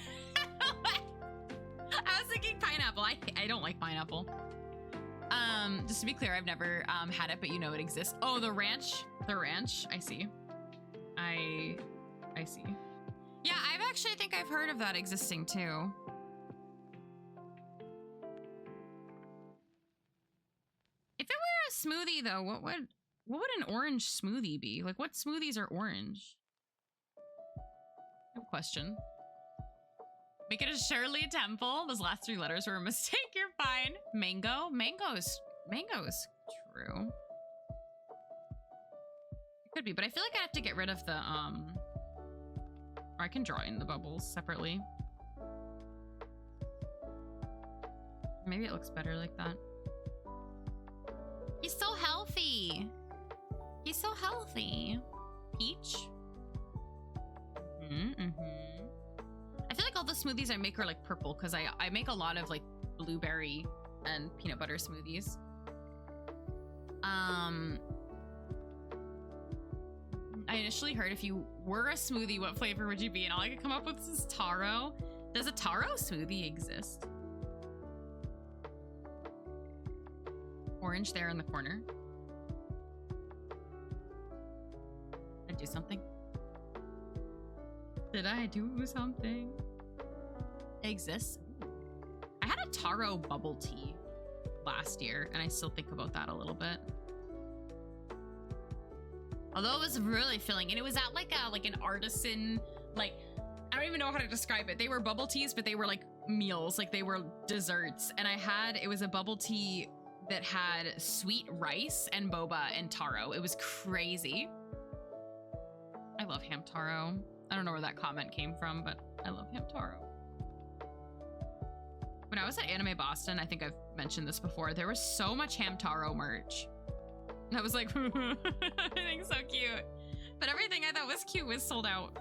I was thinking pineapple. I don't like pineapple. Just to be clear, I've never had it, but you know it exists. Oh, the ranch. The ranch. I see. I see. Yeah, I think I've heard of that existing too. If it were a smoothie though, what would an orange smoothie be? Like what smoothies are orange? No question. Make it a Shirley Temple. Those last 3 letters were a mistake. You're fine. Mango. Mango's true. It could be, but I feel like I have to get rid of the or I can draw in the bubbles separately. Maybe it looks better like that. He's so healthy. He's so healthy. Peach. I feel like all the smoothies I make are like purple because I make a lot of like blueberry and peanut butter smoothies. I initially heard if you were a smoothie, what flavor would you be? And all I could come up with is taro. Does a taro smoothie exist? Orange there in the corner. Did I do something? Did I do something? Exists. I had a taro bubble tea last year, and I still think about that a little bit. Although it was really filling, and it was at like an artisan, like, I don't even know how to describe it. They were bubble teas, but they were like meals, like they were desserts. And it was a bubble tea that had sweet rice and boba and taro. It was crazy. I love Hamtaro. I don't know where that comment came from, but I love Hamtaro. When I was at Anime Boston, I think I've mentioned this before, there was so much Hamtaro merch. I was like, everything's so cute. But everything I thought was cute was sold out.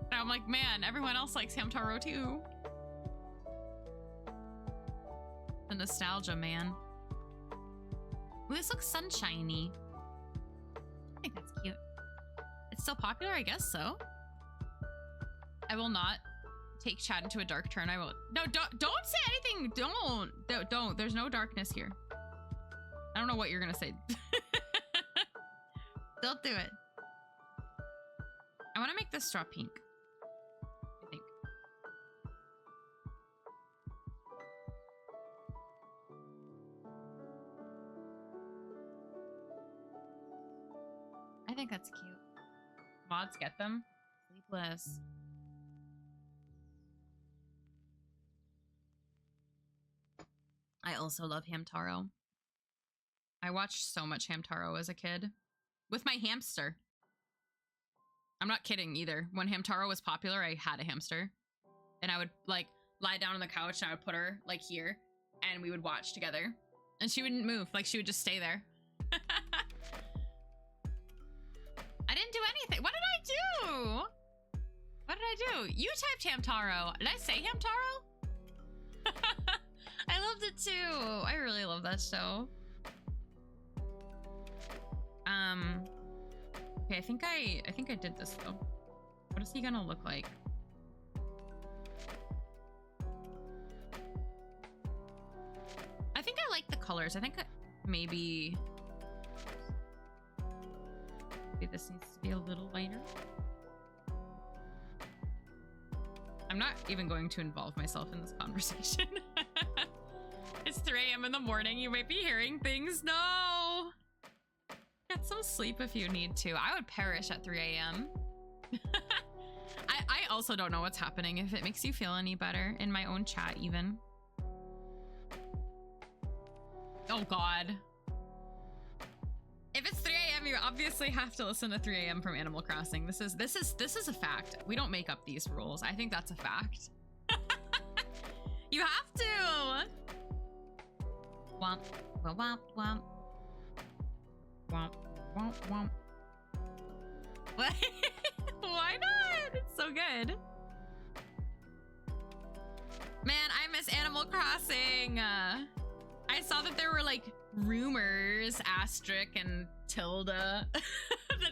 And I'm like, man, everyone else likes Hamtaro too. The nostalgia, man. Ooh, this looks sunshiny. I think that's cute. It's still popular, I guess so. I will not take chat into a dark turn. I will. No, don't say anything. Don't. There's no darkness here. I don't know what you're gonna say. Don't do it. I want to make this straw pink. I think. I think that's cute. Mods get them. Sleepless. I also love Hamtaro. I watched so much Hamtaro as a kid. With my hamster. I'm not kidding either. When Hamtaro was popular, I had a hamster. And I would like lie down on the couch and I would put her like here and we would watch together. And she wouldn't move. Like she would just stay there. I didn't do anything. What did I do? What did I do? You typed Hamtaro. Did I say Hamtaro? I loved it too. I really love that show. Okay, I think I did this though. What is he gonna look like? I think I like the colors. I think maybe this needs to be a little lighter. I'm not even going to involve myself in this conversation. It's 3 a.m. in the morning. You might be hearing things. No. Get some sleep if you need to. I would perish at 3 a.m. I also don't know what's happening. If it makes you feel any better, in my own chat even. Oh God. If it's 3 a.m., you obviously have to listen to 3 a.m. from Animal Crossing. This is a fact. We don't make up these rules. I think that's a fact. You have to. Womp, womp, womp, womp. Womp, womp, womp. What? Why not? It's so good. Man, I miss Animal Crossing. I saw that there were like rumors, asterisk and tilde, that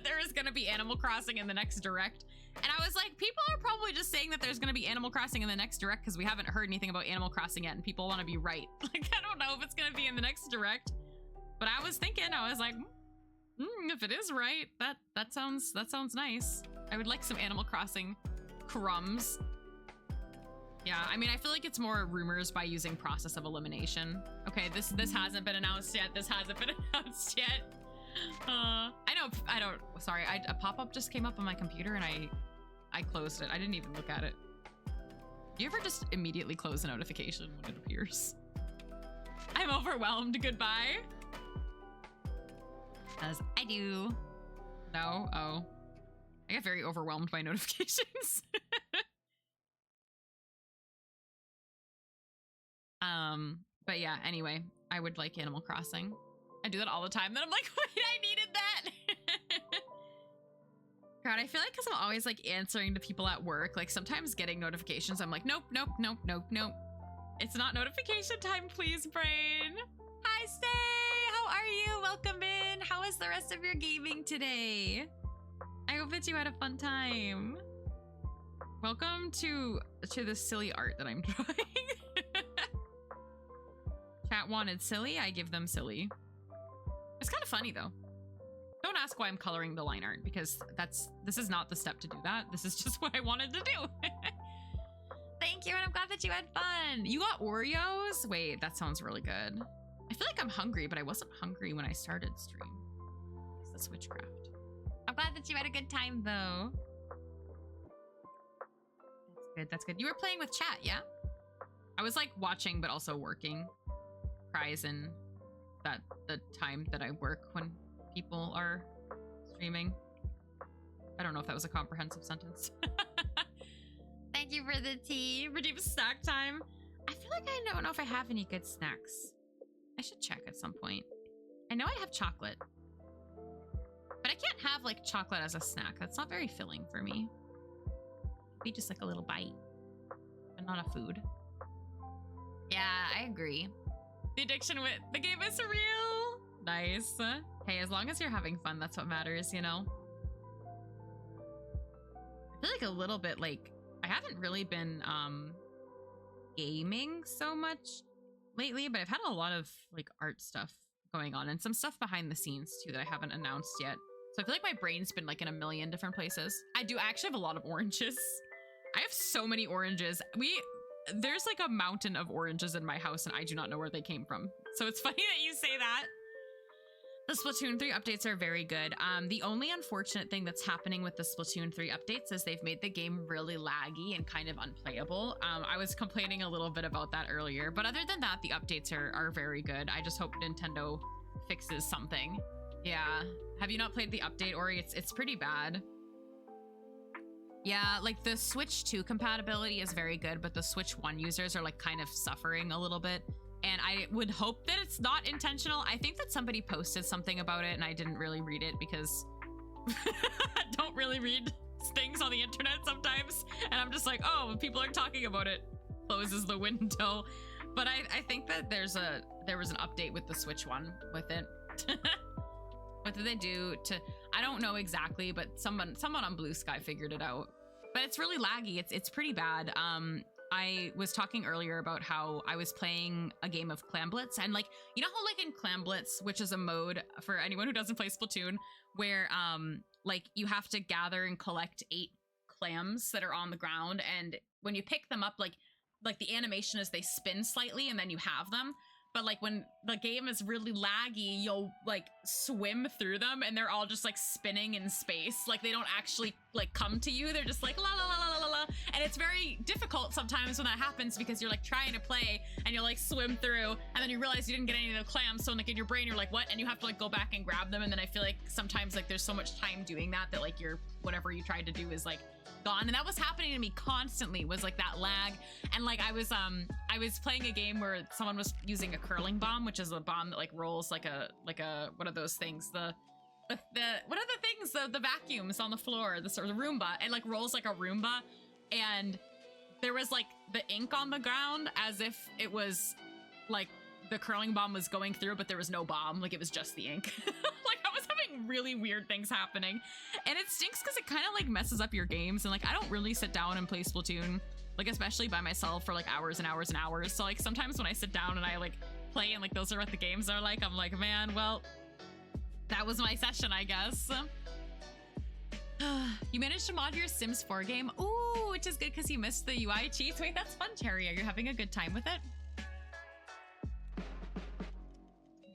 there is going to be Animal Crossing in the next direct. And I was like, people are probably just saying that there's going to be Animal Crossing in the next direct because we haven't heard anything about Animal Crossing yet and people want to be right. Like, I don't know if it's going to be in the next direct, but I was thinking, I was like, if it is right, that sounds nice. I would like some Animal Crossing crumbs. Yeah, I mean, I feel like it's more rumors by using process of elimination. Okay, this hasn't been announced yet. This hasn't been announced yet. Sorry, a pop-up just came up on my computer and I closed it. I didn't even look at it. Do you ever just immediately close a notification when it appears? I'm overwhelmed. Goodbye. As I do. No? Oh. I get very overwhelmed by notifications. But yeah, anyway, I would like Animal Crossing. I do that all the time. Then I'm like, wait, I needed that. God, I feel like because I'm always like answering to people at work, like sometimes getting notifications, I'm like, nope, nope, nope, nope, nope. It's not notification time, please, brain. Hi, Stay. How are you? Welcome in. How was the rest of your gaming today? I hope that you had a fun time. Welcome to the silly art that I'm drawing. Chat wanted silly, I give them silly. It's kind of funny though. Don't ask why I'm coloring the line art because this is not the step to do that. This is just what I wanted to do. Thank you, and I'm glad that you had fun. You got Oreos? Wait, that sounds really good. I feel like I'm hungry, but I wasn't hungry when I started stream. It's the Switchcraft. I'm glad that you had a good time though. That's good, that's good. You were playing with chat, yeah? I was like watching, but also working. Cries in that the time that I work when people are streaming. I don't know if that was a comprehensive sentence. Thank you for the tea. Redeem snack time. I feel like I don't know if I have any good snacks. I should check at some point. I know I have chocolate, but I can't have like chocolate as a snack. That's not very filling for me. Maybe just like a little bite, but not a food. Yeah, I agree. The addiction with the game is real. Nice. Hey, as long as you're having fun, that's what matters, you know? I feel like a little bit like I haven't really been gaming so much lately, but I've had a lot of like art stuff going on and some stuff behind the scenes too that I haven't announced yet. So I feel like my brain's been like in a million different places. I do actually have a lot of oranges. I have so many oranges. There's like a mountain of oranges in my house and I do not know where they came from. So it's funny that you say that. The Splatoon 3 updates are very good. The only unfortunate thing that's happening with the Splatoon 3 updates is they've made the game really laggy and kind of unplayable. I was complaining a little bit about that earlier, but other than that, the updates are very good. I just hope Nintendo fixes something. Yeah. Have you not played the update, Ori? It's pretty bad. Yeah, like the Switch 2 compatibility is very good, but the Switch 1 users are like kind of suffering a little bit. And I would hope that it's not intentional. I think that somebody posted something about it and I didn't really read it because I don't really read things on the internet sometimes. And I'm just like, oh, people are talking about it. Closes the window. But I think that there was an update with the Switch 1 with it. What did they do to, I don't know exactly, but someone on Blue Sky figured it out. But it's really laggy. It's pretty bad. I was talking earlier about how I was playing a game of Clam Blitz, and like, you know how like in Clam Blitz, which is a mode for anyone who doesn't play Splatoon, where like you have to gather and collect 8 clams that are on the ground, and when you pick them up, like the animation is they spin slightly and then you have them. But like when the game is really laggy, you'll like swim through them and they're all just like spinning in space. Like they don't actually like come to you. They're just like la la la la la la. And it's very difficult sometimes when that happens because you're like trying to play and you'll like swim through and then you realize you didn't get any of the clams. So like in your brain, you're like, what? And you have to like go back and grab them. And then I feel like sometimes like there's so much time doing that like your whatever you tried to do is like gone. And that was happening to me constantly, was like that lag. And like I was playing a game where someone was using a curling bomb, which is a bomb that like rolls like a what are those things, the what are the things, the vacuums on the floor, the sort of the Roomba, and like rolls like a Roomba. And there was like the ink on the ground as if it was like the curling bomb was going through, but there was no bomb, like it was just the ink. Like I was having really weird things happening, and it stinks because it kind of like messes up your games. And like I don't really sit down and play Splatoon, like especially by myself, for like hours and hours and hours. So like sometimes when I sit down and I like play and like those are what the games are like, I'm like, man, well, that was my session, I guess. You managed to mod your Sims 4 game. Ooh, which is good because you missed the UI cheats. Wait, that's fun, Cherry. Are you having a good time with it?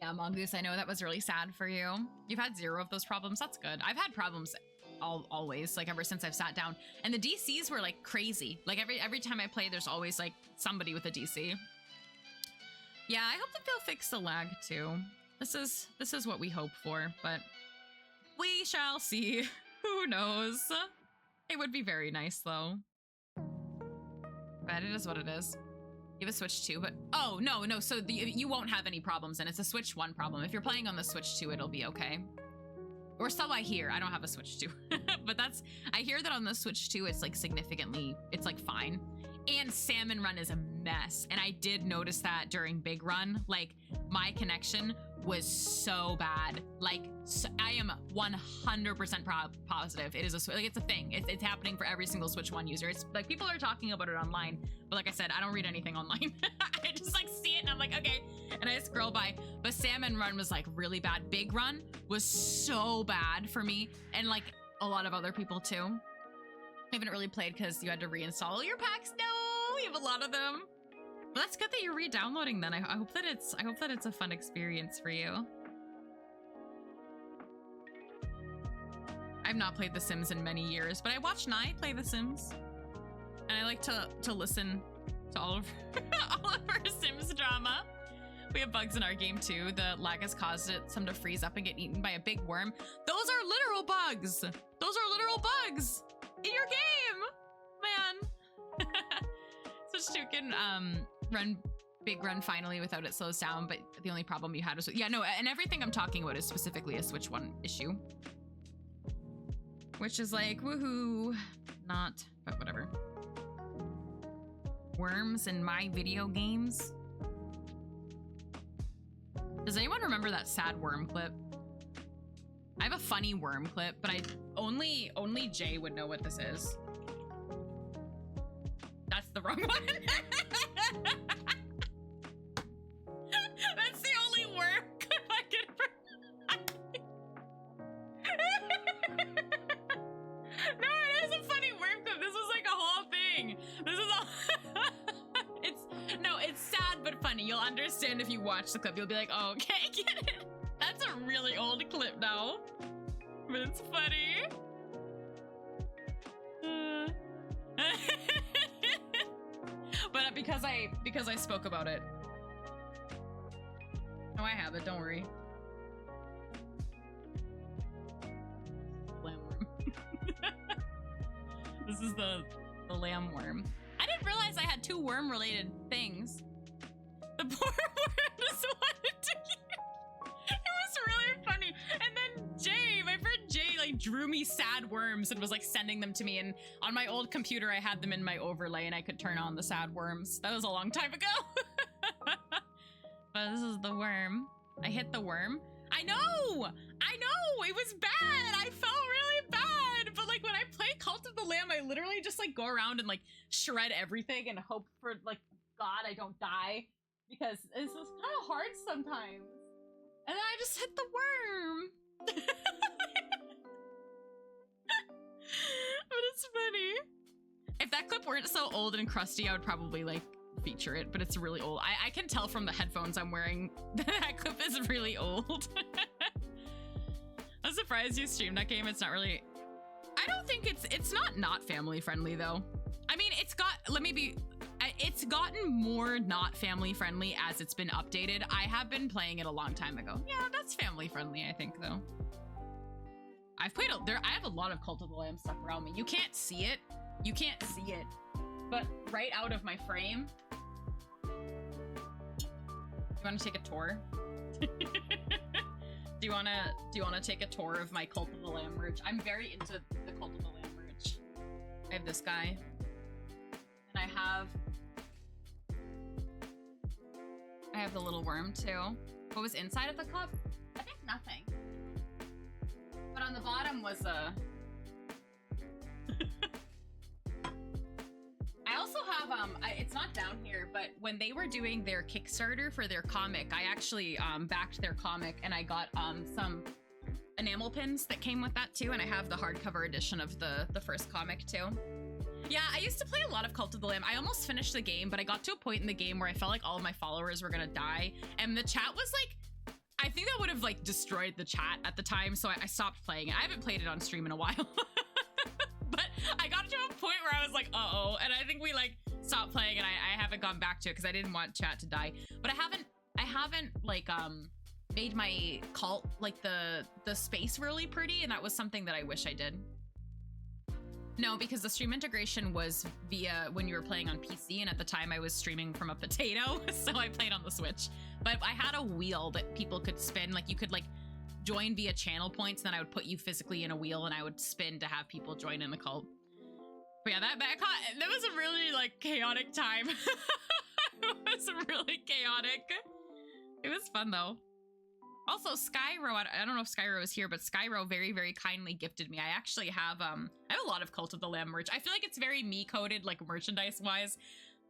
Yeah, Mongoose, I know that was really sad for you. You've had 0 of those problems. That's good. I've had problems always, like ever since I've sat down. And the DCs were like crazy. Like every time I play, there's always like somebody with a DC. Yeah, I hope that they'll fix the lag too. This is what we hope for, but we shall see. Who knows? It would be very nice though. But it is what it is. You have a Switch 2, but oh no, so you won't have any problems, and it's a Switch 1 problem. If you're playing on the Switch 2, it'll be okay. Or so I hear. I don't have a Switch 2. But I hear that on the Switch 2, it's like significantly, it's like fine. And Salmon Run is a mess. And I did notice that during Big Run, like my connection was so bad. Like so, I am 100% positive. It is like it's a thing. It's happening for every single Switch 1 user. It's like people are talking about it online, but like I said, I don't read anything online. I just like see it and I'm like, okay, and I scroll by. But Salmon Run was like really bad. Big Run was so bad for me, and like a lot of other people too. I haven't really played because you had to reinstall your packs. No, you have a lot of them. Well, that's good that you're re-downloading then. I hope that it's a fun experience for you. I've not played The Sims in many years, but I watched Nye play The Sims. And I like to listen to all of her Sims drama. We have bugs in our game too. The lag has caused some to freeze up and get eaten by a big worm. Those are literal bugs. Those are literal bugs in your game, man. Switch 2 can run Big Run finally without it slows down, but the only problem you had was, yeah, no, and everything I'm talking about is specifically a Switch 1 issue. Which is like, woohoo, not, but whatever. Worms in my video games. Does anyone remember that sad worm clip? I have a funny worm clip, but only Jay would know what this is. That's the wrong one. That's the only worm clip I can No, it is a funny worm clip. This was like a whole thing. This is all it's sad but funny. You'll understand if you watch the clip. You'll be like, oh, okay, get it. That's a really old clip now. But it's funny. But because I spoke about it. Oh, I have it, don't worry. Lamb worm. This is the lamb worm. I didn't realize I had 2 worm related things. The poor worm just wanted to eat. It was really funny. And then Jay, my friend Jay, like drew me sad worms and was like sending them to me. And on my old computer, I had them in my overlay and I could turn on the sad worms. That was a long time ago. But this is the worm. I hit the worm. I know, it was bad. I felt really bad. But like when I play Cult of the Lamb, I literally just like go around and like shred everything and hope for like, God, I don't die. Because it's just kind of hard sometimes. And then I just hit the worm. But it's funny. that clip weren't so old and crusty, I would probably like feature it, but it's really old. I can tell from the headphones I'm wearing that clip is really old. I'm surprised you streamed that game. It's not really, I don't think it's not family friendly though. I mean, it's gotten more not family friendly as it's been updated. I have been playing it a long time ago. Yeah, that's family friendly, I think though. I have a lot of Cult of the Lamb stuff around me. You can't see it. You can't see it, but right out of my frame. You want to take a tour? Do you want to take a tour of my Cult of the Lamb merch? I'm very into the Cult of the Lamb merch. I have this guy, and I have the little worm too. What was inside of the cup? I think nothing. But on the bottom was a. I also have it's not down here, but when they were doing their Kickstarter for their comic, I actually backed their comic, and I got some enamel pins that came with that too, and I have the hardcover edition of the first comic too. Yeah, I used to play a lot of Cult of the Lamb. I almost finished the game, but I got to a point in the game where I felt like all of my followers were gonna die, and the chat was like, I think that would have like destroyed the chat at the time, so I stopped playing it. I haven't played it on stream in a while. But I got to a point where I was like, uh-oh, and I think we like stopped playing, and I haven't gone back to it because I didn't want chat to die. But I haven't like made my cult like the space really pretty, and that was something that I wish I did. No, because the stream integration was via when you were playing on PC, and at the time I was streaming from a potato, so I played on the Switch. But I had a wheel that people could spin, like you could like join via channel points, and then I would put you physically in a wheel, and I would spin to have people join in the cult. But yeah, that was a really like chaotic time. It was really chaotic. It was fun though. Also, Skyro, I don't know if Skyro is here, but Skyro very, very kindly gifted me. I actually have I have a lot of Cult of the Lamb merch. I feel like it's very me-coded, like merchandise-wise.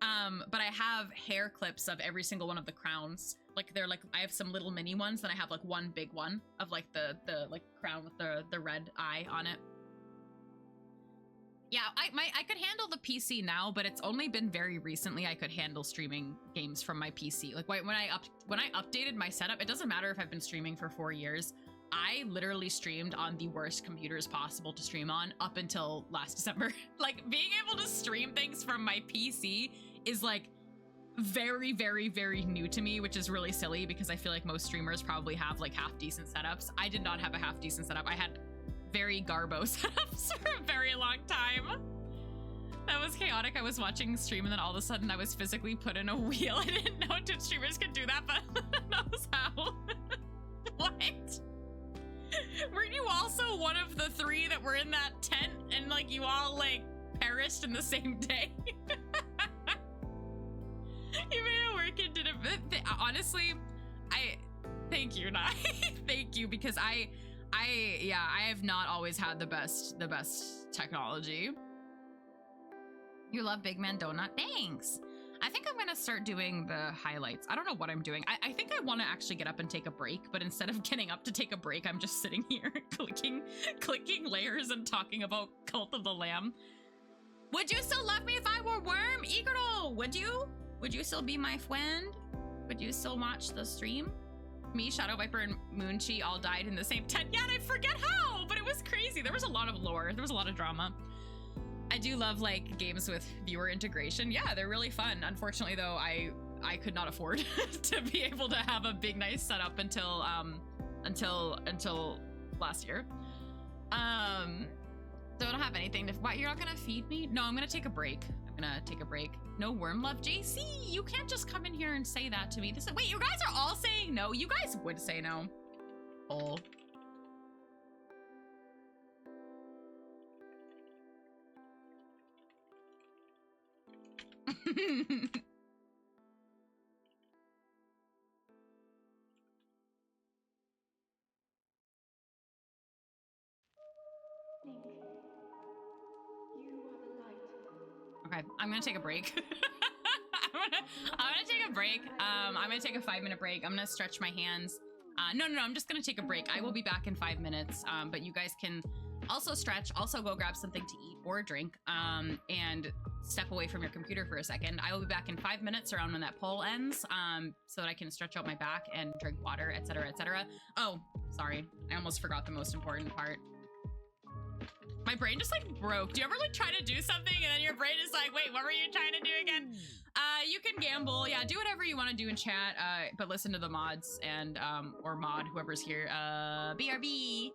But I have hair clips of every single one of the crowns. Like they're like, I have some little mini ones, then I have like one big one of like the like crown with the red eye on it. Yeah, I could handle the PC now, but it's only been very recently I could handle streaming games from my PC. Like when I updated my setup, it doesn't matter if I've been streaming for 4 years. I literally streamed on the worst computers possible to stream on up until last December. Like being able to stream things from my PC is like very, very, very new to me, which is really silly because I feel like most streamers probably have like half decent setups. I did not have a half decent setup. I had very garbo setups for a very long time. That was chaotic. I was watching stream and then all of a sudden I was physically put in a wheel. I didn't know Twitch streamers could do that, but knows how. What? Were you also one of the 3 that were in that tent and like you all like perished in the same day? You made it work and did it. Honestly, thank you, Nai. Thank you, because I have not always had the best technology. You love Big Man Donut? Thanks. I think I'm gonna start doing the highlights. I don't know what I'm doing. I think I want to actually get up and take a break, but instead of getting up to take a break, I'm just sitting here clicking layers and talking about Cult of the Lamb. Would you still love me if I were Worm? Igoro, would you? Would you still be my friend? Would you still watch the stream? Me, Shadow Viper, and Moonchi all died in the same tent. Yeah, and I forget how, but it was crazy. There was a lot of lore. There was a lot of drama. I do love like games with viewer integration. Yeah, they're really fun. Unfortunately, though, I could not afford to be able to have a big nice setup until last year. So I don't have anything to. What? You're not gonna feed me? No, I'm gonna take a break. No worm love, JC. You can't just come in here and say that to me. Wait, you guys are all saying no. You guys would say no. Oh. Okay, I'm gonna take a break. I'm gonna take a break. I'm gonna take a 5-minute break. I'm gonna stretch my hands. No, I'm just gonna take a break. I will be back in 5 minutes. But you guys can Also stretch, also go grab something to eat or drink, and step away from your computer for a second. I will be back in 5 minutes around when that poll ends, so that I can stretch out my back and drink water, etc., etc. Oh, sorry. I almost forgot the most important part. My brain just like broke. Do you ever like try to do something and then your brain is like, wait, what were you trying to do again? You can gamble. Yeah, do whatever you want to do in chat, but listen to the mods and, or mod, whoever's here. BRB.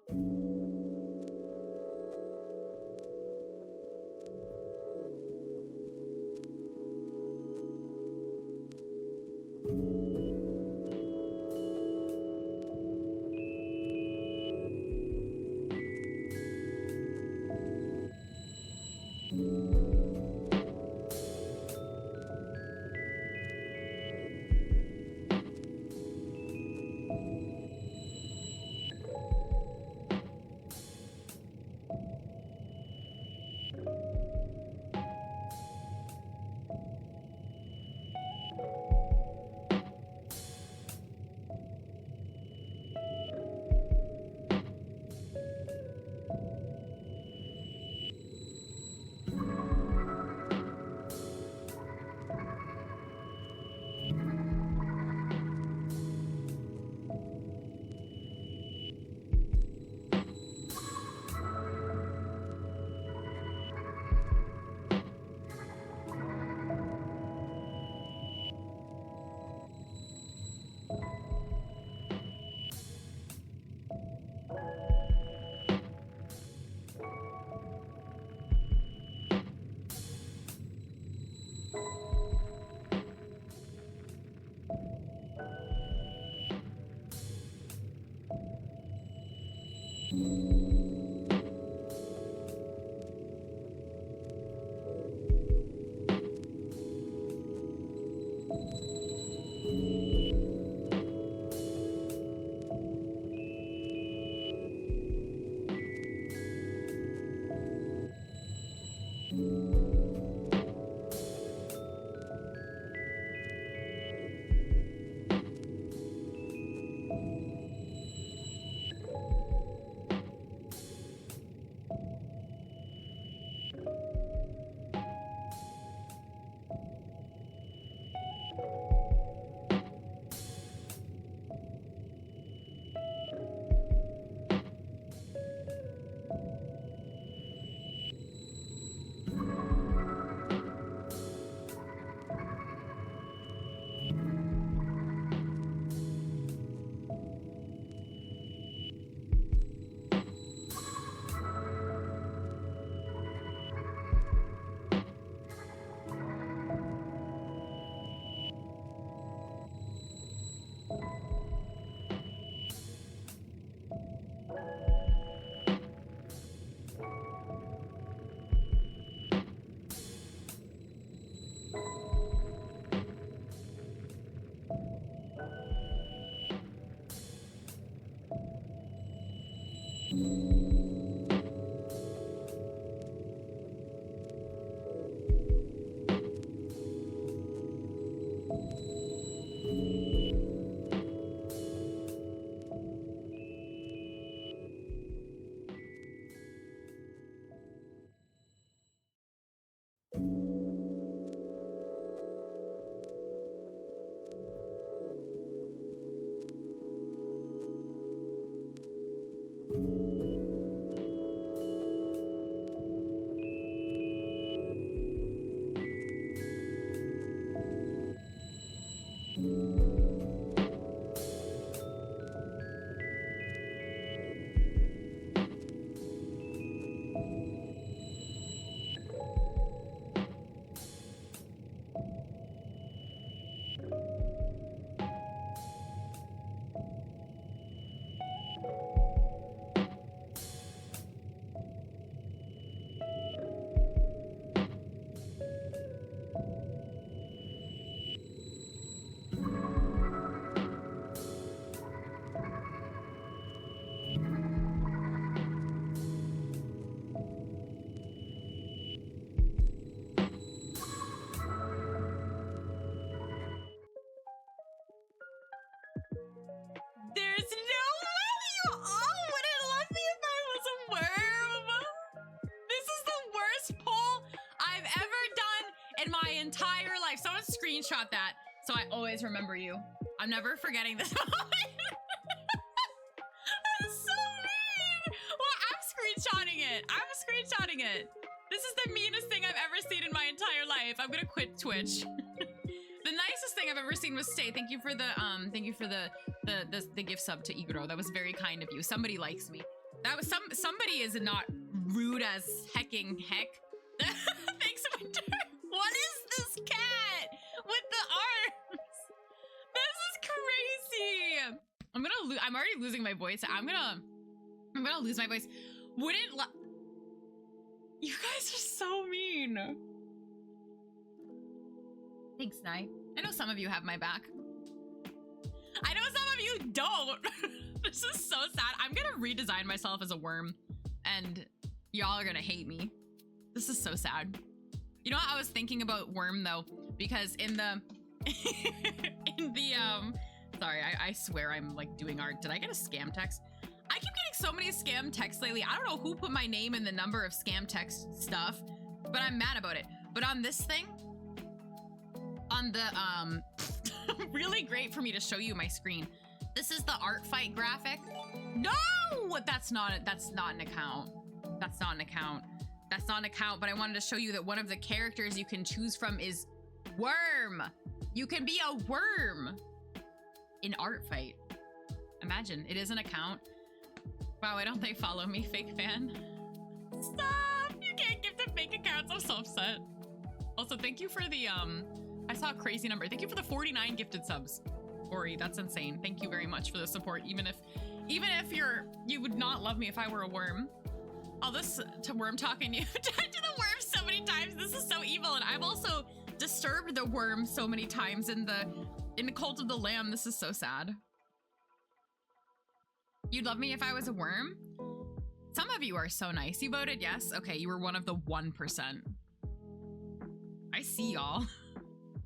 entire life. Someone screenshot that so I always remember you. I'm never forgetting this moment. That's so mean. Well, I'm screenshotting it. This is the meanest thing I've ever seen in my entire life. I'm gonna quit Twitch. The nicest thing I've ever seen was Stay. Thank you for the gift sub to Igoro. That was very kind of you. Somebody likes me. That was somebody is not rude as hecking heck. Thanks, Winter. What is this cat with the arms? This is crazy. I'm already losing my voice. I'm gonna lose my voice. You guys are so mean. Thanks, Nye. I know some of you have my back. I know some of you don't. This is so sad. I'm gonna redesign myself as a worm and y'all are gonna hate me. This is so sad. You know what I was thinking about worm though? Because in the, sorry, I swear I'm like doing art. Did I get a scam text? I keep getting so many scam texts lately. I don't know who put my name in the number of scam text stuff, but I'm mad about it. But on this thing, on the, really great for me to show you my screen. This is the art fight graphic. No, that's not an account. That's not an account. But I wanted to show you that one of the characters you can choose from is Worm. You can be a worm in art fight. Imagine, it is an account. Wow, why don't they follow me, fake fan? Stop, you can't give them fake accounts. I'm so upset. Also, thank you for the, I saw a crazy number. Thank you for the 49 gifted subs. Ori, that's insane. Thank you very much for the support. Even if you would not love me if I were a worm. All this to worm talking you to the worm so many times. This is so evil. And I've also disturbed the worm so many times in the Cult of the Lamb. This is so sad. You'd love me if I was a worm? Some of you are so nice. You voted yes. Okay, you were one of the 1%. I see y'all.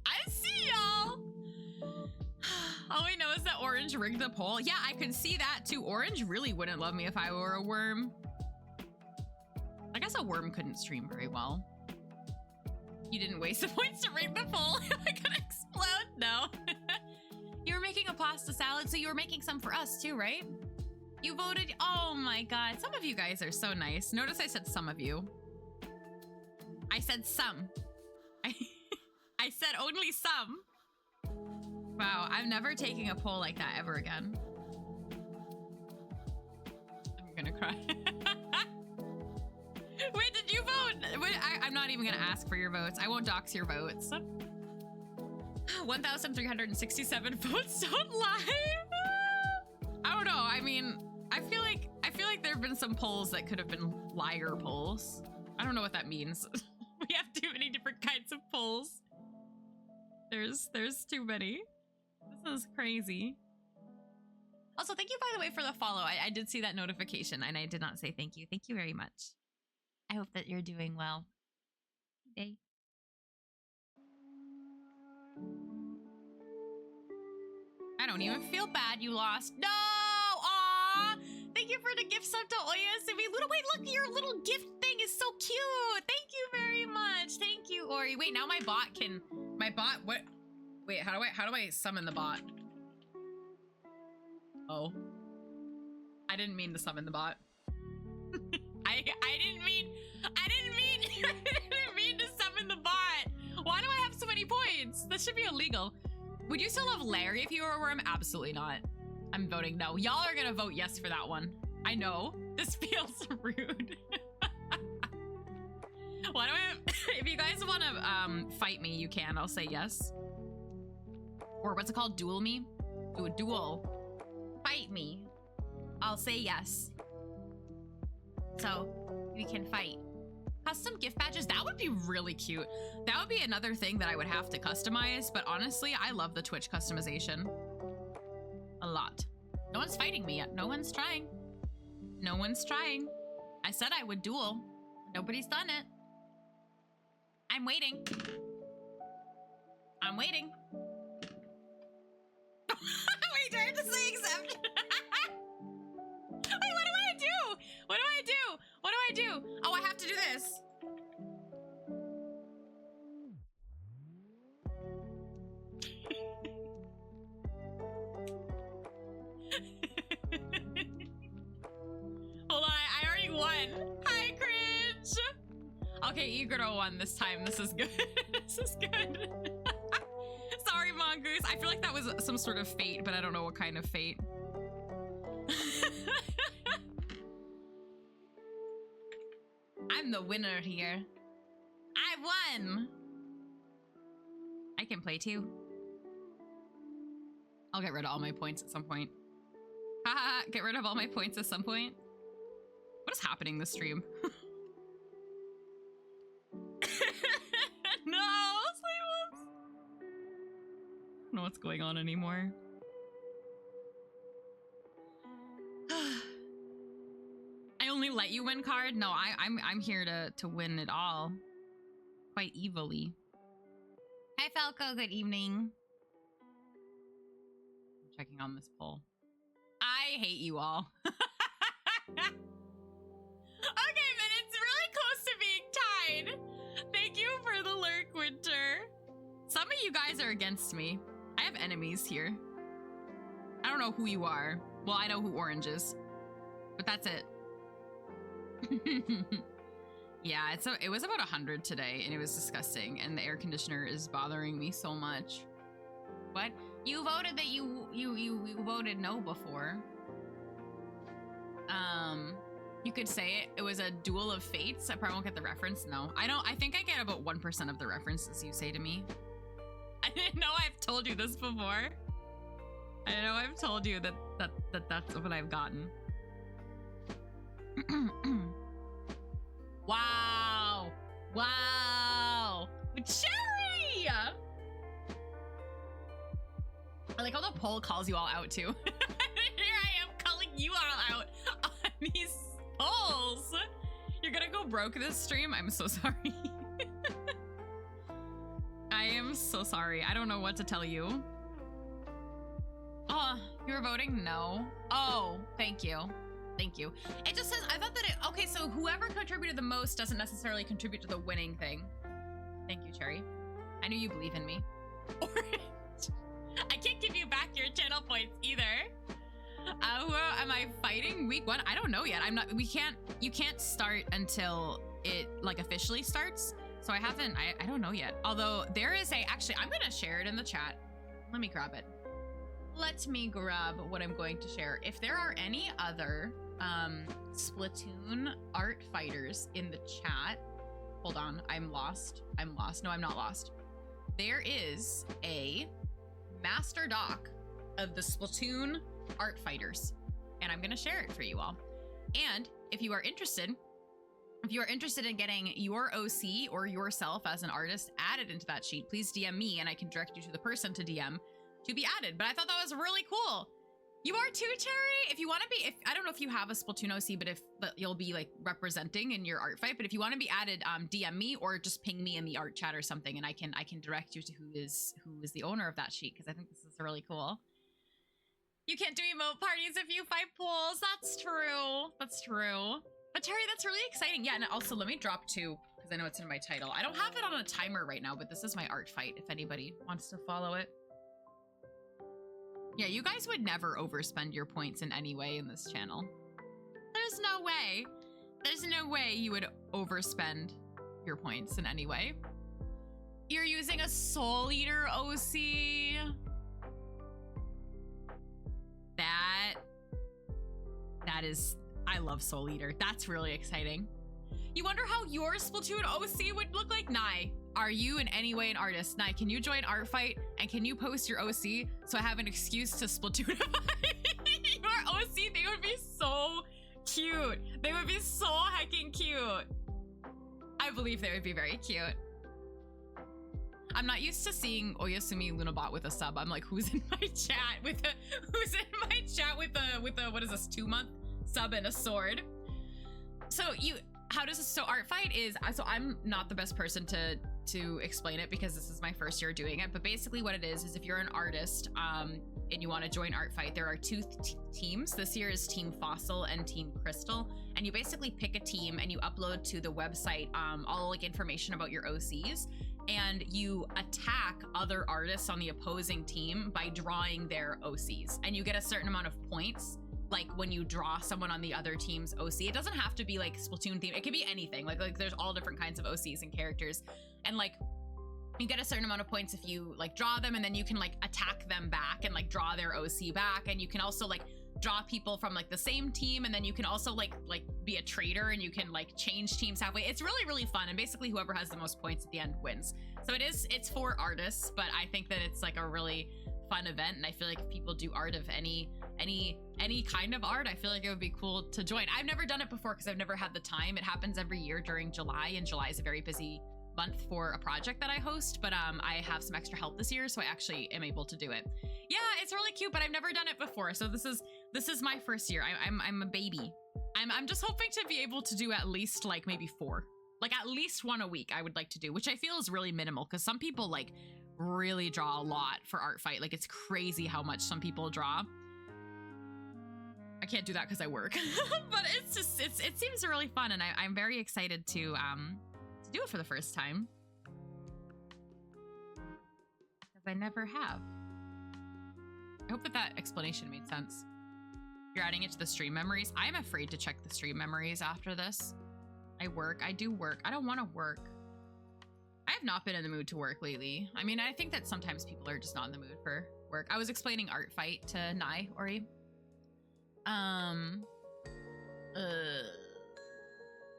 I see y'all. All we know is that Orange rigged the poll. Yeah, I could see that too. Orange really wouldn't love me if I were a worm. I guess a worm couldn't stream very well. You didn't waste the points to rig the poll. Am I gonna explode? No. You were making a pasta salad, so you were making some for us too, right? You voted. Oh my God. Some of you guys are so nice. Notice I said some of you. I said some. I said only some. Wow, I'm never taking a poll like that ever again. I'm gonna cry. Wait, did you vote? Wait, I'm not even gonna ask for your votes. I won't dox your votes. 1,367 votes don't lie. I don't know. I mean, I feel like there have been some polls that could have been liar polls. I don't know what that means. We have too many different kinds of polls. There's too many. This is crazy. Also, thank you, by the way, for the follow. I did see that notification and I did not say thank you. Thank you very much. I hope that you're doing well. Day. I don't even feel bad you lost. No! Aw! Thank you for the gift sub to Oyasumi. Wait, look, your little gift thing is so cute. Thank you very much. Thank you, Ori. Wait, now my bot, what? Wait, how do I summon the bot? Oh. I didn't mean to summon the bot. I didn't mean to summon the bot. Why do I have so many points? That should be illegal. Would you still love Larry if you were a worm? Absolutely not. I'm voting no. Y'all are gonna vote yes for that one. I know. This feels rude. Why do I if you guys wanna fight me, you can. I'll say yes. Or what's it called? Duel me? Do a duel. Fight me. I'll say yes. So we can fight. Custom gift badges, that would be really cute. That would be another thing that I would have to customize, but honestly, I love the Twitch customization. A lot. No one's fighting me yet. No one's trying. No one's trying. I said I would duel. Nobody's done it. I'm waiting. I'm waiting. Wait, do I have to say accept? Wait, what do I do? What do I do? What do I do? Oh, I have to do this. Okay, Igoro won this time. This is good. This is good. Sorry, Mongoose. I feel like that was some sort of fate, but I don't know what kind of fate. I'm the winner here. I won. I can play too. I'll get rid of all my points at some point. Haha, get rid of all my points at some point. What is happening this stream? No, Sleepless. I don't know what's going on anymore. I only let you win card? No, I'm here to win it all. Quite evilly. Hi Falco, good evening. I'm checking on this poll. I hate you all. Okay, but it's really close to being tied. Thank you for the lurk, Winter. Some of you guys are against me. I have enemies here. I don't know who you are. Well, I know who Orange is, but that's it. Yeah, it was about 100 today, and it was disgusting, and the air conditioner is bothering me so much. What? You voted that you voted no before. You could say it was a duel of fates. I probably won't get the reference. No, I don't. I think I get about 1% of the references you say to me. I didn't know I've told you this before. I know I've told you that's what I've gotten. Wow. Wow. Cherry! I like how the poll calls you all out too. Here I am calling you all out on these polls. You're gonna go broke this stream? I'm so sorry. I am so sorry. I don't know what to tell you. Oh, you were voting no. Oh, thank you. Thank you. It just says, I thought that okay, so whoever contributed the most doesn't necessarily contribute to the winning thing. Thank you, Cherry. I knew you believe in me. Orange. I can't give you back your channel points either. Who am I fighting? Week 1? I don't know yet. You can't start until it like officially starts. So I don't know yet. Although there is actually, I'm gonna share it in the chat. Let me grab it. Let me grab what I'm going to share. If there are any other Splatoon art fighters in the chat, hold on, I'm lost. No, I'm not lost. There is a master doc of the Splatoon art fighters, and I'm gonna share it for you all. And if you are interested in getting your OC or yourself as an artist added into that sheet, please DM me and I can direct you to the person to DM to be added. But I thought that was really cool. You are too, Cherry. If you want to be, I don't know if you have a Splatoon OC, but you'll be like representing in your art fight. But if you want to be added, DM me or just ping me in the art chat or something, and I can direct you to who is the owner of that sheet, because I think this is really cool. You can't do emote parties if you fight pools. That's true. That's true. But Terry, that's really exciting. Yeah, and also let me drop 2 because I know it's in my title. I don't have it on a timer right now, but this is my art fight if anybody wants to follow it. Yeah, you guys would never overspend your points in any way in this channel. There's no way. There's no way you would overspend your points in any way. You're using a Soul Eater OC. That is, I love Soul Eater. That's really exciting. You wonder how your Splatoon OC would look like? Nye, are you in any way an artist? Nye, can you join Art Fight and can you post your OC so I have an excuse to Splatoonify your OC? They would be so cute. They would be so heckin' cute. I believe they would be very cute. I'm not used to seeing Oyasumi Lunabot with a sub. I'm like, who's in my chat with a what is this, 2-month sub and a sword? So Art Fight is, so I'm not the best person to explain it because this is my first year doing it, but basically what it is if you're an artist and you want to join Art Fight, there are 2 teams. This year is Team Fossil and Team Crystal, and you basically pick a team and you upload to the website all like information about your OCs, and you attack other artists on the opposing team by drawing their OCs, and you get a certain amount of points like when you draw someone on the other team's OC. It doesn't have to be like Splatoon themed. It could be anything. Like there's all different kinds of OCs and characters. And like you get a certain amount of points if you like draw them, and then you can like attack them back and like draw their OC back. And you can also like draw people from like the same team, and then you can also like be a traitor, and you can like change teams halfway. It's really, really fun. And basically whoever has the most points at the end wins. So it's for artists, but I think that it's like a really fun event. And I feel like if people do art of any kind of art, I feel like it would be cool to join. I've never done it before because I've never had the time. It happens every year during July, and July is a very busy month for a project that I host, but I have some extra help this year, so I actually am able to do it. Yeah, it's really cute, but I've never done it before, so this is my first year. I'm a baby. I'm just hoping to be able to do at least like maybe 4, like at least 1 a week. I would like to do, which I feel is really minimal, because some people like really draw a lot for Art Fight. Like it's crazy how much some people draw. I can't do that because I work, but it's just it seems really fun, and I'm very excited to do it for the first time, because I never have. I hope that explanation made sense. You're adding it to the stream memories. I'm afraid to check the stream memories after this. I do work. I don't want to work. I have not been in the mood to work lately. I mean, I think that sometimes people are just not in the mood for work. I was explaining Art Fight to Nai, Ori.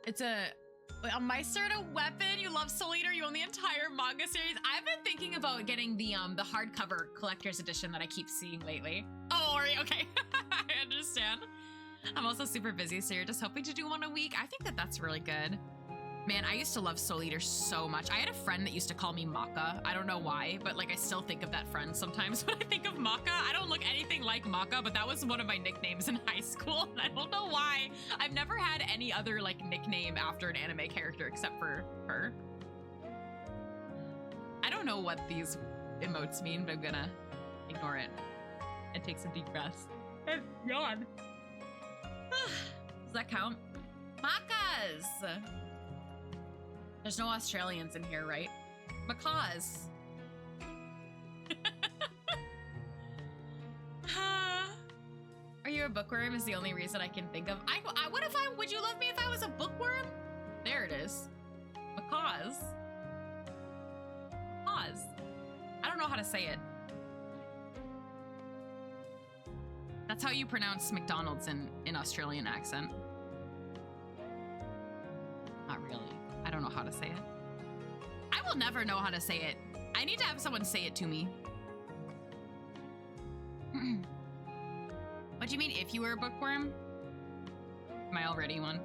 It's a Meister weapon. You love Soul Eater. You own the entire manga series. I've been thinking about getting the hardcover collector's edition that I keep seeing lately. Oh, Ori, okay. I understand. I'm also super busy, so you're just hoping to do 1 a week. I think that that's really good. Man, I used to love Soul Eater so much. I had a friend that used to call me Maka. I don't know why, but like I still think of that friend sometimes when I think of Maka. I don't look anything like Maka, but that was one of my nicknames in high school. And I don't know why. I've never had any other like nickname after an anime character except for her. I don't know what these emotes mean, but I'm gonna ignore it and take some deep breaths. And yawn. Does that count? Makas! There's no Australians in here, right? Macaws. Are you a bookworm is the only reason I can think of. Would you love me if I was a bookworm? There it is. Macaws. Macaws. I don't know how to say it. That's how you pronounce McDonald's in Australian accent. Not really. I don't know how to say it. I will never know how to say it. I need to have someone say it to me. What do you mean if you were a bookworm? Am I already one?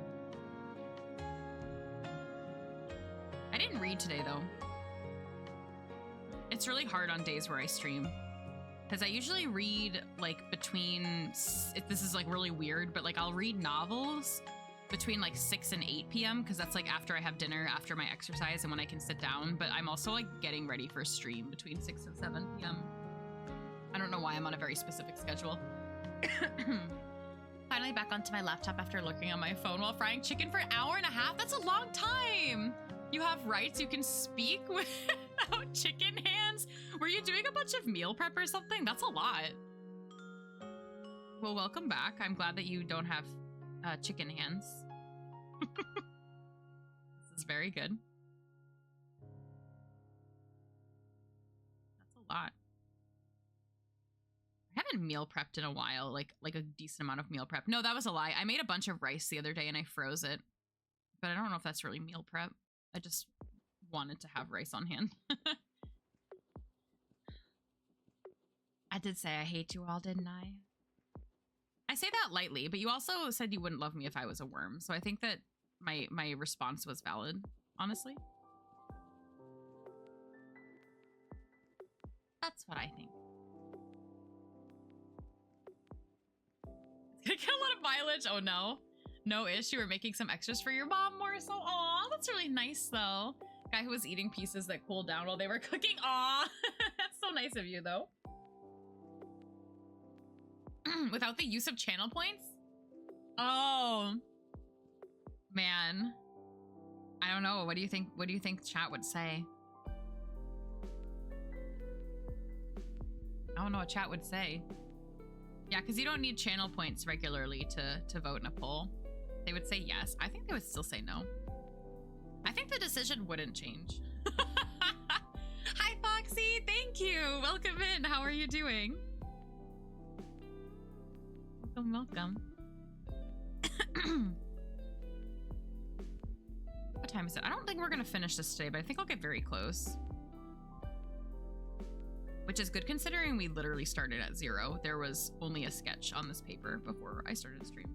I didn't read today though. It's really hard on days where I stream, because I usually read like between, this is like really weird, but like I'll read novels between like 6 and 8 p.m. because that's like after I have dinner, after my exercise, and when I can sit down. But I'm also like getting ready for a stream between 6 and 7 p.m. I don't know why I'm on a very specific schedule. Finally back onto my laptop after looking on my phone while frying chicken for an hour and a half. That's a long time. You have rights. You can speak without chicken hands. Were you doing a bunch of meal prep or something? That's a lot. Well, welcome back. I'm glad that you don't have chicken hands. This is very good. That's a lot. I haven't meal prepped in a while, like a decent amount of meal prep. No, that was a lie. I made a bunch of rice the other day and I froze it, but I don't know if that's really meal prep. I just wanted to have rice on hand. I did say I hate you all, didn't I? I say that lightly, but you also said you wouldn't love me if I was a worm. So I think that my response was valid, honestly. That's what I think. It's gonna get a lot of mileage. Oh no. No issue. We're making some extras for your mom, Morsel. Aw, that's really nice though. Guy who was eating pieces that cooled down while they were cooking. Aw, that's so nice of you though. Without the use of channel points? Oh, man. I don't know. What do you think? What do you think chat would say? I don't know what chat would say. Yeah, because you don't need channel points regularly to vote in a poll. They would say yes. I think they would still say no. I think the decision wouldn't change. Hi, Foxy. Thank you. Welcome in. How are you doing? Welcome, welcome. What time is it? I don't think we're going to finish this today, but I think I'll get very close. Which is good considering we literally started at 0. There was only a sketch on this paper before I started stream.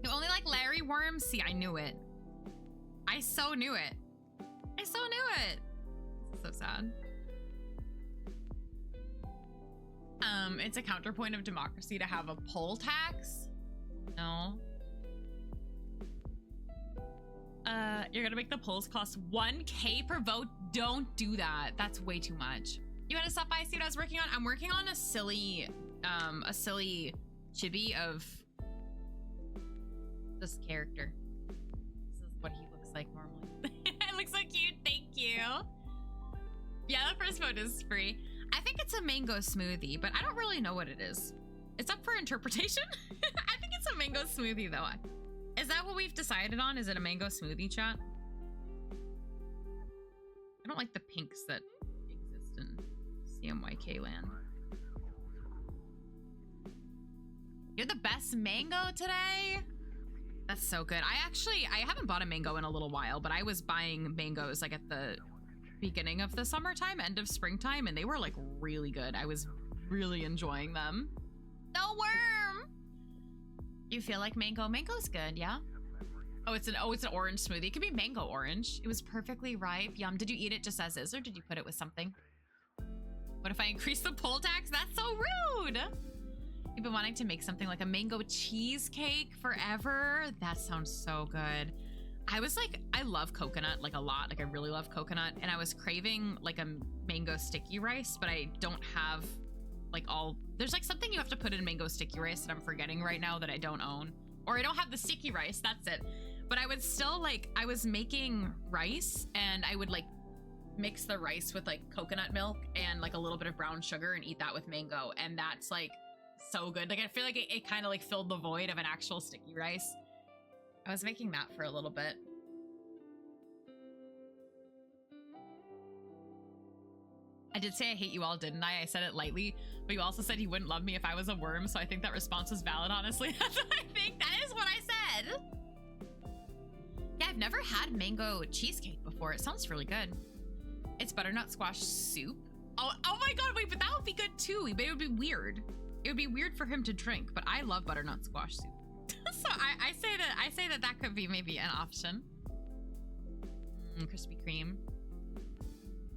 You only like Larry Worms? See, I knew it. I so knew it. I so knew it. This is so sad. It's a counterpoint of democracy to have a poll tax. No. You're gonna make the polls cost 1K per vote. Don't do that. That's way too much. You wanna stop by, see what I was working on? I'm working on a silly chibi of this character. This is what he looks like normally. It looks so cute. Thank you. Yeah, the first vote is free. I think it's a mango smoothie, but I don't really know what it is. It's up for interpretation. I think it's a mango smoothie though. Is that what we've decided on? Is it a mango smoothie, chat? I don't like the pinks that exist in CMYK land. You're the best mango today? That's so good. I haven't bought a mango in a little while, but I was buying mangoes like at the beginning of the summertime, end of springtime, and they were like really good. I was really enjoying them. No worm! You feel like mango? Mango's good, yeah? Oh, it's an orange smoothie. It could be mango orange. It was perfectly ripe. Yum. Did you eat it just as is, or did you put it with something? What if I increase the poll tax? That's so rude. You've been wanting to make something like a mango cheesecake forever. That sounds so good. I was like, I love coconut like a lot. Like I really love coconut, and I was craving like a mango sticky rice, but I don't have like there's like something you have to put in mango sticky rice that I'm forgetting right now that I don't own, or I don't have the sticky rice. That's it. But I would still like, I was making rice and I would like mix the rice with like coconut milk and like a little bit of brown sugar and eat that with mango. And that's like so good. Like I feel like it kind of like filled the void of an actual sticky rice. I was making that for a little bit. I did say I hate you all, didn't I? I said it lightly, but you also said you wouldn't love me if I was a worm, so I think that response was valid, honestly. That's what I think. That is what I said. Yeah, I've never had mango cheesecake before. It sounds really good. It's butternut squash soup. Oh my god, wait, but that would be good too. But it would be weird. It would be weird for him to drink, but I love butternut squash soup. So I say that could be maybe an option. Krispy Kreme.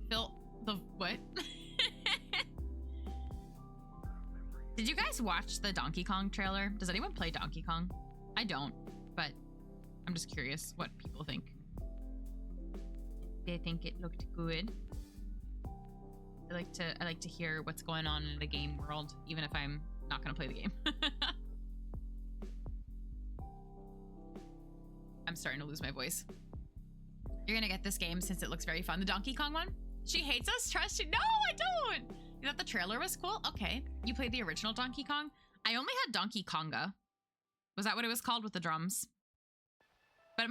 Phil, the what? Did you guys watch the Donkey Kong trailer? Does anyone play Donkey Kong? I don't, but I'm just curious what people think. They think it looked good. I like to hear what's going on in the game world, even if I'm not gonna play the game. I'm starting to lose my voice. You're gonna get this game since it looks very fun. The Donkey Kong one? She hates us, trust you. No, I don't. You thought the trailer was cool? Okay. You played the original Donkey Kong? I only had Donkey Konga. Was that what it was called with the drums? But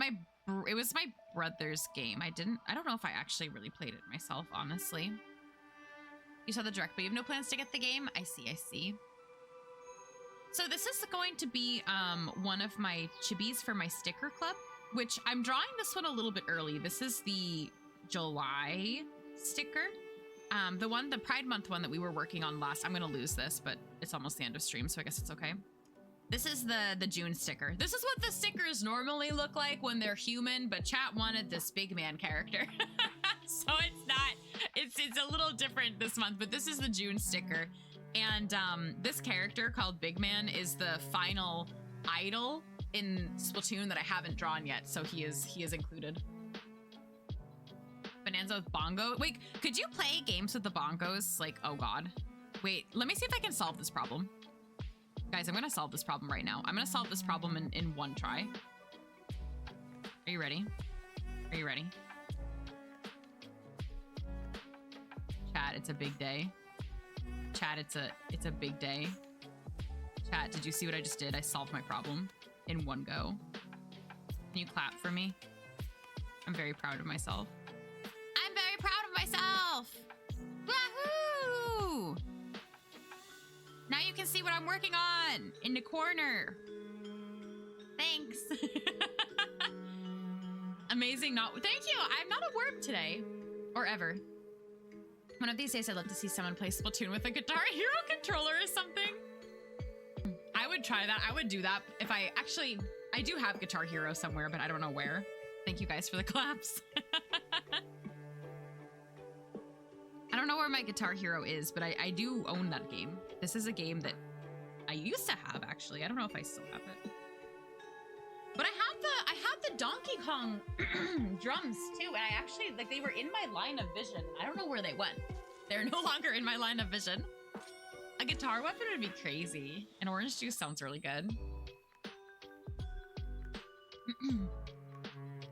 it was my brother's game. I don't know if I actually really played it myself, honestly. You saw the direct, but you have no plans to get the game? I see. So this is going to be one of my chibis for my sticker club, which I'm drawing this one a little bit early. This is the July sticker. The Pride Month one that we were working on last. I'm gonna lose this, but it's almost the end of stream, so I guess it's okay. This is the June sticker. This is what the stickers normally look like when they're human, but chat wanted this big man character. So it's a little different this month, but this is the June sticker. And this character called Big Man is the final idol in Splatoon that I haven't drawn yet, so he is included. Bonanza with bongo. Wait, could you play games with the bongos? Like, oh god. Wait, let me see if I can solve this problem. Guys, I'm gonna solve this problem right now. I'm gonna solve this problem in one try. Are you ready? Are you ready? Chat, it's a big day. Chat, it's a big day. Chat, did you see what I just did? I solved my problem in one go. Can you clap for me? I'm very proud of myself. I'm very proud of myself! Wahoo! Now you can see what I'm working on in the corner. Thanks. Amazing. Thank you. I'm not a worm today. Or ever. One of these days, I'd love to see someone play Splatoon with a Guitar Hero controller or something. I would try that. I would do that if I do have Guitar Hero somewhere, but I don't know where. Thank you guys for the claps. I don't know where my Guitar Hero is, but I do own that game. This is a game that I used to have, actually. I don't know if I still have it. But I have the Donkey Kong drums too, and I actually, like, they were in my line of vision. I don't know where they went. They're no longer in my line of vision. A guitar weapon would be crazy. And orange juice sounds really good.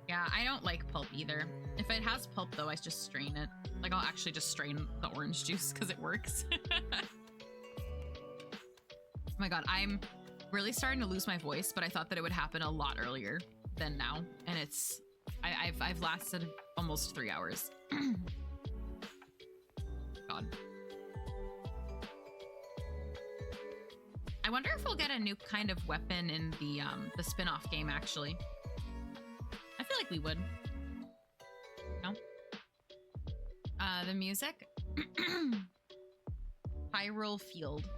Yeah, I don't like pulp either. If it has pulp though, I just strain it. Like, I'll actually just strain the orange juice because it works. Oh my god, I'm really starting to lose my voice, but I thought that it would happen a lot earlier than now, and I've lasted almost 3 hours. God. I wonder if we'll get a new kind of weapon in the spin-off game, actually. I feel like we would. No? The music? Hyrule Field.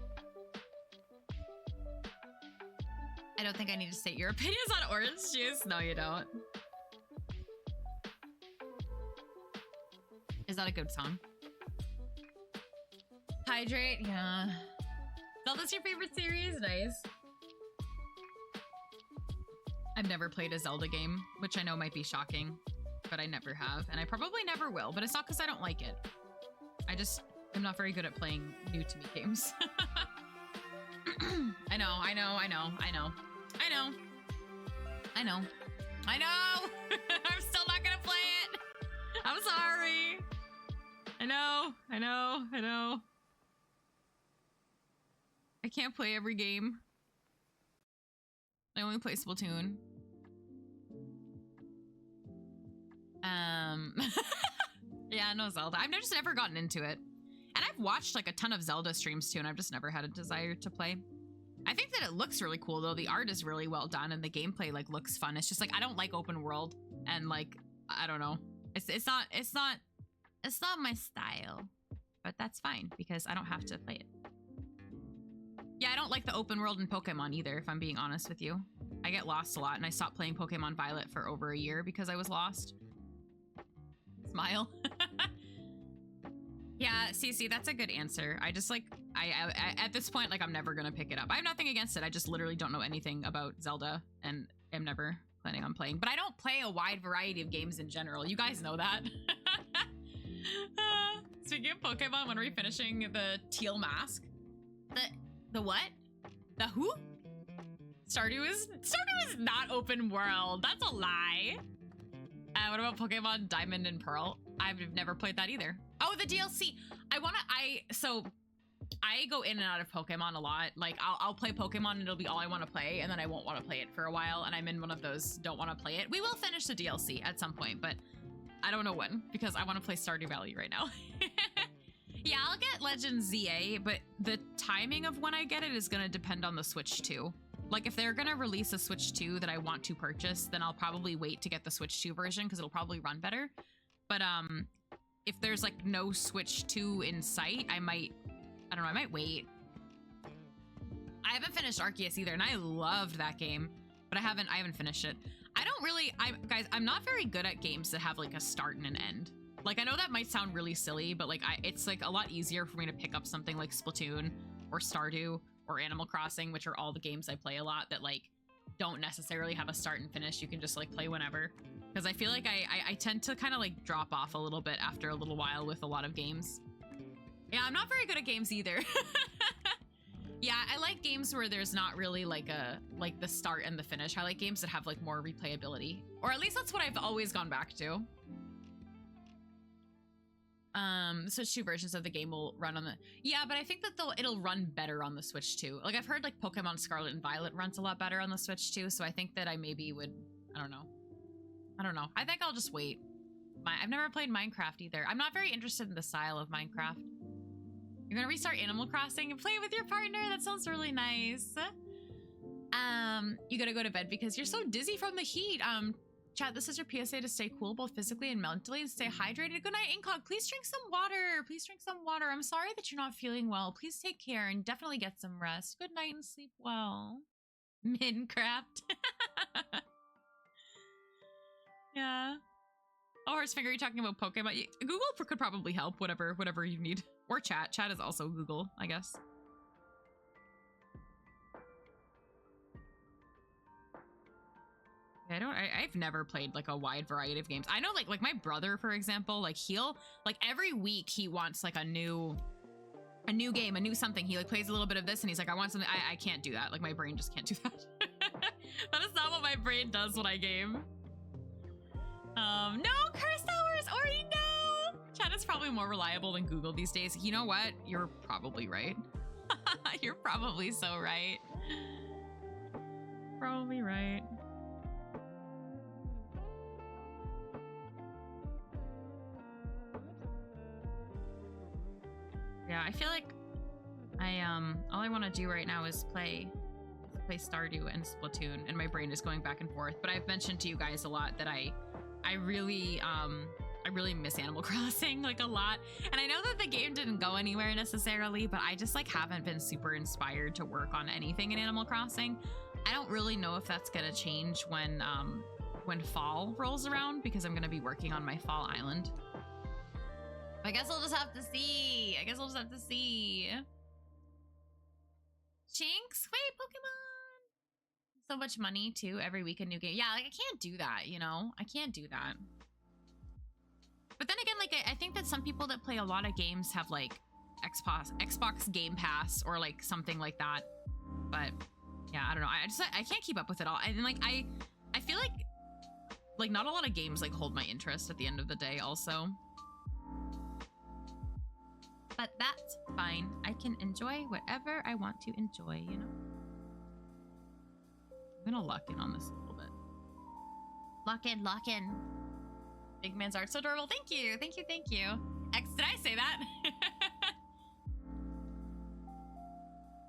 I don't think I need to state your opinions on orange juice. No, you don't. Is that a good song? Hydrate, yeah. Zelda's your favorite series? Nice. I've never played a Zelda game, which I know might be shocking, but I never have, and I probably never will, but it's not because I don't like it. I'm not very good at playing new to me games. I know. I'm still not gonna play it. I'm sorry. I know. I can't play every game. I only play Splatoon. Yeah, no Zelda. I've just never gotten into it. And I've watched like a ton of Zelda streams too, and I've just never had a desire to play. I think that it looks really cool though. The art is really well done and the gameplay like looks fun. It's just like I don't like open world, and like I don't know. It's not my style. But that's fine because I don't have to play it. Yeah, I don't like the open world in Pokemon either, if I'm being honest with you. I get lost a lot, and I stopped playing Pokemon Violet for over a year because I was lost. Smile. Yeah, CC, that's a good answer. I just like, I at this point, like, I'm never gonna pick it up. I have nothing against it. I just literally don't know anything about Zelda and am never planning on playing. But I don't play a wide variety of games in general. You guys know that. Speaking of Pokemon, when are we finishing the teal mask? The what? The who? Stardew is not open world. That's a lie. What about Pokemon Diamond and Pearl? I've never played that either. Oh, the DLC. So I go in and out of Pokemon a lot. Like I'll play Pokemon and it'll be all I want to play, and then I won't want to play it for a while, and I'm in one of those don't want to play it. We will finish the DLC at some point, but I don't know when because I want to play Stardew Valley right now. Yeah, I'll get Legend ZA, but the timing of when I get it is going to depend on the Switch 2. Like, if they're going to release a Switch 2 that I want to purchase, then I'll probably wait to get the Switch 2 version because it'll probably run better. But if there's, like, no Switch 2 in sight, I might wait. I haven't finished Arceus either, and I loved that game, but I haven't finished it. Guys, I'm not very good at games that have, like, a start and an end. Like, I know that might sound really silly, but like it's like a lot easier for me to pick up something like Splatoon or Stardew or Animal Crossing, which are all the games I play a lot that like don't necessarily have a start and finish. You can just like play whenever. Because I feel like I tend to kind of like drop off a little bit after a little while with a lot of games. Yeah, I'm not very good at games either. Yeah, I like games where there's not really like the start and the finish. I like games that have like more replayability, or at least that's what I've always gone back to. Switch 2 versions of the game will run on the, yeah, but I think that it'll run better on the Switch 2. Like, I've heard like Pokemon Scarlet and Violet runs a lot better on the Switch 2, so I think that I maybe would, I don't know. I think I'll just wait. I've never played Minecraft either. I'm not very interested in the style of Minecraft. You're gonna restart Animal Crossing and play with your partner? That sounds really nice. You gotta go to bed because you're so dizzy from the heat. Chat, this is your PSA to stay cool both physically and mentally and stay hydrated. Good night, Incog. Please drink some water. Please drink some water. I'm sorry that you're not feeling well. Please take care and definitely get some rest. Good night and sleep well. Minecraft. Yeah. Oh, Horsefinger, you're talking about Pokemon. Google could probably help, whatever you need. Or chat. Chat is also Google, I guess. I've never played like a wide variety of games. I know like my brother, for example, like he'll like every week he wants like a new game, a new something. He like plays a little bit of this and he's like, I want something. I can't do that. Like my brain just can't do that. That is not what my brain does when I game. No curse hours, Ori, no! Chat is probably more reliable than Google these days. You know what? You're probably right. You're probably so right. Probably right. Yeah, I feel like all I want to do right now is play Stardew and Splatoon, and my brain is going back and forth. But I've mentioned to you guys a lot that I really miss Animal Crossing like a lot. And I know that the game didn't go anywhere necessarily, but I just like haven't been super inspired to work on anything in Animal Crossing. I don't really know if that's gonna change when fall rolls around, because I'm gonna be working on my fall island. I guess I'll just have to see. Jinx, wait, Pokemon. So much money too, every week a new game. Yeah, like I can't do that, you know? I can't do that. But then again, like I think that some people that play a lot of games have like Xbox Game Pass or like something like that. But yeah, I don't know. I can't keep up with it all. And like I feel like not a lot of games like hold my interest at the end of the day also. But that's fine. I can enjoy whatever I want to enjoy, you know? I'm gonna lock in on this a little bit. Lock in. Big man's art so adorable. Thank you. Did I say that?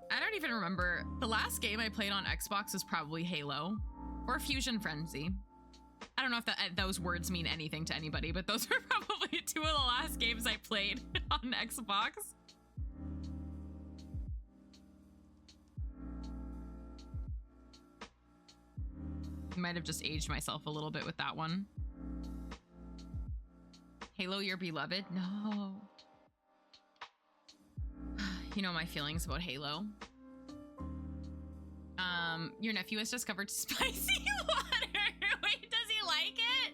I don't even remember. The last game I played on Xbox was probably Halo or Fusion Frenzy. I don't know if those words mean anything to anybody, but those were probably two of the last games I played on Xbox. Might have just aged myself a little bit with that one. Halo, your beloved? No. You know my feelings about Halo. Your nephew has discovered spicy water. Wait, does he like it?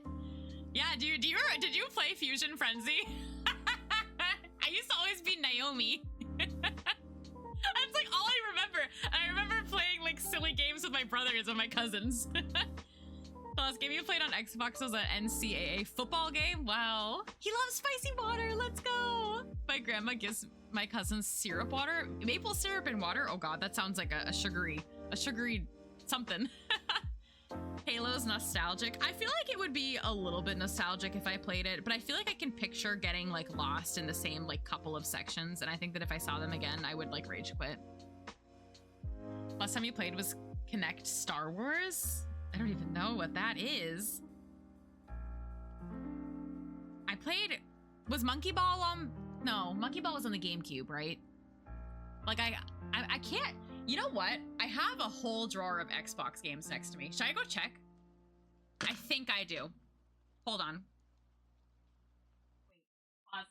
Yeah, did you play Fusion Frenzy? I used to always be Naomi. That's like all I remember. I remember playing like silly games with my brothers and my cousins. The last game you played on Xbox was an NCAA football game. Wow. He loves spicy water. Let's go. My grandma gives my cousins syrup water. Maple syrup and water. Oh god, that sounds like a sugary something. Halo's nostalgic. I feel like it would be a little bit nostalgic if I played it, but I feel like I can picture getting like lost in the same like couple of sections, and I think that if I saw them again, I would like rage quit. Last time you played was Connect Star Wars? I don't even know what that is. I played, was Monkey Ball on, no, Monkey Ball was on the GameCube, right? Like I can't, you know what? I have a whole drawer of Xbox games next to me. Should I go check? I think I do. Hold on. Wait, pause.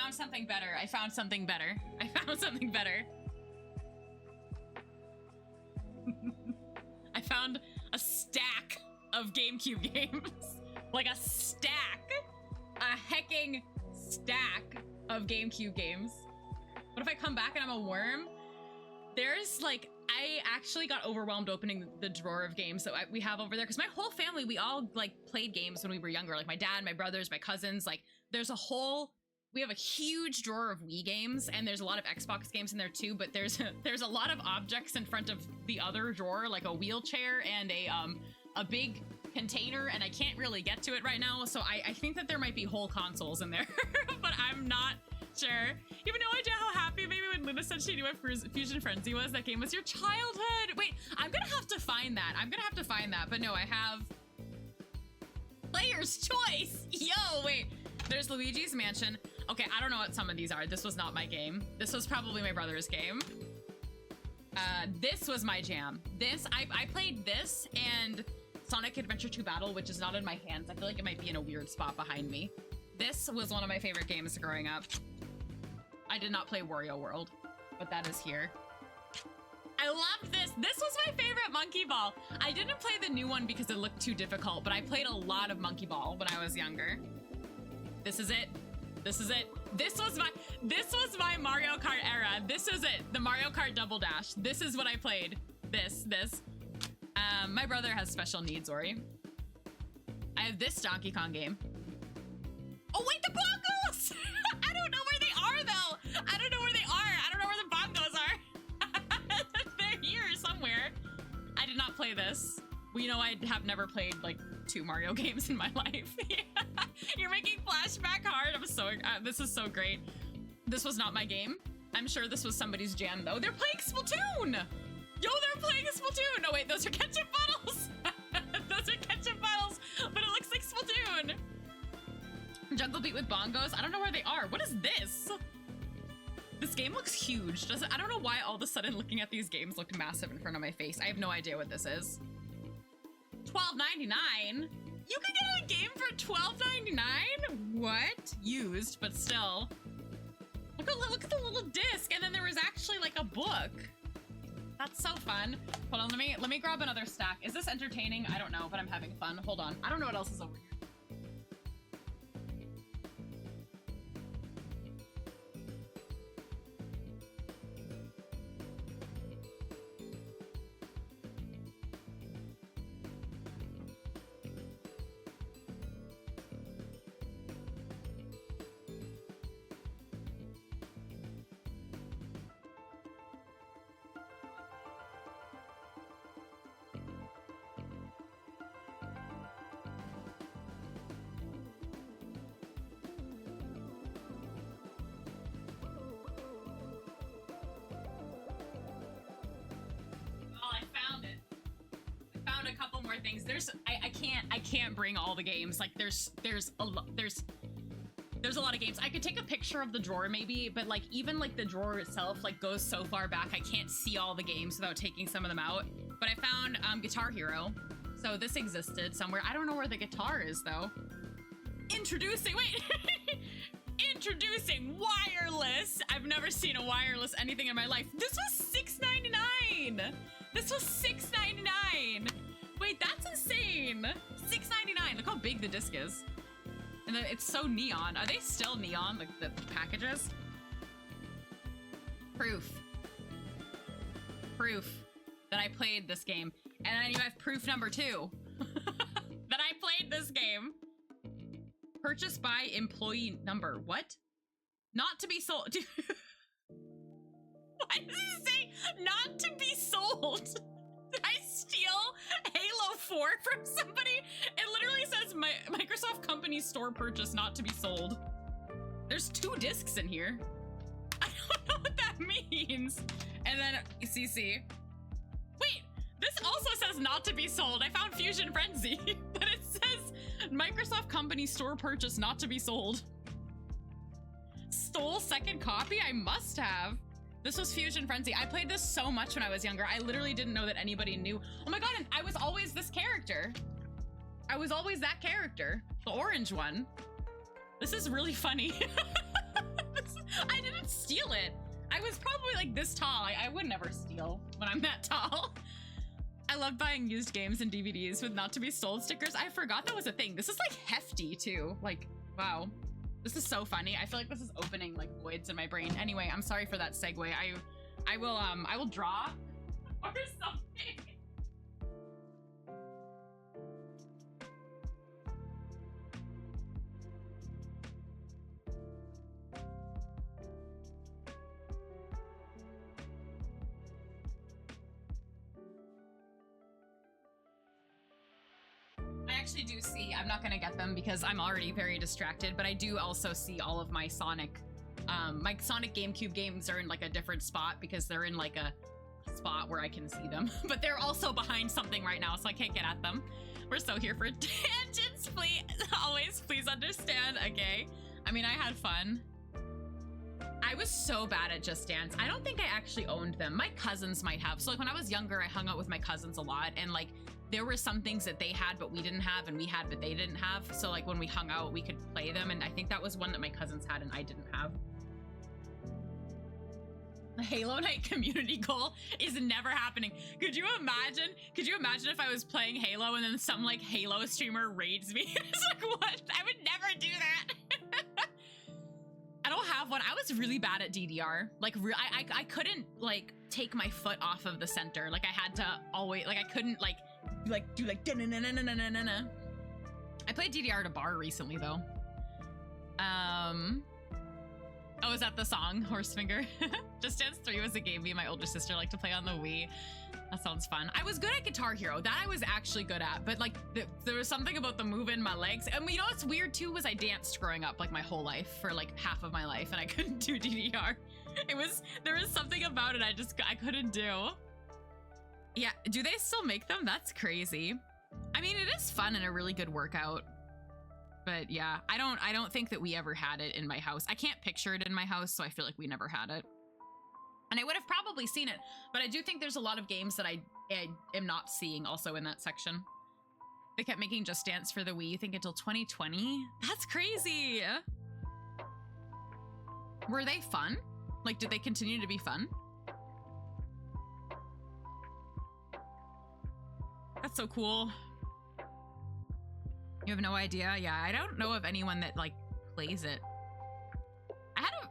found something better. I found something better. I found something better. I found a stack of GameCube games. Like a stack. A hecking stack of GameCube games. What if I come back and I'm a worm? There's like, I actually got overwhelmed opening the drawer of games that we have over there, because my whole family, we all like played games when we were younger. Like my dad, my brothers, my cousins, like there's a whole, we have a huge drawer of Wii games, and there's a lot of Xbox games in there too, but there's a lot of objects in front of the other drawer, like a wheelchair and a big container, and I can't really get to it right now, so I think that there might be whole consoles in there, but I'm not sure. You have no idea how happy maybe when Luna said she knew what Fusion Frenzy was. That game was your childhood. Wait, I'm gonna have to find that. But no, I have Player's Choice. Yo, wait, there's Luigi's Mansion. Okay, I don't know what some of these are. This was not my game. This was probably my brother's game. This was my jam. I played this and Sonic Adventure 2 Battle, which is not in my hands. I feel like it might be in a weird spot behind me. This was one of my favorite games growing up. I did not play Wario World, but that is here. I love this. This was my favorite Monkey Ball. I didn't play the new one because it looked too difficult, but I played a lot of Monkey Ball when I was younger. This is it. This is it. This was my Mario Kart era. This is it. The Mario Kart Double Dash. This is what I played. This. My brother has special needs, Ori. I have this Donkey Kong game. Oh wait, the bongos! I don't know where they are though. I don't know where they are. I don't know where the bongos are. They're here somewhere. I did not play this. Well, you know, I have never played like 2 Mario games in my life. You're making flashback hard. I'm so, this is so great. This was not my game. I'm sure this was somebody's jam though. They're playing Splatoon. Yo, they're playing Splatoon. No wait, those are ketchup bottles. Those are ketchup bottles, but it looks like Splatoon. Jungle Beat with bongos. I don't know where they are. What is this? This game looks huge. I don't know why all of a sudden looking at these games looked massive in front of my face. I have no idea what this is. $12.99? You can get a game for $12.99? What? Used, but still. Look at the little disc, and then there was actually like a book. That's so fun. Hold on, let me grab another stack. Is this entertaining? I don't know, but I'm having fun. Hold on. I don't know what else is over here. A couple more things. I can't bring all the games. Like there's a lot of games. I could take a picture of the drawer maybe, but like even like the drawer itself like goes so far back I can't see all the games without taking some of them out. But I found Guitar Hero. So this existed somewhere. I don't know where the guitar is though. Introducing wireless. I've never seen a wireless anything in my life. This was $6.99. This was $6.99. Wait, that's insane. $6.99. Look how big the disc is. And then it's so neon. Are they still neon, like the packages? Proof that I played this game. And then you have proof number 2 that I played this game. Purchased by employee number. What? Not to be sold. Why does it say not to be sold? Did I steal Halo 4 from somebody? It literally says Microsoft company store purchase not to be sold. There's 2 discs in here. I don't know what that means. And then CC. Wait, this also says not to be sold. I found Fusion Frenzy, but it says Microsoft company store purchase not to be sold. Stole second copy? I must have. This was Fusion Frenzy. I played this so much when I was younger. I literally didn't know that anybody knew. Oh my god, and I was always this character. I was always that character. The orange one. This is really funny. This don't steal it. I was probably like this tall. I would never steal when I'm that tall. I love buying used games and DVDs with not to be sold stickers. I forgot that was a thing. This is like hefty too. Like, wow. This is so funny. I feel like this is opening like voids in my brain. Anyway, I'm sorry for that segue. I will draw or something. I actually do see, I'm not gonna get them because I'm already very distracted, but I do also see all of my Sonic GameCube games are in like a different spot because they're in like a spot where I can see them, but they're also behind something right now, so I can't get at them. We're so here for tangents, please. Always, please understand, okay? I mean, I had fun. I was so bad at Just Dance. I don't think I actually owned them. My cousins might have. So like when I was younger, I hung out with my cousins a lot, and like there were some things that they had but we didn't have, and we had but they didn't have. So like when we hung out, we could play them, and I think that was one that my cousins had and I didn't have. The Halo Night community goal is never happening. Could you imagine? Could you imagine if I was playing Halo and then some like Halo streamer raids me? It's like, what? I would never do that. I don't have one. I was really bad at DDR. Like, I couldn't like take my foot off of the center. Like I had to always, like I couldn't like do like na-na-na-na-na-na-na. I played DDR at a bar recently though. Oh, is that the song? Horsefinger? Just Dance 3 was a game me and my older sister liked to play on the Wii. That sounds fun. I was good at Guitar Hero. That I was actually good at, but like there was something about the moving my legs. And you know what's weird too was I danced growing up like my whole life for like half of my life, and I couldn't do DDR. There was something about it I couldn't do. Yeah, do they still make them? That's crazy. I mean, it is fun and a really good workout. But yeah, I don't think that we ever had it in my house. I can't picture it in my house, so I feel like we never had it. And I would have probably seen it, but I do think there's a lot of games that I am not seeing also in that section. They kept making Just Dance for the Wii, you think, until 2020? That's crazy! Were they fun? Like, did they continue to be fun? That's so cool. You have no idea? Yeah, I don't know of anyone that like plays it.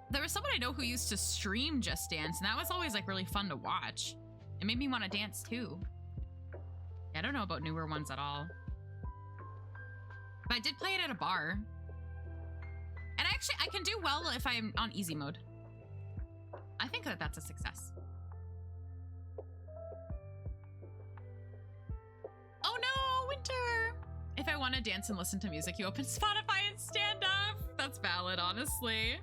There was someone I know who used to stream Just Dance, and that was always like really fun to watch. It made me want to dance too. Yeah, I don't know about newer ones at all. But I did play it at a bar. And I can do well if I'm on easy mode. I think that that's a success. Oh no, winter! If I want to dance and listen to music, you open Spotify and stand up. That's valid, honestly.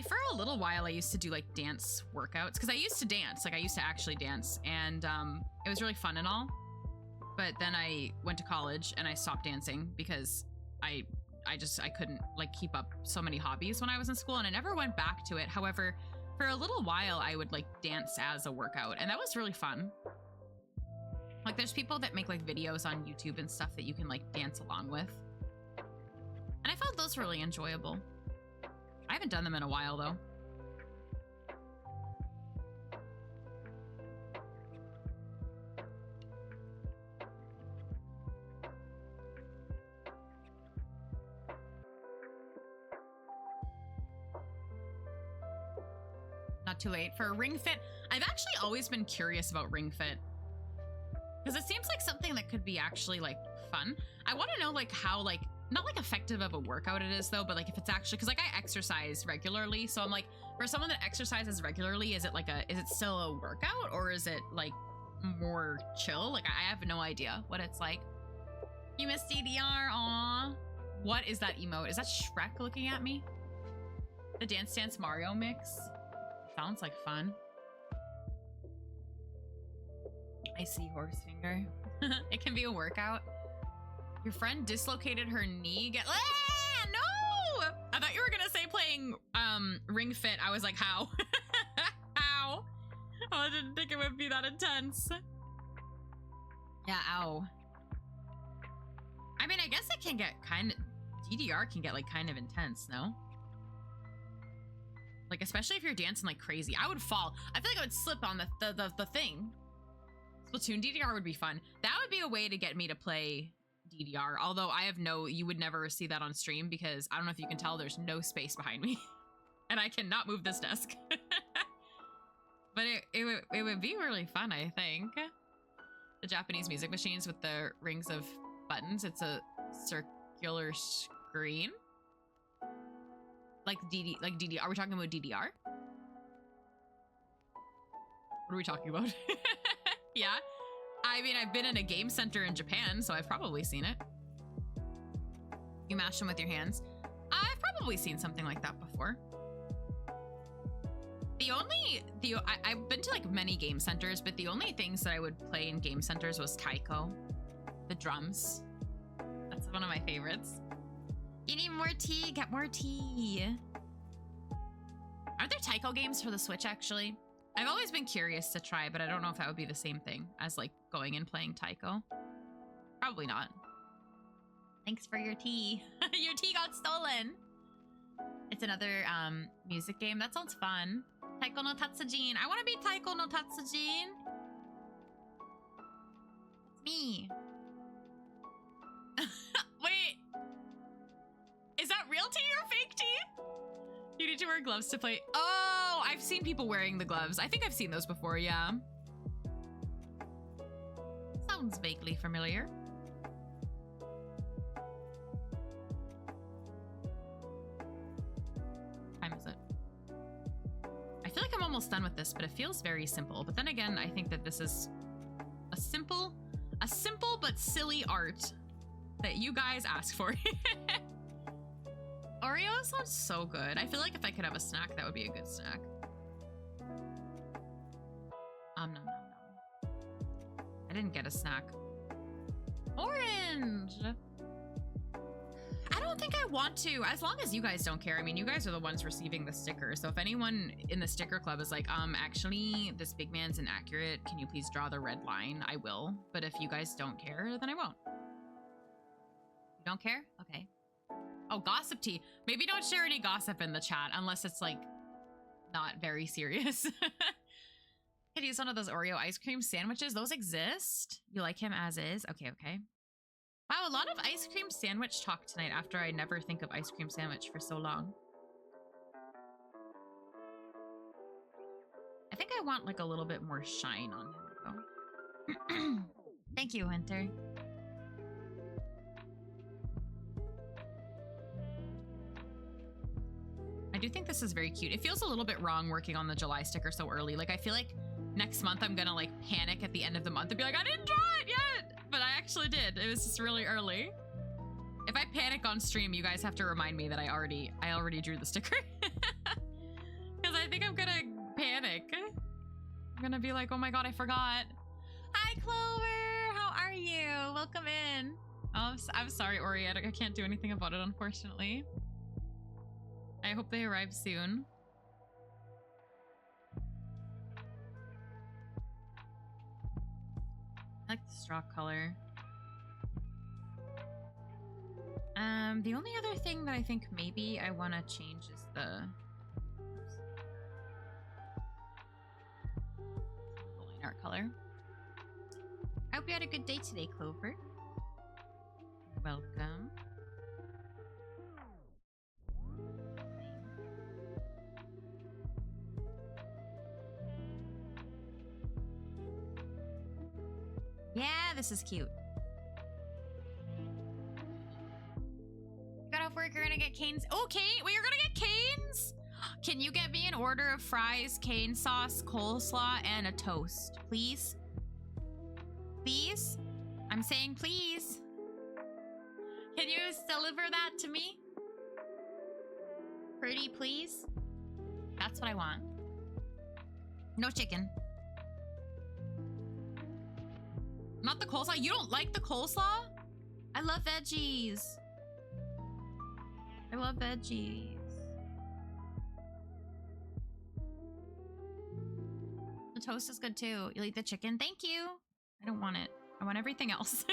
For a little while, I used to do like dance workouts because I used to dance. Like I used to actually dance, and it was really fun and all. But then I went to college and I stopped dancing because I couldn't like keep up so many hobbies when I was in school, and I never went back to it. However, for a little while, I would like dance as a workout, and that was really fun. Like there's people that make like videos on YouTube and stuff that you can like dance along with. And I found those really enjoyable. I haven't done them in a while though. Not too late for Ring Fit. I've actually always been curious about Ring Fit, because it seems like something that could be actually like fun. I want to know like how like not like effective of a workout it is though, but like if it's actually, because like I exercise regularly, so I'm like, for someone that exercises regularly, is it still a workout, or is it like more chill? Like I have no idea what it's like. You missed DDR, aw. What is that emote? Is that Shrek looking at me? The Dance Dance Mario mix? Sounds like fun. I see Horsefinger. It can be a workout. Your friend dislocated her knee. No! I thought you were gonna say playing Ring Fit. I was like, how? Ow. Oh, I didn't think it would be that intense. Yeah, ow. I mean, I guess it can get DDR can get like kind of intense, no? Like, especially if you're dancing like crazy. I would fall. I feel like I would slip on the thing. Splatoon DDR would be fun. That would be a way to get me to play DDR. Although you would never see that on stream because I don't know if you can tell, there's no space behind me. And I cannot move this desk. But it would be really fun, I think. The Japanese music machines with the rings of buttons. It's a circular screen. Like DDR. Are we talking about DDR? What are we talking about? Yeah. I mean, I've been in a game center in Japan, so I've probably seen it. You mash them with your hands. I've probably seen something like that before. I've been to like many game centers, but the only things that I would play in game centers was taiko, the drums. That's one of my favorites. You need more tea, get more tea. Aren't there taiko games for the Switch actually? I've always been curious to try, but I don't know if that would be the same thing as like going and playing taiko. Probably not. Thanks for your tea. Your tea got stolen. It's another music game. That sounds fun. Taiko no Tatsujin. I want to be Taiko no Tatsujin. It's me. Wait. Is that real tea or fake tea? You need to wear gloves to play. Oh, I've seen people wearing the gloves. I think I've seen those before, yeah. Sounds vaguely familiar. Time is it? I feel like I'm almost done with this, but it feels very simple. But then again, I think that this is a simple but silly art that you guys ask for. Oreo sounds so good. I feel like if I could have a snack, that would be a good snack. Nom nom nom. I didn't get a snack. Orange! I don't think I want to, as long as you guys don't care. I mean, you guys are the ones receiving the sticker. So if anyone in the sticker club is like, actually, this big man's inaccurate. Can you please draw the red line? I will. But if you guys don't care, then I won't. You don't care? Okay. Oh, gossip tea. Maybe don't share any gossip in the chat unless it's like not very serious. Could use one of those Oreo ice cream sandwiches. Those exist. You like him as is? Okay, okay. Wow, a lot of ice cream sandwich talk tonight after I never think of ice cream sandwich for so long. I think I want like a little bit more shine on him though. Thank you, Winter. I do think this is very cute. It feels a little bit wrong working on the July sticker so early. Like I feel like next month I'm gonna like panic at the end of the month and be like, I didn't draw it yet! But I actually did. It was just really early. If I panic on stream, you guys have to remind me that I already drew the sticker. Because I think I'm gonna panic. I'm gonna be like, oh my god, I forgot. Hi, Clover! How are you? Welcome in. Oh, I'm sorry, Ori. I can't do anything about it, unfortunately. I hope they arrive soon. I like the straw color. The only other thing that I think maybe I want to change is the line art color. I hope you had a good day today, Clover. Welcome. Yeah, this is cute. Got off work, you're gonna get canes. Okay, wait, you're gonna get canes? Can you get me an order of fries, cane sauce, coleslaw, and a toast, please? Please? I'm saying please. Can you deliver that to me? Pretty please? That's what I want. No chicken. Not the coleslaw? You don't like the coleslaw? I love veggies. I love veggies. The toast is good too. You like the chicken? Thank you. I don't want it. I want everything else.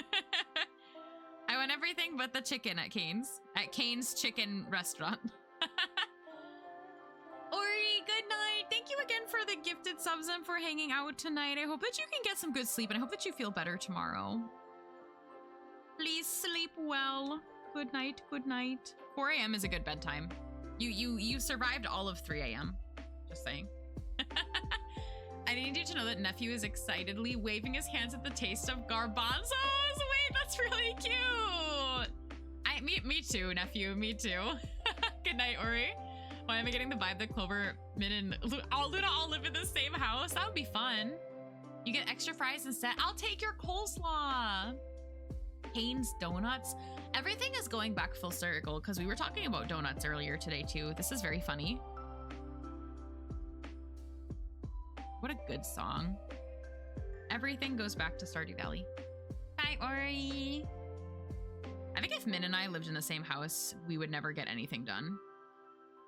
I want everything but the chicken at Cane's. At Cane's Chicken Restaurant. Ori, Robson, for hanging out tonight. I hope that you can get some good sleep, and I hope that you feel better tomorrow. Please sleep well. Good night, good night. 4 a.m. is a good bedtime. You survived all of 3 a.m. Just saying. I need you to know that nephew is excitedly waving his hands at the taste of garbanzos. Wait, that's really cute. Me too, nephew. Me too. Good night, Ori. Why am I getting the vibe that Clover, Min, and Luna all live in the same house? That would be fun. You get extra fries instead. I'll take your coleslaw. Haynes Donuts. Everything is going back full circle because we were talking about donuts earlier today too. This is very funny. What a good song. Everything goes back to Stardew Valley. Bye, Ori. I think if Min and I lived in the same house, we would never get anything done.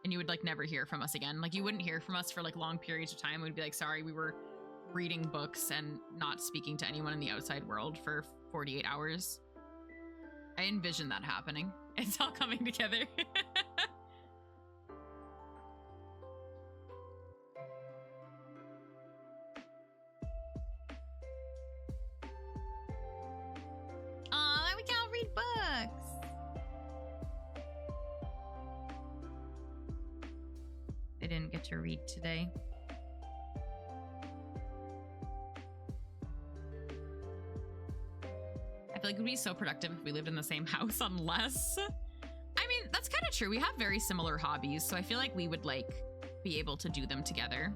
And you would like never hear from us again. Like you wouldn't hear from us for like long periods of time. We'd be like, sorry, we were reading books and not speaking to anyone in the outside world for 48 hours. I envision that happening. It's all coming together. Aw, we can't read books. I didn't get to read today. I feel like it would be so productive if we lived in the same house, unless... I mean, that's kind of true. We have very similar hobbies, so I feel like we would, like, be able to do them together.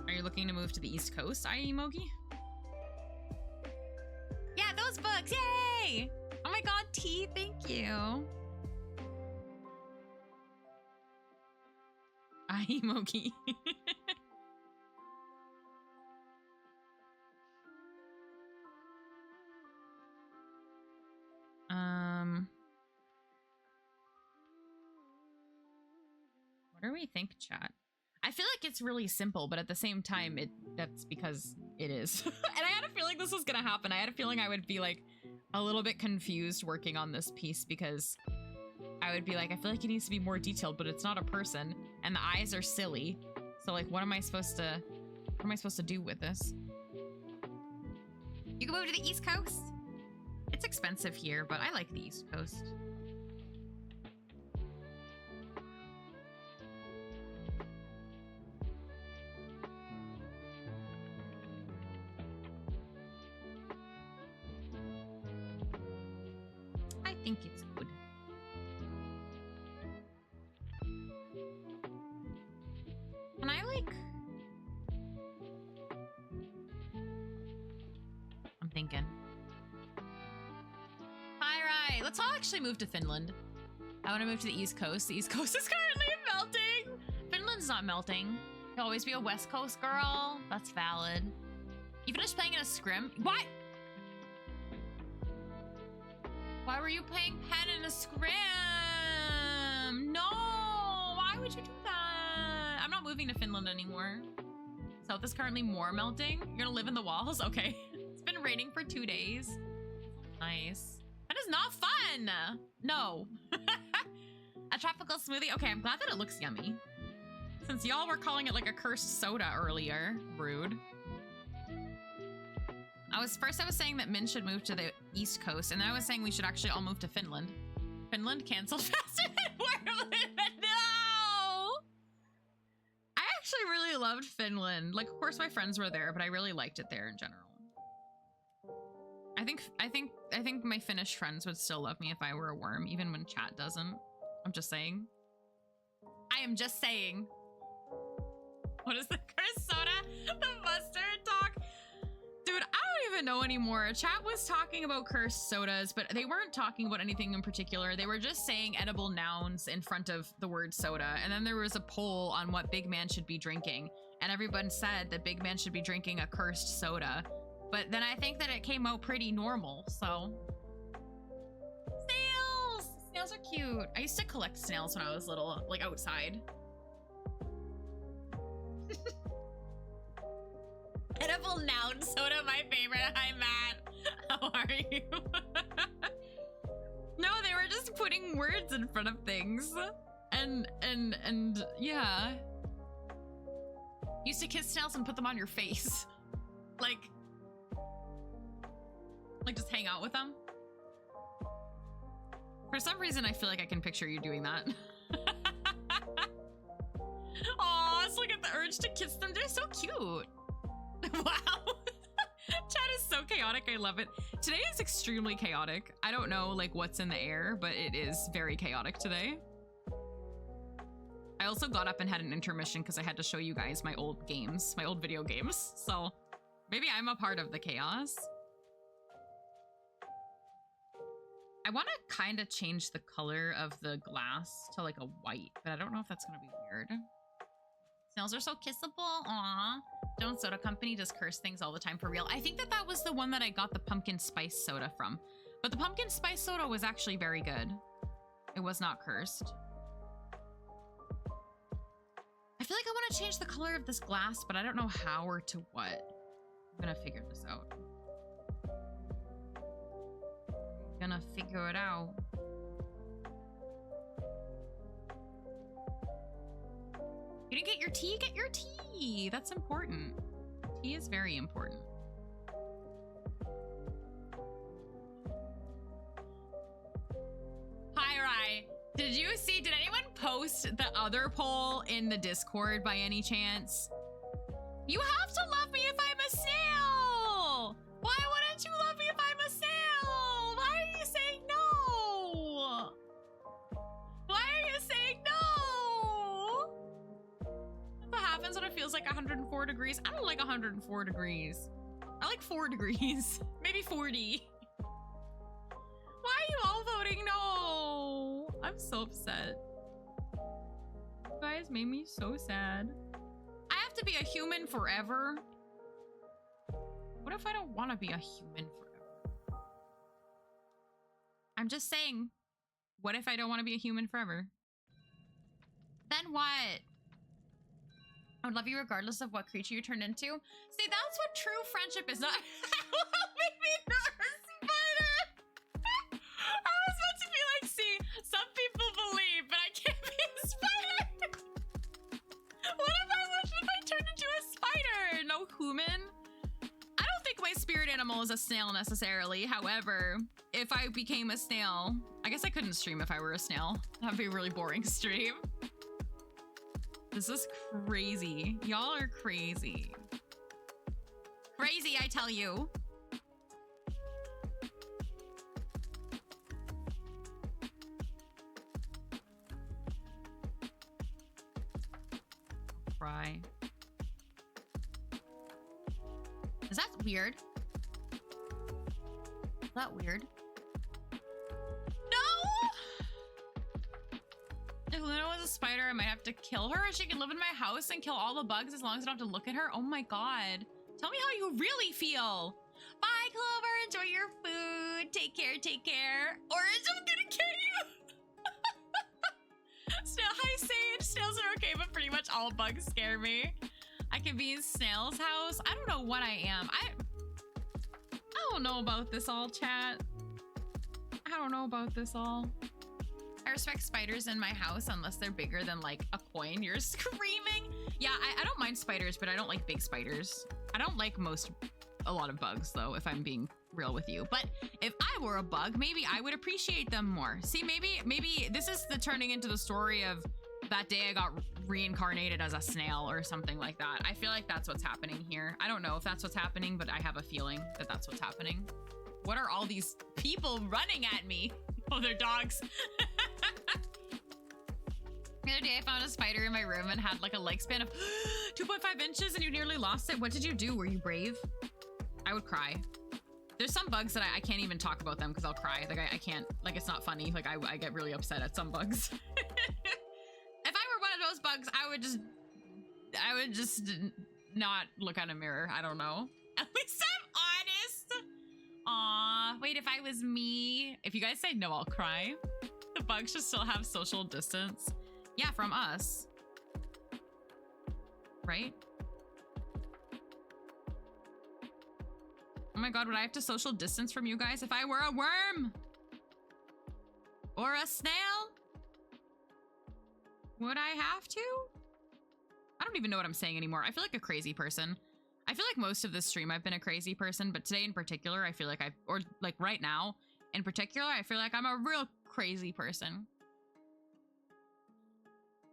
Are you looking to move to the East Coast, i.e. Mogi? Yeah, those books! Yay! Oh my god, T, thank you. I.e. Mogi. What do we think, chat? I feel like it's really simple, but at the same time, that's because it is. And I had a feeling this was gonna happen. I had a feeling I would be like a little bit confused working on this piece because I would be like, I feel like it needs to be more detailed, but it's not a person, and the eyes are silly. So like, what am I supposed to do with this? You can move to the East Coast. It's expensive here, but I like the East Coast. I think it's good. Can I like... I'm thinking. Hi, Rai. Let's all actually move to Finland. I want to move to the East Coast. The East Coast is currently melting. Finland's not melting. You'll always be a West Coast girl. That's valid. You finished playing in a scrim? What? Why were you playing pen in a scrim? No! Why would you do that? I'm not moving to Finland anymore. South is currently more melting. You're gonna live in the walls? Okay. It's been raining for 2 days. Nice. That is not fun! No. A tropical smoothie? Okay, I'm glad that it looks yummy. Since y'all were calling it like a cursed soda earlier. Rude. I was saying that Min should move to the East Coast, and then I was saying we should actually all move to Finland. Finland canceled faster than we're living. No! I actually really loved Finland. Like, of course my friends were there, but I really liked it there in general. I think my Finnish friends would still love me if I were a worm, even when chat doesn't. I'm just saying. I am just saying. What is the cursed soda? The mustard talk? Dude, I don't even know anymore. Chat was talking about cursed sodas, but they weren't talking about anything in particular. They were just saying edible nouns in front of the word soda. And then there was a poll on what Big Man should be drinking. And everyone said that Big Man should be drinking a cursed soda. But then I think that it came out pretty normal, so. Snails! Snails are cute. I used to collect snails when I was little, like outside. Edible noun soda, my favorite. Hi, Matt. How are you? No, they were just putting words in front of things. And yeah. Used to kiss snails and put them on your face. like just hang out with them. For some reason, I feel like I can picture you doing that. Aw, let's look at the urge to kiss them. They're so cute. Wow. Chat is so chaotic. I love it. Today is extremely chaotic. I don't know like what's in the air, but it is very chaotic today. I also got up and had an intermission because I had to show you guys my old games, my old video games. So maybe I'm a part of the chaos. I want to kind of change the color of the glass to like a white, but I don't know if that's going to be weird. Snails are so kissable. Aw. Don't Soda Company just curse things all the time for real. I think that was the one that I got the pumpkin spice soda from. But the pumpkin spice soda was actually very good. It was not cursed. I feel like I want to change the color of this glass, but I don't know how or to what. I'm gonna figure this out. Gonna figure it out. You didn't get your tea? Get your tea. That's important. Tea is very important. Hi, Rai. Did anyone post the other poll in the Discord by any chance? You have to love me if I'm a snail. Why wouldn't you love me if I'm a snail? Why are you saying no? Why are you saying no? What happens when it feels like 104 degrees? I don't like 104 degrees. I like 4 degrees, maybe 40. Why are you all voting no? I'm so upset. You guys made me so sad. I have to be a human forever. What if I don't want to be a human forever? I'm just saying, what if I don't want to be a human forever? Then what? I would love you regardless of what creature you turn into. See, that's what true friendship is. Not make me nervous, spider. I was about to be like, see, some people believe, but I can't be a spider. What if I turned into a spider? No human? I don't think my spirit animal is a snail necessarily. However, if I became a snail, I guess I couldn't stream if I were a snail. That'd be a really boring stream. This is crazy. Y'all are crazy. Crazy, I tell you. Cry. Is that weird? Is that weird? If Luna was a spider, I might have to kill her. She can live in my house and kill all the bugs as long as I don't have to look at her. Oh my god. Tell me how you really feel. Bye, Clover. Enjoy your food. Take care, take care. Orange, I'm gonna kill you. Hi, Sage. Snails are okay, but pretty much all bugs scare me. I can be in Snail's house. I don't know what I am. I don't know about this all, chat. I don't know about this all. I respect spiders in my house unless they're bigger than like a coin. You're screaming. Yeah, I don't mind spiders, but I don't like big spiders. I don't like a lot of bugs though, if I'm being real with you. But if I were a bug, maybe I would appreciate them more. See, maybe this is the turning into the story of that day I got reincarnated as a snail or something like that. I feel like that's what's happening here. I don't know if that's what's happening, but I have a feeling that that's what's happening. What are all these people running at me? Oh, they're dogs. The other day I found a spider in my room and had like a leg span of 2.5 inches and you nearly lost it. What did you do? Were you brave? I would cry. There's some bugs that I can't even talk about them because I'll cry. Like I can't, like it's not funny. Like I get really upset at some bugs. If I were one of those bugs, I would just not look at a mirror. I don't know. At least I'm honest. Aw, wait, if I was me, if you guys say no, I'll cry. The bugs should still have social distance. Yeah, from us. Right? Oh my god, would I have to social distance from you guys if I were a worm? Or a snail? Would I have to? I don't even know what I'm saying anymore. I feel like a crazy person. I feel like most of this stream I've been a crazy person, but today in particular, I feel like or like right now in particular, I feel like I'm a real crazy person.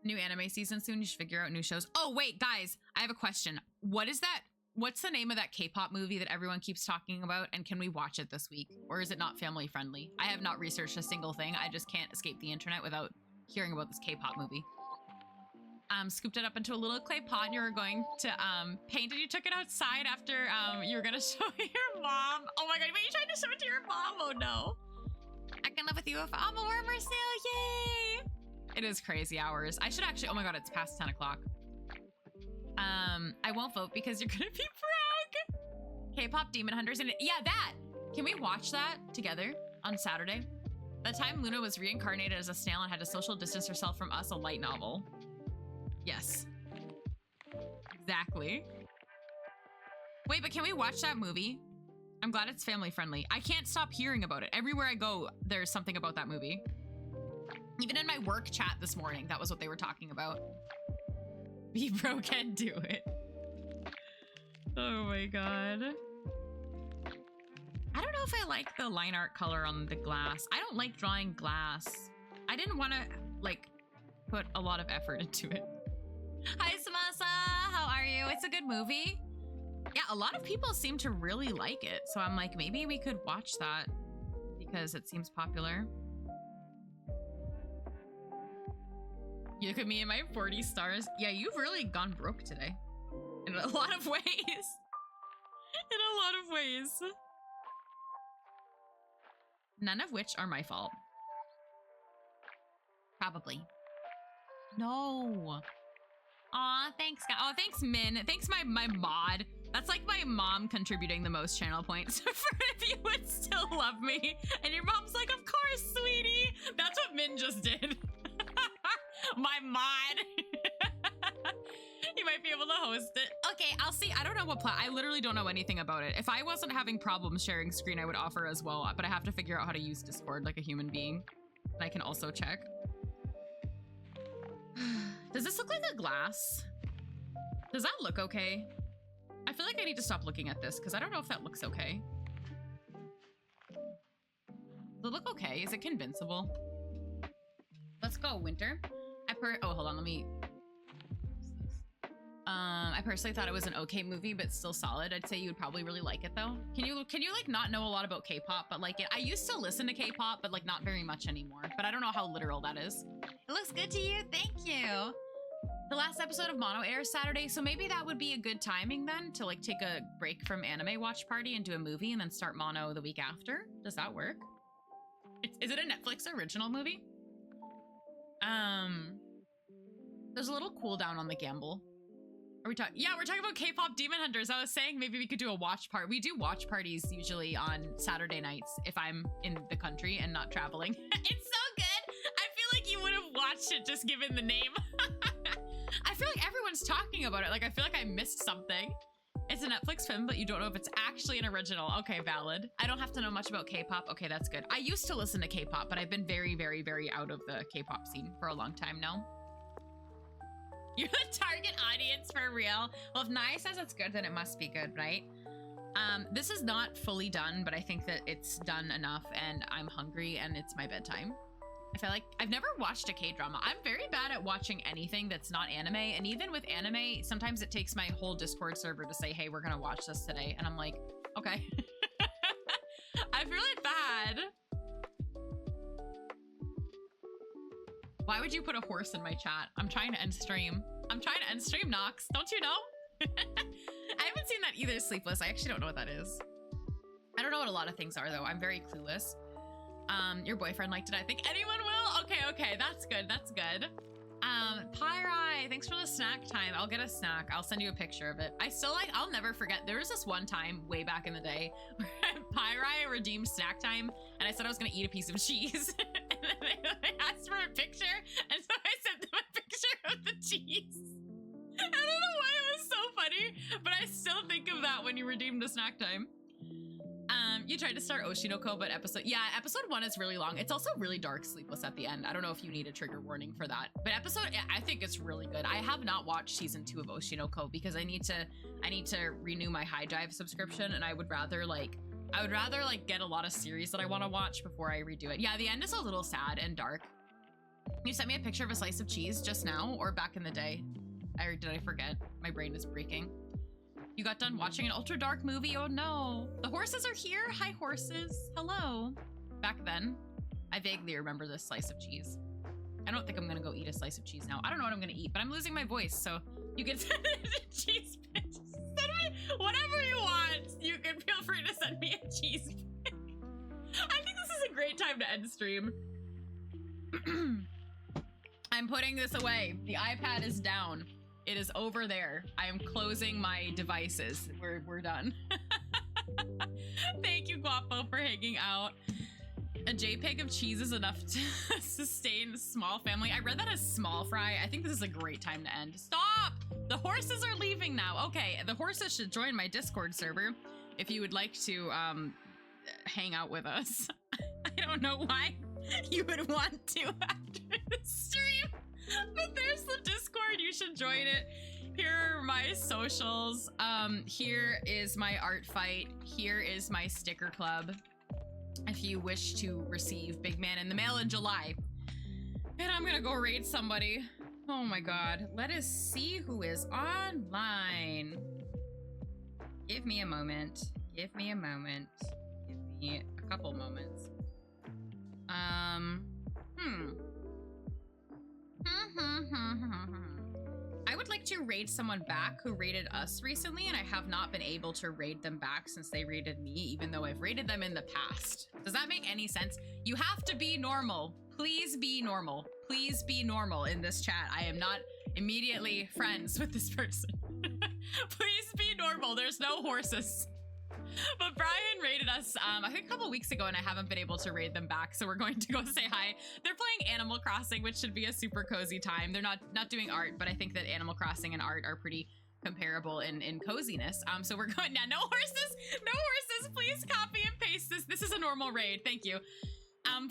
New anime season soon. You should figure out new shows. Oh, wait, guys, I have a question. What is that? What's the name of that K-pop movie that everyone keeps talking about? And can we watch it this week? Or is it not family friendly? I have not researched a single thing. I just can't escape the internet without hearing about this K-pop movie. Scooped it up into a little clay pot and you were going to paint it. You took it outside after you were gonna show your mom. Oh my god, wait, you tried to show it to your mom? Oh no. I can live with you if I'm a warmer still, yay! It is crazy hours. I should actually, oh my god, it's past 10 o'clock. I won't vote because you're gonna be broke. K-pop Demon Hunters and yeah, that! Can we watch that together on Saturday? The time Luna was reincarnated as a snail and had to social distance herself from us, a light novel. Yes. Exactly. Wait, but can we watch that movie? I'm glad it's family friendly. I can't stop hearing about it. Everywhere I go, there's something about that movie. Even in my work chat this morning, that was what they were talking about. Be broke and do it. Oh my god. I don't know if I like the line art color on the glass. I don't like drawing glass. I didn't want to, like, put a lot of effort into it. Hi, Samasa. How are you? It's a good movie. Yeah, a lot of people seem to really like it. So I'm like, maybe we could watch that because it seems popular. You look at me and my 40 stars. Yeah, you've really gone broke today. In a lot of ways. In a lot of ways. None of which are my fault. Probably. No. Aw, thanks, guys. Oh, thanks, Min. Thanks, my mod. That's like my mom contributing the most channel points for if you would still love me. And your mom's like, of course, sweetie. That's what Min just did. My mod. You might be able to host it. Okay, I'll see. I don't know what I literally don't know anything about it. If I wasn't having problems sharing screen, I would offer as well. But I have to figure out how to use Discord like a human being. And I can also check. Does this look like a glass? Does that look okay? I feel like I need to stop looking at this because I don't know if that looks okay. Does it look okay? Is it convincible? Let's go, Winter. Oh, hold on, let me... I personally thought it was an okay movie, but still solid. I'd say you would probably really like it though. Can you like not know a lot about K-pop, but like it? I used to listen to K-pop, but like not very much anymore. But I don't know how literal that is. It looks good to you. Thank you. The last episode of Mono airs Saturday, so maybe that would be a good timing then to like take a break from anime watch party and do a movie and then start Mono the week after. Does that work? Is it a Netflix original movie? There's a little cooldown on the gamble. Are we talking? Yeah, we're talking about K-pop Demon Hunters. I was saying maybe we could do a watch party. We do watch parties usually on Saturday nights if I'm in the country and not traveling. It's so good. I feel like you would have watched it just given the name. I feel like everyone's talking about it. Like, I feel like I missed something. It's a Netflix film, but you don't know if it's actually an original. Okay, valid. I don't have to know much about K-pop. Okay, that's good. I used to listen to K-pop, but I've been very, very, very out of the K-pop scene for a long time now. You're the target audience for real. Well, if Naya says it's good, then it must be good, right? This is not fully done, but I think that it's done enough and I'm hungry and it's my bedtime. I feel like I've never watched a K-drama. I'm very bad at watching anything that's not anime. And even with anime, sometimes it takes my whole Discord server to say, hey, we're gonna watch this today. And I'm like, okay. I feel like bad. Why would you put a horse in my chat? I'm trying to end stream. I'm trying to end stream, Nox. Don't you know? I haven't seen that either, Sleepless. I actually don't know what that is. I don't know what a lot of things are, though. I'm very clueless. Your boyfriend liked it. I think anyone will. Okay. That's good. That's good. Pyrai, thanks for the snack time. I'll get a snack. I'll send you a picture of it. I'll never forget. There was this one time way back in the day where Pyrai redeemed snack time and I said I was going to eat a piece of cheese. And then they asked for a picture. And so I sent them a picture of the cheese. I don't know why it was so funny, but I still think of that when you redeemed the snack time. You tried to start Oshinoko, but episode 1 is really long. It's also really dark, Sleepless at the end. I don't know if you need a trigger warning for that, but I think it's really good. I have not watched season 2 of Oshinoko because I need to renew my High Dive subscription, and I would rather get a lot of series that I want to watch before I redo it. Yeah, the end is a little sad and dark. You sent me a picture of a slice of cheese just now or back in the day? Did I forget? My brain is breaking. You got done watching an ultra dark movie? Oh no. The horses are here. Hi, horses. Hello. Back then, I vaguely remember this slice of cheese. I don't think I'm gonna go eat a slice of cheese now. I don't know what I'm gonna eat, but I'm losing my voice, so you can send me a cheese pic. Send me whatever you want. You can feel free to send me a cheese pic. I think this is a great time to end stream. I'm putting this away. The iPad is down. It is over there. I am closing my devices. We're done. Thank you, Guapo, for hanging out. A JPEG of cheese is enough to sustain a small family. I read that as small fry. I think this is a great time to end. Stop! The horses are leaving now. Okay, the horses should join my Discord server if you would like to hang out with us. I don't know why you would want to after the stream. But there's the Discord, you should join it. Here are my socials. Here is my art fight. Here is my sticker club. If you wish to receive Big Man in the mail in July. And I'm gonna go raid somebody. Oh my god. Let us see who is online. Give me a moment. Give me a moment. Give me a couple moments. I would like to raid someone back who raided us recently, and I have not been able to raid them back since they raided me, even though I've raided them in the past. Does that make any sense? You have to be normal. Please be normal. Please be normal in this chat. I am not immediately friends with this person. Please be normal. There's no horses. But Brian raided us, I think a couple weeks ago, and I haven't been able to raid them back, so we're going to go say hi. They're playing Animal Crossing, which should be a super cozy time. They're not doing art, but I think that Animal Crossing and art are pretty comparable in coziness. So we're going now. No horses! No horses! Please copy and paste this. This is a normal raid. Thank you.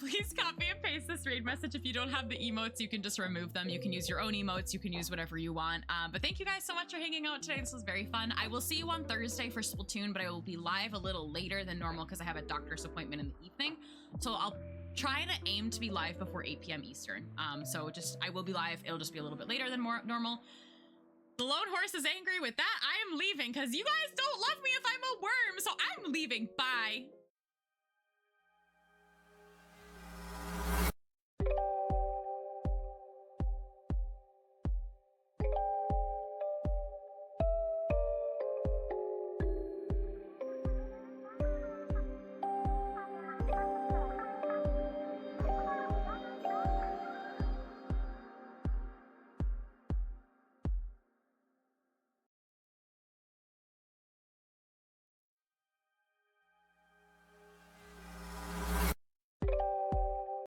Please copy and paste this raid message. If you don't have the emotes, you can just remove them. You can use your own emotes. You can use whatever you want. But thank you guys so much for hanging out today. This was very fun. I will see you on Thursday for Splatoon, but I will be live a little later than normal because I have a doctor's appointment in the evening. So I'll try to aim to be live before 8 p.m. Eastern. I will be live. It'll just be a little bit later than normal. The lone horse is angry with that. I am leaving because you guys don't love me if I'm a worm. So I'm leaving. Bye.